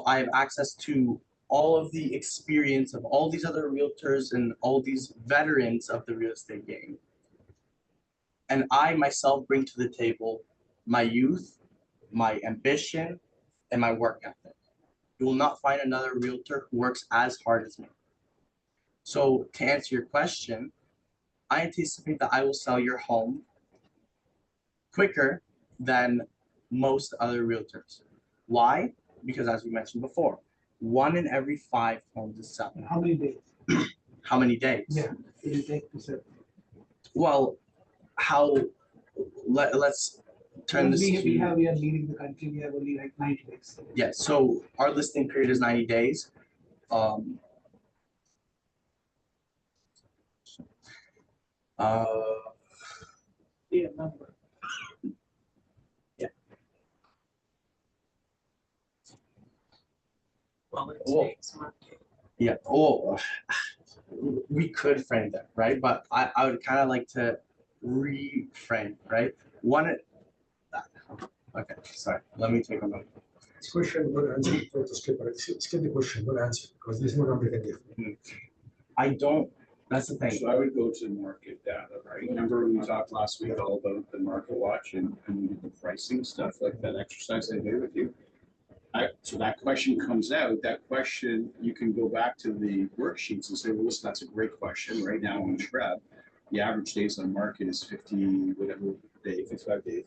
I have access to all of the experience of all these other realtors and all these veterans of the real estate game. And I myself bring to the table my youth, my ambition, and my work ethic. You will not find another realtor who works as hard as me. So to answer your question, I anticipate that I will sell your home quicker than most other realtors. Why? Because as we mentioned before, 1 in every 5 homes is selling. How many days? How many days? Yeah, it will take to sell. Well, let's turn this We to. are leading the country, we have only like 90 days. Yes, so our listing period is 90 days. Yeah, number. Well, yeah, we could frame that, right? But I would kind of like to reframe, right? Okay, sorry, let me take a moment. This question, good answer, for the skip, but skip the question, good answer, because there's no number can give. I don't, that's the thing. So I would go to market data, right? Remember we talked last week all about the market watch and the pricing stuff, like that exercise I did with you? So that question comes out, that question, you can go back to the worksheets and say, well, listen, that's a great question. Right now on Shrub, the average days on market is 50, whatever day, 55 days.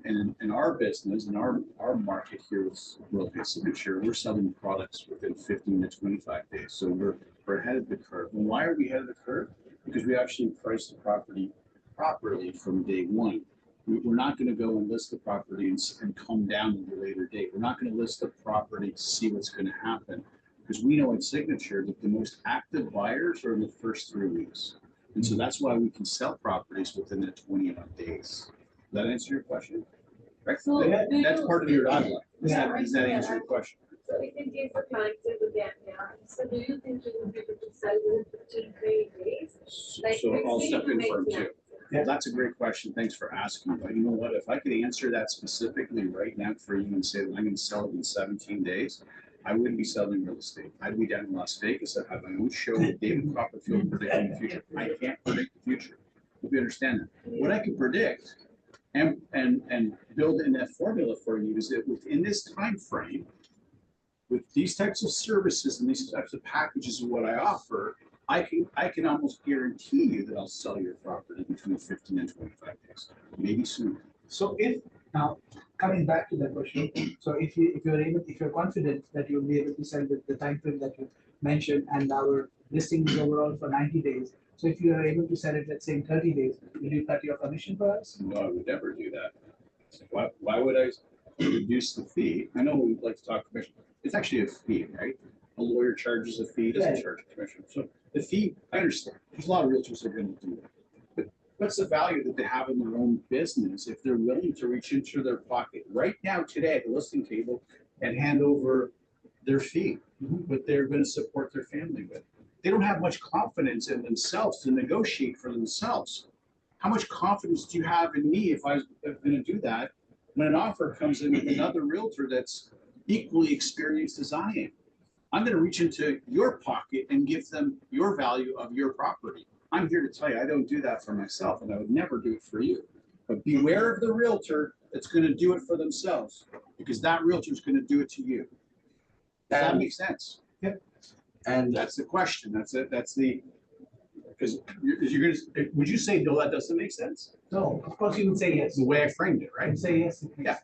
And in our business, in our market here is Real Estate Signature, we're selling products within 15 to 25 days. So we're ahead of the curve. And why are we ahead of the curve? Because we actually price the property properly from day one. We're not going to go and list the property and come down at a later date. We're not going to list the property to see what's going to happen, because we know in Signature that the most active buyers are in the first 3 weeks. And so that's why we can sell properties within the 21 days. Does that answer your question? Right? So That's part of your dialogue. Does that answer your question? So if in case the client says again, yeah, so do you think you will be able to sell within 20 days? Like, So we I'll need step to in make for him plans. too. Well, that's a great question. Thanks for asking. But you know what? If I could answer that specifically right now for you and say that I'm going to sell it in 17 days, I wouldn't be selling real estate. I'd be down in Las Vegas. I'd have my own show with David Copperfield predicting the future. I can't predict the future. Hope you understand that. What I can predict and build in that formula for you is that within this time frame, with these types of services and these types of packages and what I offer, I can almost guarantee you that I'll sell your property between 15 and 25 days, maybe sooner. So if, now, coming back to that question, so if you're confident that you'll be able to sell with the time frame that you mentioned, and our listing is overall for 90 days, so if you are able to sell it, let's say in 30 days, will you cut your commission for us? No, I would never do that. Why would I reduce the fee? I know we like to talk commission. It's actually a fee, right? A lawyer charges a fee, doesn't charge a commission. So the fee, I understand. There's a lot of realtors that are going to do that. But what's the value that they have in their own business if they're willing to reach into their pocket right now, today, at the listing table, and hand over their fee, what they're going to support their family with? They don't have much confidence in themselves to negotiate for themselves. How much confidence do you have in me if I'm going to do that when an offer comes in with another realtor that's equally experienced as I am? I'm going to reach into your pocket and give them your value of your property. I'm here to tell you, I don't do that for myself, and I would never do it for you. But beware of the realtor that's going to do it for themselves, because that realtor is going to do it to you. Does that make sense? Yep. And that's the question. That's it. That's the, because you're going to, would you say, no, that doesn't make sense? No, of course you would say yes. The way I framed it, right? I'd say yes. Yeah.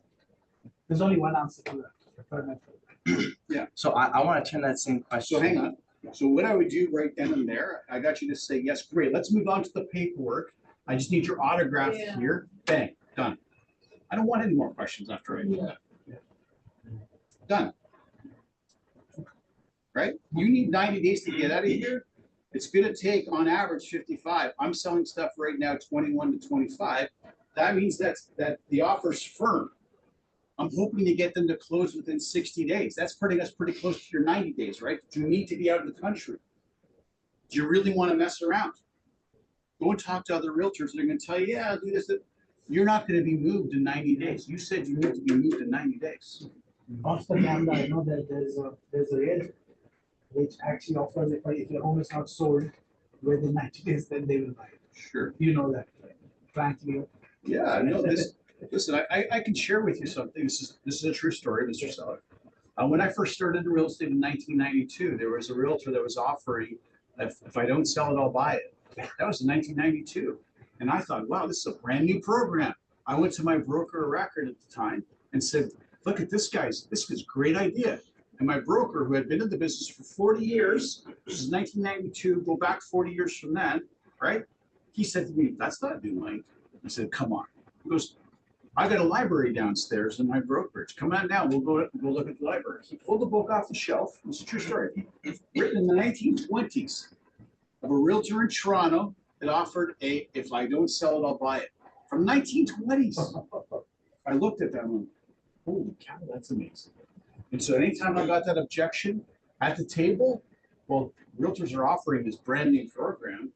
There's only one answer to that. Yeah. So I want to turn that same question. So hang on. So what I would do right then and there, I got you to say, yes, great. Let's move on to the paperwork. I just need your autograph here. Bang, done. I don't want any more questions after I do that. Done. Right? You need 90 days to get out of here. It's going to take on average 55. I'm selling stuff right now 21 to 25. That means that the offer's firm. I'm hoping to get them to close within 60 days. That's pretty close to your 90 days, right? Do you need to be out of the country? Do you really want to mess around? Go and talk to other realtors. They're going to tell you, yeah, do this. You're not going to be moved in 90 days. You said you need to be moved in 90 days. Off the camera, I know that there's a realtor which actually offers if your home is not sold within 90 days, then they will buy it. Sure. You know that, frankly. Yeah, I know this. Listen, I can share with you something. This is a true story, Mr. Seller. When I first started in real estate in 1992, there was a realtor that was offering, if I don't sell it, I'll buy it. That was in 1992. And I thought, wow, this is a brand new program. I went to my broker of record at the time and said, look at this guy's, this is a great idea. And my broker, who had been in the business for 40 years, this is 1992, go back 40 years from then, right? He said to me, that's not new money. I said, come on. He goes, I got a library downstairs in my brokerage. Come on down, we'll go look at the library. He pulled the book off the shelf. It's a true story. It's written in the 1920s of a realtor in Toronto that offered if I don't sell it, I'll buy it. From 1920s. I looked at that and went, holy cow, that's amazing. And so anytime I got that objection at the table, well, realtors are offering this brand new program.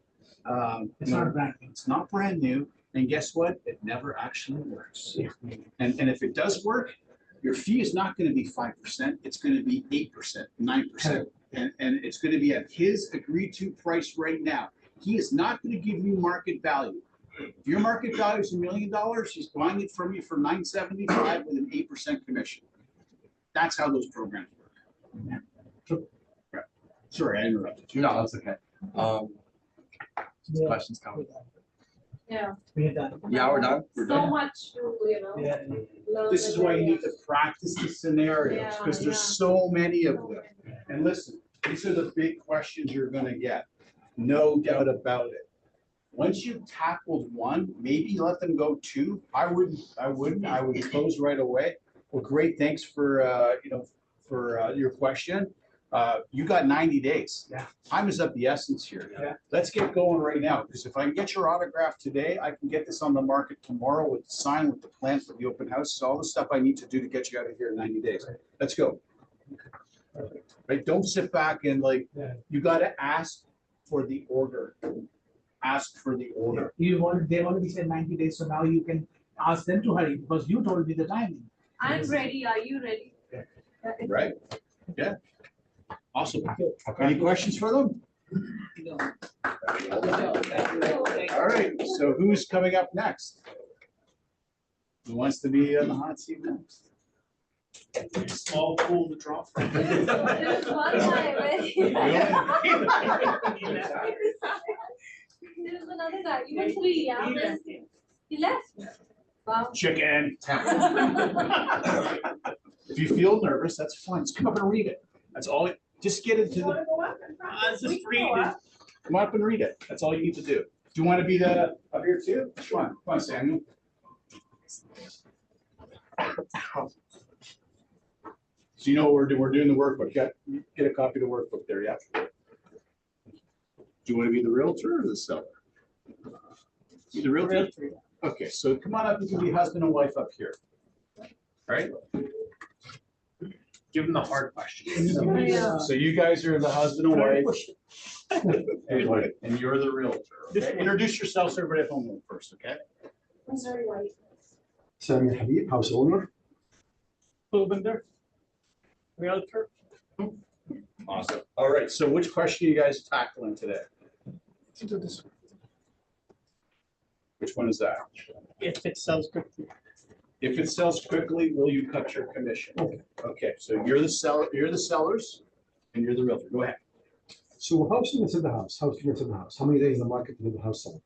It's not brand new. It's not brand new. And guess what? It never actually works. And if it does work, your fee is not gonna be 5%, it's gonna be 8%, 9%. And it's gonna be at his agreed to price right now. He is not gonna give you market value. If your market value is $1 million, he's buying it from you for $975 with an 8% commission. That's how those programs work. Right. Sorry, I interrupted you. No, that's okay. Questions coming? Yeah, We're done. Yeah, we're done. so much to, Yeah. learn. This is why you need to practice the scenarios, because there's so many of them. And listen, these are the big questions you're gonna get, no doubt about it. Once you've tackled one, maybe let them go two. I would close right away. Well, great, thanks for, your question. You got 90 days. Yeah. Time is of the essence here. Yeah. Let's get going right now, because if I can get your autograph today, I can get this on the market tomorrow with the sign, with the plan for the open house, all the stuff I need to do to get you out of here in 90 days. Let's go. Right, don't sit back and Yeah. you gotta ask for the order. Ask for the order. They already said 90 days, so now you can ask them to hurry because you told me the timing. I'm ready, are you ready? Yeah. Right? Yeah. Awesome. Any questions for them? All right, so who's coming up next? Who wants to be on the hot seat next? All pull the draw. There's one guy There's another guy, even three, yeah. He left. Wow. Chicken. If you feel nervous, that's fine. Just come up and read it. That's all. Just get into the. Just read it. Come up and read it. That's all you need to do. Do you want to be up here too? Come on, Samuel. So you know we're doing the workbook. Get a copy of the workbook there, yeah. Do you want to be the realtor or the seller? Be the realtor? Okay, so come on up. You can be husband and wife up here. Right? Give him the hard question. Yeah. So you guys are the husband and wife. And you're the realtor. Okay? Introduce yourselves to everybody at home first, okay? I'm sorry, white. Sami Habib, house owner. Kulbinder, realtor. Awesome. All right, so which question are you guys tackling today? Which one is that? If it sells quickly. If it sells quickly, will you cut your commission? Okay, so you're the seller, you're the sellers, and you're the realtor. Go ahead. So how soon is in the house? How soon is in the house? How many days in the market to the house sell?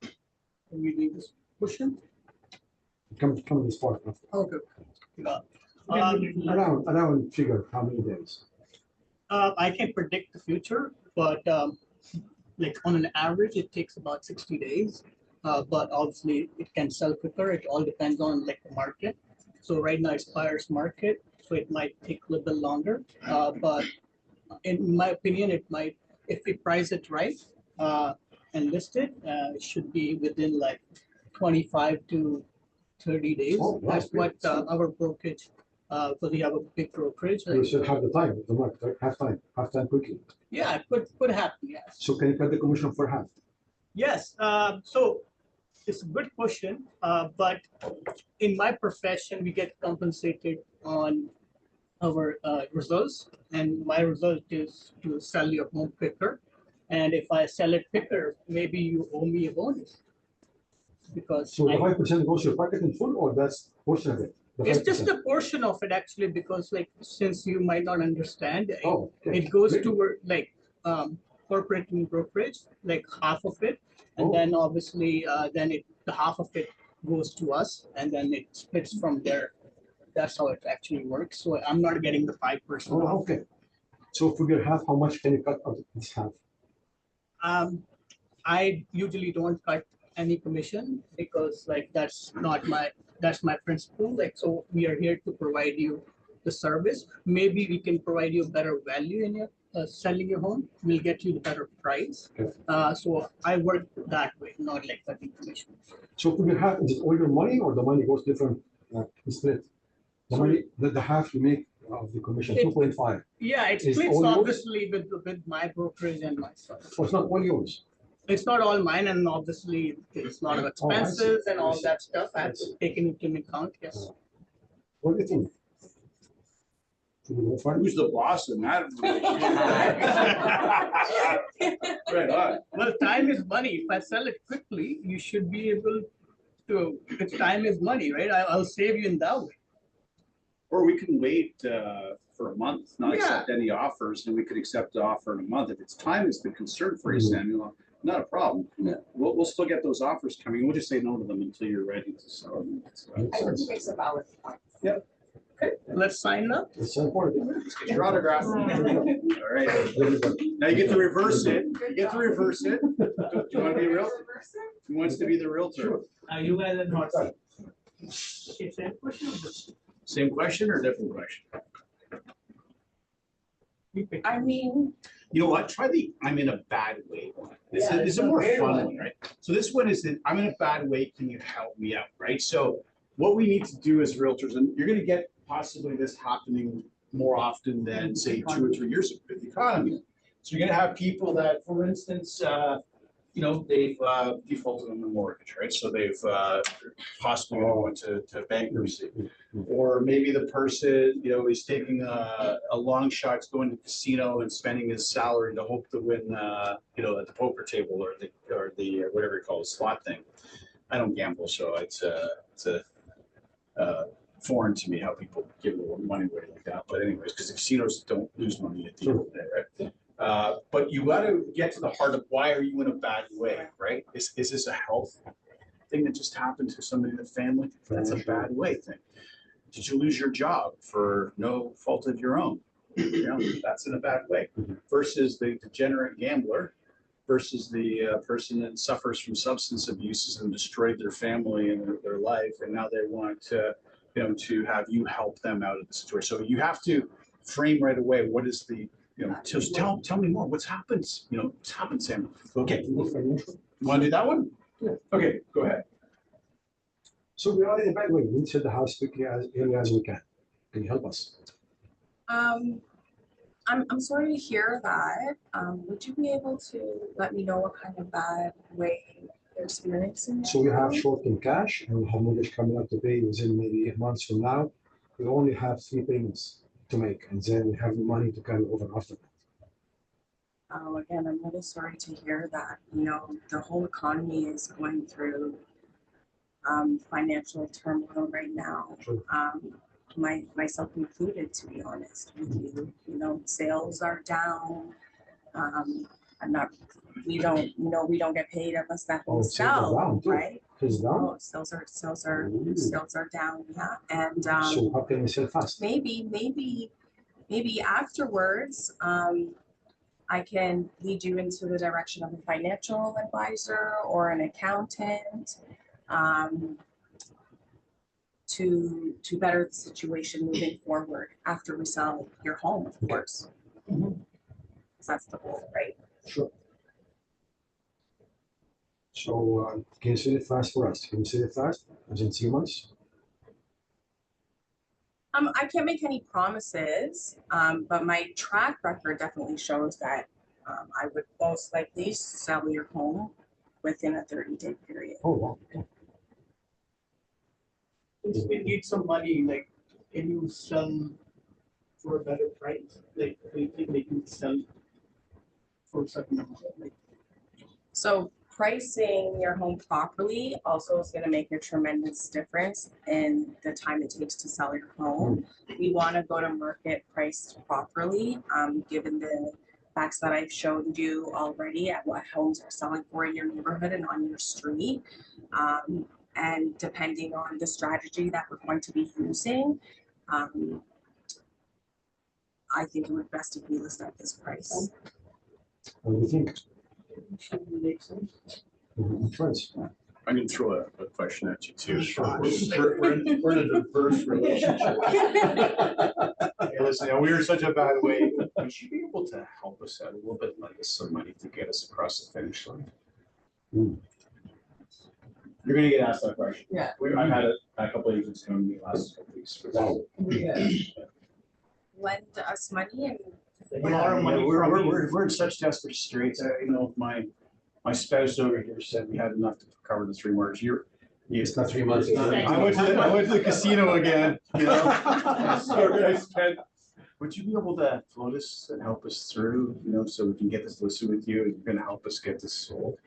Can we leave this question? Come to this part. Okay. Around figure, how many days? I can predict the future, but like on an average, it takes about 60 days. But obviously it can sell quicker. It all depends on like the market. So right now it's buyer's market, so it might take a little bit longer. But in my opinion, it might, if we price it right and list it, it should be within like 25 to 30 days. Oh, wow. That's what our brokerage, because we have a big brokerage. You should have the time, the market, right? Half time quickly. Yeah, it could happen, yes. So can you cut the commission for half? Yes, so it's a good question, but in my profession, we get compensated on our results, and my result is to sell your home quicker. And if I sell it quicker, maybe you owe me a bonus. Because So the 5% goes to your pocket in full, or that's portion of it? The it's just 5%? a portion of it actually, because like, since you might not understand, Oh, okay. it goes Great. toward like corporate and brokerage, like half of it. And Oh. then obviously, the half of it goes to us, and then it splits from there. That's how it actually works. So I'm not getting the 5%. Oh, okay. So figure half, how much can you cut out of this half? I usually don't cut any commission because like that's my principle. Like, so we are here to provide you the service. Maybe we can provide you better value in your selling your home. We'll get you the better price. Okay. So I work that way, not like cutting commission. So figure half, is it all your money, or the money goes different, split? The money, the half you make of the commission, It- 2.5. Yeah, it Is splits all yours? obviously with my brokerage and myself. So it's not all yours. It's not all mine, and obviously there's a lot of Oh, I see. expenses and I all see. that stuff I I have to see. take into account. Yes. What do you think? Should we go for it? Who's the boss in that? Right on. Well, time is money. If I sell it quickly, you should be able to, because time is money, right? I'll save you in that way. Or we can wait for a month, not Yeah. accept any offers, and we could accept the offer in a month. If it's time is the concern for you, Mhm. Samuel, not a problem. Yeah. We'll still get those offers coming. We'll just say no to them until you're ready to sell them. Makes sense. Makes a valid point. Let's sign up. It's important. Get your autograph. All right. Now you get to reverse it. You get to reverse it. Do you want to be a realtor? Who wants to be the realtor? You guys are not. Okay, same question. Same question or different question? You pick. I mean, You know what? Try the I'm in a bad way one. This Yeah, is it's a a more weird fun one. one, right? So this one is that I'm in a bad way. Can you help me out? Right? So what we need to do as realtors, and you're gonna get possibly this happening more often than say 2 or 3 years ago with the economy. So you're gonna have people that, for instance, they've defaulted on the mortgage, right? So they've possibly gone to bankruptcy. Or maybe the person, is taking a long shot, going to the casino and spending his salary to hope to win, at the poker table or the whatever you call it, slot thing. I don't gamble, so it's foreign to me how people give a little money away like that. But anyways, because the casinos don't lose money at the end of the day, right? But you got to get to the heart of why are you in a bad way, right? Is this a health thing that just happened to somebody in the family? That's a bad way thing. Did you lose your job for no fault of your own? That's in a bad way. Versus the degenerate gambler versus the person that suffers from substance abuses and destroyed their family and their life, and now they want to have you help them out of the situation. So you have to frame right away what is the, just tell me more. What's happened? What's happened, Sam? Okay. You want to do that one? Yeah. Okay, go ahead. So we are in a bad way. We need to sell the house quickly as early as we can. Can you help us? I'm sorry to hear that. Would you be able to let me know what kind of bad way you're experiencing? So we have short-term cash and we have mortgage coming up to pay within maybe months from now. We only have 3 payments to make, and then we have the money to carry over after that. Oh, again, I'm really sorry to hear that. The whole economy is going through financial turmoil right now. Sure. Myself included, to be honest with you. Sales are down. We don't get paid unless that home sales are sells, down too. right? Sales down? Oh, sales are Ooh. down, yeah. And So how can we sell fast? maybe afterwards, I can lead you into the direction of a financial advisor or an accountant, to better the situation moving forward after we sell your home, of course. Because that's the goal, right? Sure. So can you sell it fast for us? Can you sell it fast within 3 months? I can't make any promises, but my track record definitely shows that I would most likely sell your home within a 30-day period. Oh, wow. Okay. If we need some money, like, can you sell for a better price? Like, we think they can sell for a certain amount, like. So pricing your home properly also is going to make a tremendous difference in the time it takes to sell your home. We want to go to market priced properly, given the facts that I've showed you already at what homes are selling for in your neighborhood and on your street. And depending on the strategy that we're going to be using, I think it would best if we list at this price. What do you think? Should make sense. Friends. I'm gonna throw a question at you too. Sure. We're in a diverse relationship. Hey, listen, we were such a bad way. Would you be able to help us out a little bit, lend us some money to get us across the finish line? You're gonna get asked that question. Yeah. I've had a couple of agents come to me last couple of weeks. Wow. Lend us money and We're in such desperate straits. My spouse over here said we had enough to cover the 3 mortgages. It's not 3 months. I went to the casino again, you know. Sorry, I spent. Would you be able to float us and help us through, you know, so we can get this listed with you and you're gonna help us get this sold?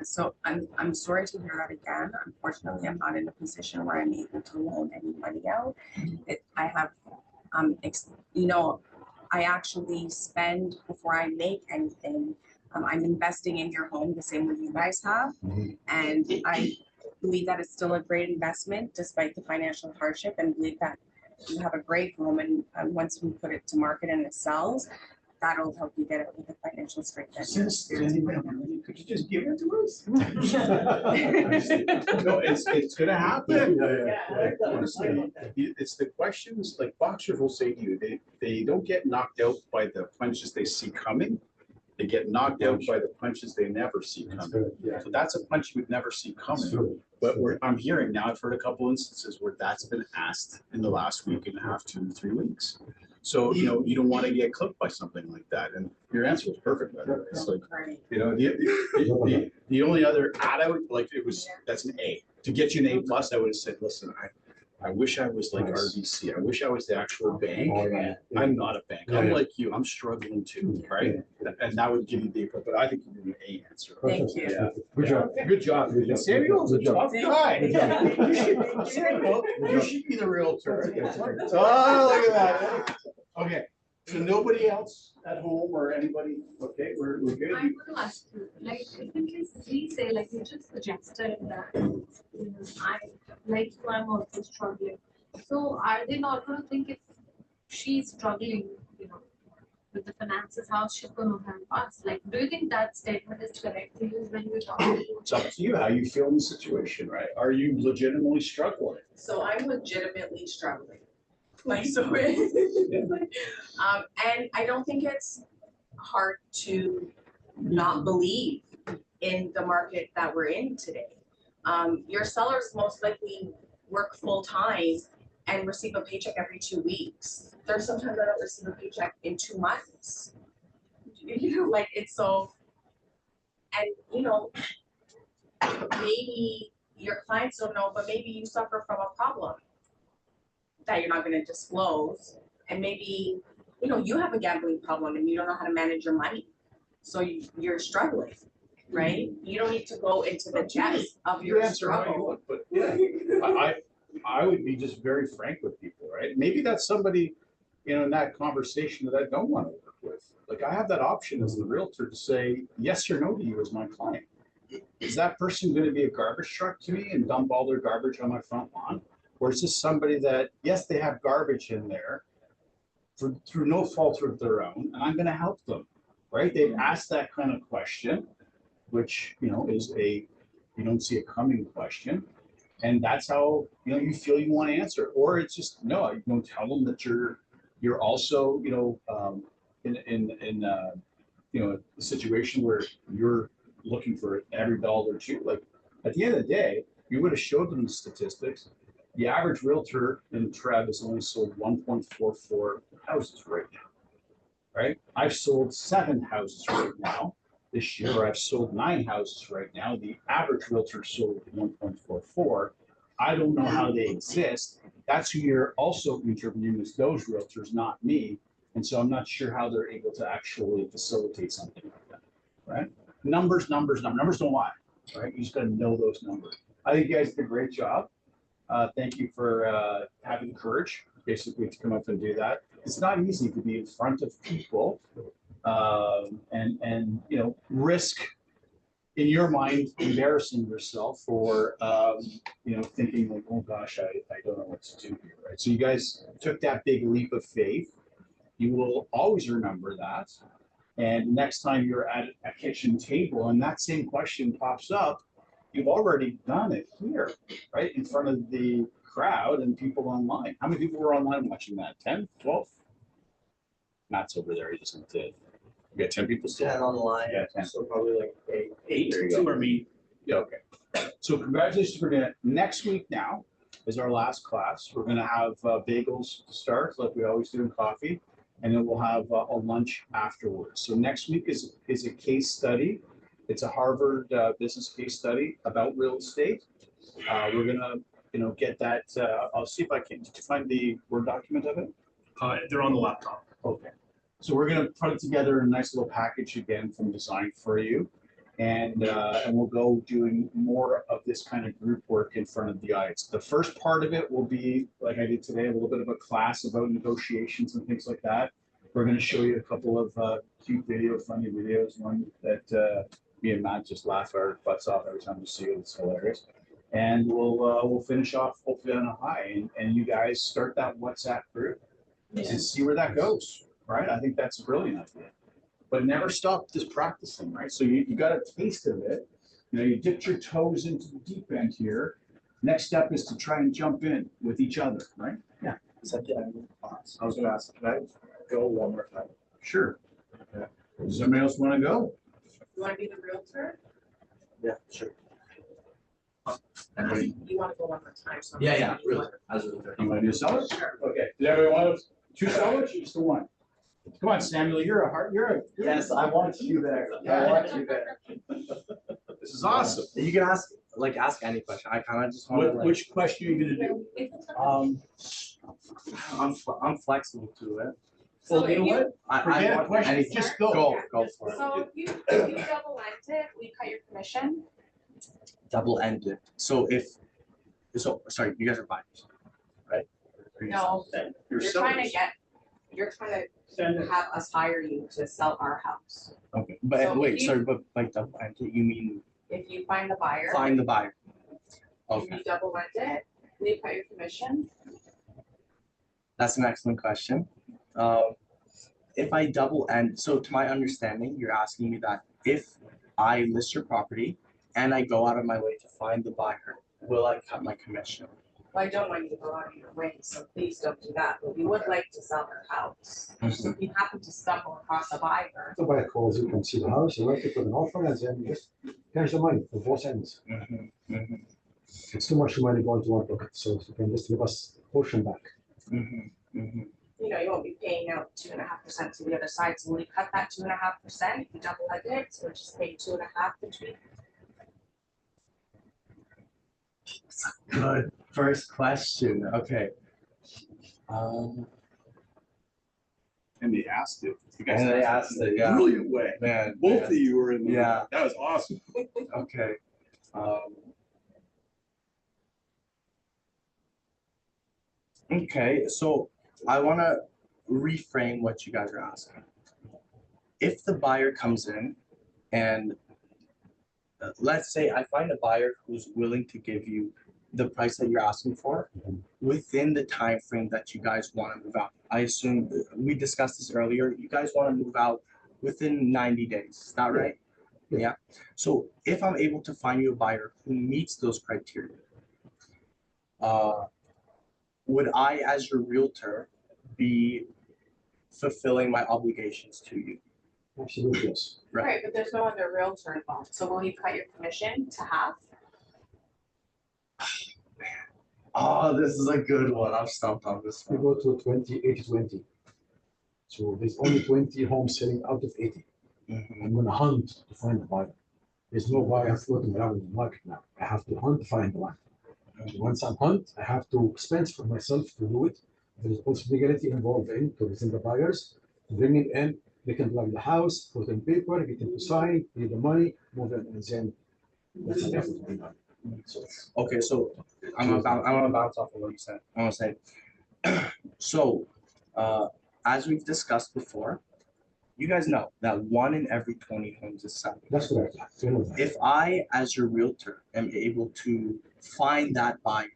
So I'm sorry to hear that again. Unfortunately, I'm not in a position where I'm able to loan any money out. I have, you know, I actually spend before I make anything. I'm investing in your home the same way you guys have. And I believe that it's still a great investment despite the financial hardship, and believe that you have a great home, and once we put it to market and it sells, that'll help you get it with the financial strength. that you're experiencing right now. Could you just give it to us? No, it's gonna happen. Honestly, it's the questions, like boxers will say to you, they don't get knocked out by the punches they see coming. They get knocked out by the punches they never see coming. So that's a punch you would never see coming. But I'm hearing now, I've heard a couple instances where that's been asked in the last week and a half, 2 to 3 weeks. So, you know, you don't want to get clipped by something like that. And your answer was perfect, by the way. It's like, you know, the only other add I would like, that's an A. To get you an A plus, I would have said, listen, I wish I was like RBC. I wish I was the actual bank. I'm not a bank. I'm like you. I'm struggling too, right? And that would give you the, but I think you did an A answer. Thank you. Yeah. Good job. Good job. Samuel's a tough guy. Samuel, you should be the realtor. Oh, look at that. Okay, so nobody else at home or anybody, okay, we're good? I want to ask you, like, if in case we say, like you just suggested that, you know, I'm also struggling. So are they not going to think if she's struggling, you know, with the finances, how she's going to help us? Like, do you think that statement is correct to use when we're talking about? It's up to you how you feel in the situation, right? Are you legitimately struggling? So I'm legitimately struggling. Like, so, and I don't think it's hard to not believe in the market that we're in today. Your sellers most likely work full time and receive a paycheck every 2 weeks. There's sometimes I don't receive a paycheck in 2 months. You know, like it's so, and you know, maybe your clients don't know, but maybe you suffer from a problem that you're not going to disclose, and maybe you know you have a gambling problem and you don't know how to manage your money, so you're struggling, right? You don't need to go into the depths of your struggle. But yeah, I would be just very frank with people, right? Maybe that's somebody, you know, in that conversation that I don't want to work with. Like I have that option as the realtor to say yes or no to you as my client. Is that person going to be a garbage truck to me and dump all their garbage on my front lawn? Or is this somebody that, yes, they have garbage in there through no fault of their own, and I'm going to help them, right? They've asked that kind of question, which, you know, is a, you don't see it coming question. And that's how, you know, you feel you want to answer. Or it's just, no, you don't tell them that you're also, you know, in you know, a situation where you're looking for every dollar too. Like at the end of the day, you would have showed them the statistics. The average realtor in Trev has only sold 1.44 houses right now, right? I've sold 7 houses right now. This year, I've sold 9 houses right now. The average realtor sold 1.44. I don't know how they exist. That's who you're also interviewing, is those realtors, not me. And so I'm not sure how they're able to actually facilitate something like that, right? Numbers don't lie, right? You just got to know those numbers. I think you guys did a great job. Thank you for having the courage, basically, to come up and do that. It's not easy to be in front of people and you know, risk in your mind embarrassing yourself or you know, thinking like, oh gosh, I don't know what to do here, right? So you guys took that big leap of faith. You will always remember that. And next time you're at a kitchen table and that same question pops up, you've already done it here, right? In front of the crowd and people online. How many people were online watching that? 10, 12? Matt's over there, he doesn't did. You got 10 people still? 10 online, Yeah, 10. so probably like 8. 8, there you go. 2 are me. Yeah, okay. So congratulations, we're gonna, next week now is our last class. We're gonna have bagels to start, like we always do, in coffee. And then we'll have a lunch afterwards. So next week is a case study. It's a Harvard business case study about real estate. We're gonna, get that, I'll see if I can, did you find the Word document of it? They're on the laptop. Okay. So we're gonna put it together in a nice little package again from Design for You. And we'll go doing more of this kind of group work in front of the eyes. The first part of it will be, like I did today, a little bit of a class about negotiations and things like that. We're gonna show you a couple of cute funny videos, one that me and Matt just laugh our butts off every time we see it, it's hilarious. And we'll finish off hopefully on a high, and you guys start that WhatsApp group and see where that goes, right? I think that's a brilliant idea. But never stop just practicing, right? So you got a taste of it. You dipped your toes into the deep end here. Next step is to try and jump in with each other, right? Yeah. Is that the end of the class? I was gonna ask, can I go one more time? Sure. Does somebody else want to go? You wanna be the realtor? Yeah, sure. You wanna go one more time, so. Yeah, really. As a realtor. You want to do sellers? Sure. Okay. Did everyone want two sellers or just the one? Come on, Samuel, you're Yes, I want you there. I want you there. This is awesome. You can ask any question. I kind of just want to Which question are you gonna do? I'm flexible to it. So Well, you know if you- what? I Forget a want question, anything. just go. Go for it. So if you double lent it, we cut your commission. Double-ended. So sorry, you guys are buyers, right? No, You're you're trying to sellers. you're trying to have us hire you to sell our house. Okay, but So wait, if you- sorry, but like double-ended, you mean If you find the buyer, find the buyer? if Okay, you double lent it, we cut your commission. that's an excellent question. If I double-end, so to my understanding, you're asking me that if I list your property and I go out of my way to find the buyer, will I cut my commission? Well, I don't want you to go out of your way, so please don't do that, but we would like to sell our house. So if you happen to stumble across a buyer, The buyer calls, you can see the house, you like it with an offer, and then you just cash the money for both ends. Mhm, mhm, It's too much money going to one pocket, so if you can just give us portion back. mhm, mhm. you won't be paying out 2.5% to the other side, so when we cut that 2.5%, you double lend it, so we're just paying 2.5 between. Good first question. Okay. And they asked it. You guys And they asked asked in a it, yeah. Brilliant way. Man, Both of you were in there. Yeah. That was awesome. okay. Okay, so I want to reframe what you guys are asking. If the buyer comes in and let's say I find a buyer who's willing to give you the price that you're asking for within the time frame that you guys want to move out. I assume we discussed this earlier. You guys want to move out within 90 days. Is that right? Yeah. So if I'm able to find you a buyer who meets those criteria, would I, as your realtor, be fulfilling my obligations to you? Absolutely, yes. Right. Right, but there's no other realtor involved, so will you cut your commission to half? Oh, this is a good one. I'm stumped on this We one. go to 80-20. So there's only 20 homes selling out of 80. Mhm. I'm gonna hunt to find a buyer. There's no buyer floating around in the market now. I have to hunt to find one. And once I'm hunt, I have to expense for myself to do it. There's also legality involved in to send the buyers, to bring it in, they can plug the house, put in paper, get them to sign, pay the money, move in, and then that's an effort to be done. So Okay, so I'm gonna bounce off of what you said. I'm gonna say, so, as we've discussed before, you guys know that 1 in every 20 homes is selling. that's correct. You know that. If I, as your realtor, am able to find that buyer,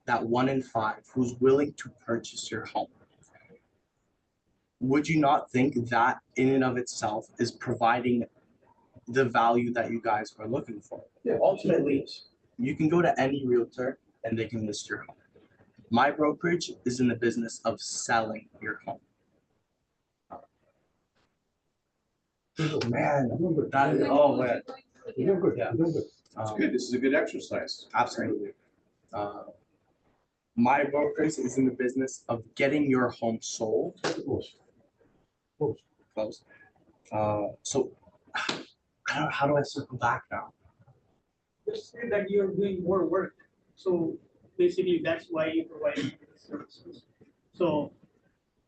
that 1 in 5 who's willing to purchase your home, would you not think that in and of itself is providing the value that you guys are looking for? Yeah, Ultimately, yes. you can go to any realtor and they can list your home. My brokerage is in the business of selling your home. Oh, man, You're doing good. that, oh, man. You're doing good. Yeah. You're doing good. It's good. This is a good exercise. Absolutely. My brokerage is in the business of getting your home sold, Close. Close. close. So, how do I circle back now? Just say that you're doing more work So basically, that's why you provide these services. So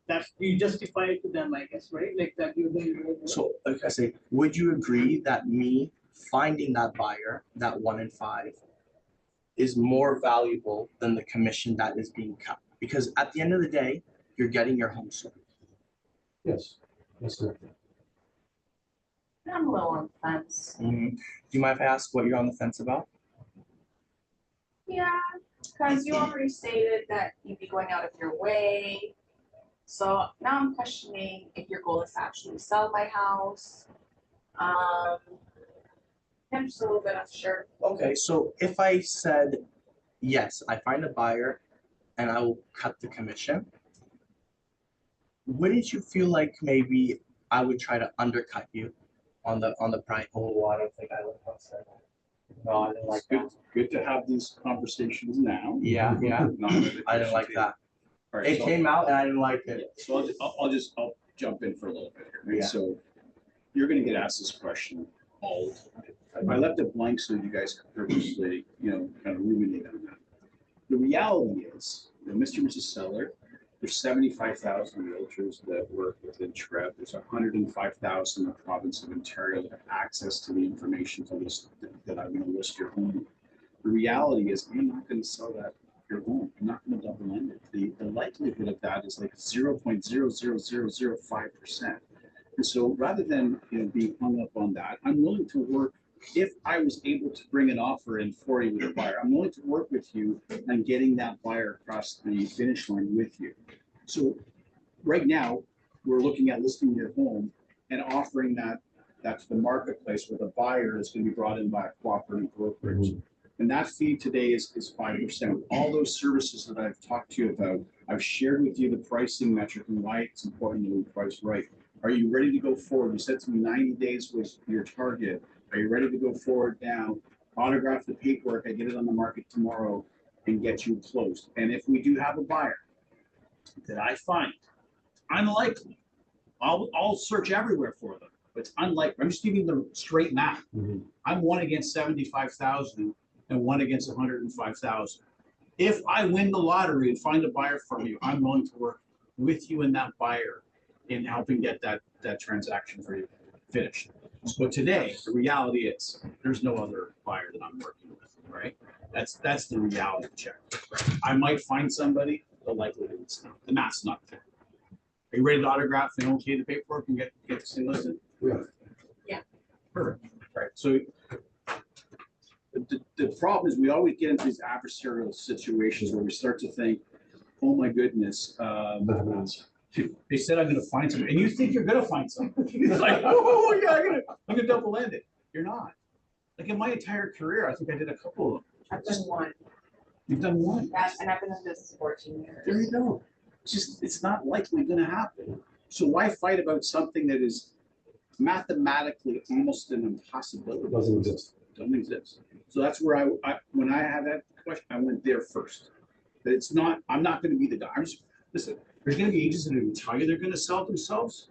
that's, you justify it to them, I guess, right? Like that you're doing more work. So, like I say, would you agree that me finding that buyer, that 1 in 5, is more valuable than the commission that is being cut? Because at the end of the day, you're getting your home sold. Yes, that's correct. I'm a little on the fence. Do you mind if I ask what you're on the fence about? Yeah, because you already stated that you'd be going out of your way. So now I'm questioning if your goal is to actually sell my house. I'm just a little bit unsure. Okay, so if I said, yes, I find a buyer and I will cut the commission, wouldn't you feel like maybe I would try to undercut you on the price? Oh, I don't think I would have said that. No, I didn't like It's good, that. good to have these conversations now. Yeah, yeah, Not that it I didn't like should be. that. All right, It so- came out and I didn't like it. So I'll jump in for a little bit here, right? Yeah. So you're gonna get asked this question all the time. I left it blank so you guys could purposely, kind of ruminate on that. The reality is, Mr. and Mrs. Seller, there's 75,000 realtors that work within TREB. There's 105,000 in the province of Ontario that have access to the information to list that I'm gonna list your home. The reality is, you're not gonna sell that your home. You're not gonna double end it. The likelihood of that is like 0.00005%. And so rather than being hung up on that, I'm willing to work. If I was able to bring an offer in for you with a buyer, I'm willing to work with you on getting that buyer across the finish line with you. So right now, we're looking at listing your home and offering that to the marketplace with a buyer that's going to be brought in by a cooperative brokerage. And that fee today is 5%. All those services that I've talked to you about, I've shared with you the pricing metric and why it's important that we price right. Are you ready to go forward? You said to me 90 days was your target. Are you ready to go forward now? Autograph the paperwork, I get it on the market tomorrow and get you closed. And if we do have a buyer that I find unlikely, I'll search everywhere for them, but it's unlikely. I'm just giving the straight math. I'm 1 against 75,000 and 1 against 105,000. If I win the lottery and find a buyer from you, I'm willing to work with you and that buyer in helping get that transaction for you finished. So today, the reality is there's no other buyer that I'm working with, right? That's the reality check. I might find somebody, the likelihood is not, the math's not there. Are you ready to autograph and okay the paperwork and get this thing listed? Yeah. Yeah. Perfect. Right. So the problem is we always get into these adversarial situations where we start to think, oh my goodness, they said I'm gonna find something, and you think you're gonna find something. It's like, oh yeah, I'm gonna double end it. You're not. Like in my entire career, I think I did a couple of them. I've done one. You've done one. And I've been in business 14 years. There you go. It's not likely gonna happen. So why fight about something that is mathematically almost an impossibility? It doesn't exist. Doesn't exist. So that's where I when I had that question, I went there first. But it's not, I'm not gonna be the guy. Listen, there's gonna be agents that are gonna tell you they're gonna sell it themselves.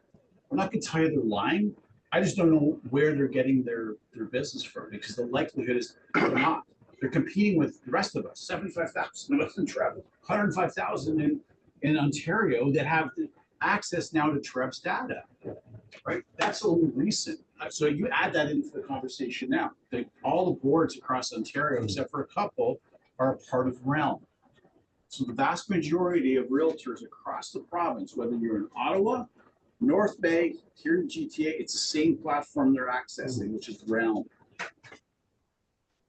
I'm not gonna tell you they're lying. I just don't know where they're getting their business from, because the likelihood is they're not. They're competing with the rest of us, 75,000 of us in travel, 105,000 in Ontario that have the access now to TREB's data, right? That's only recent. So you add that into the conversation now. All the boards across Ontario, except for a couple, are a part of Realm. So the vast majority of realtors across the province, whether you're in Ottawa, North Bay, here in GTA, it's the same platform they're accessing, which is Realm.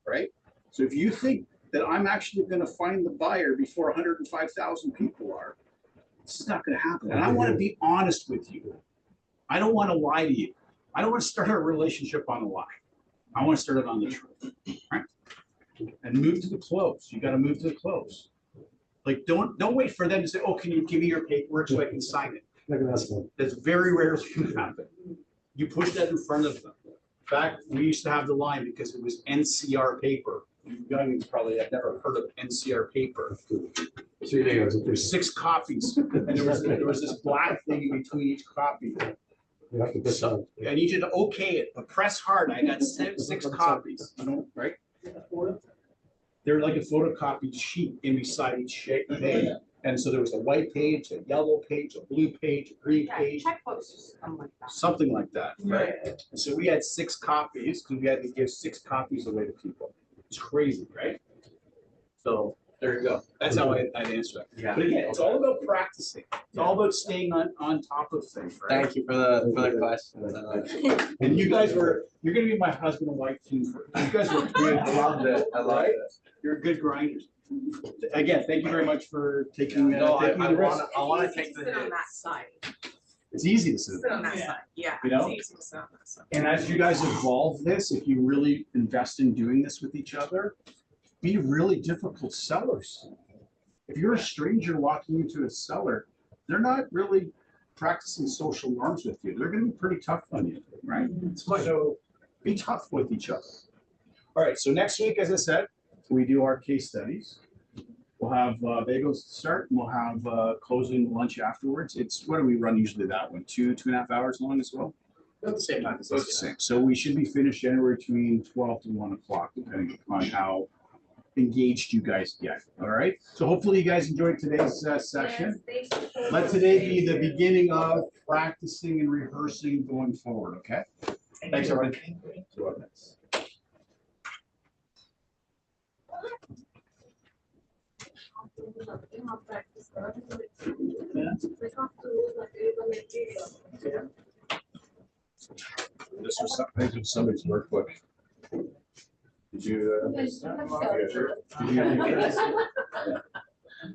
Right? So if you think that I'm actually going to find the buyer before 105,000 people are, this is not going to happen. And I want to be honest with you. I don't want to lie to you. I don't want to start a relationship on a lie. I want to start it on the truth. Right? And move to the close. You got to move to the close. Like, don't wait for them to say, oh, can you give me your paperwork so I can sign it? Not gonna ask them. That's very rarely going to happen. You push that in front of them. In fact, we used to have the line because it was NCR paper. You youngins probably have never heard of NCR paper. 3 layers. There's 6 copies, and there was this black thing in between each copy. You have to pick So, I need you to okay it, but press hard. I got 6 copies, right? they're like a photocopied sheet in beside each page. And so there was a white page, a yellow page, a blue page, a green page, Checkbooks, something like that. something like that, right? And so we had 6 copies, because we had to give 6 copies away to people. It's crazy, right? So there you go. That's how I'd answer that. Yeah. But again, it's all about practicing. It's all about staying on top of things, right? Thank you for the question. And you guys you're gonna be my husband and wife team. You guys were good. I loved it. I loved it. You're good grinders. Again, thank you very much for taking No, taking the risk. I wanna It's easy take to the sit on hit. that side. It's easy to sit. Sit on that Yeah. side, yeah, You know? it's easy to sit on that side. And as you guys evolve this, if you really invest in doing this with each other, be really difficult sellers. If you're a stranger walking into a cellar, they're not really practicing social norms with you. They're gonna be pretty tough on you, right? So be tough with each other. All right, so next week, as I said, we do our case studies. We'll have bagels to start, and we'll have closing lunch afterwards. What do we run usually that one? 2.5 hours long as well? At the same time. About the same. So we should be finished anywhere between 12 to 1 o'clock, depending on how engaged you guys get. All right. So hopefully you guys enjoyed today's session. Yes, thank you so Let much. today be the beginning of practicing and rehearsing going forward. Okay. Thanks, everybody. This was somebody's workbook. Did you? Yes, Yeah, sure. Did you-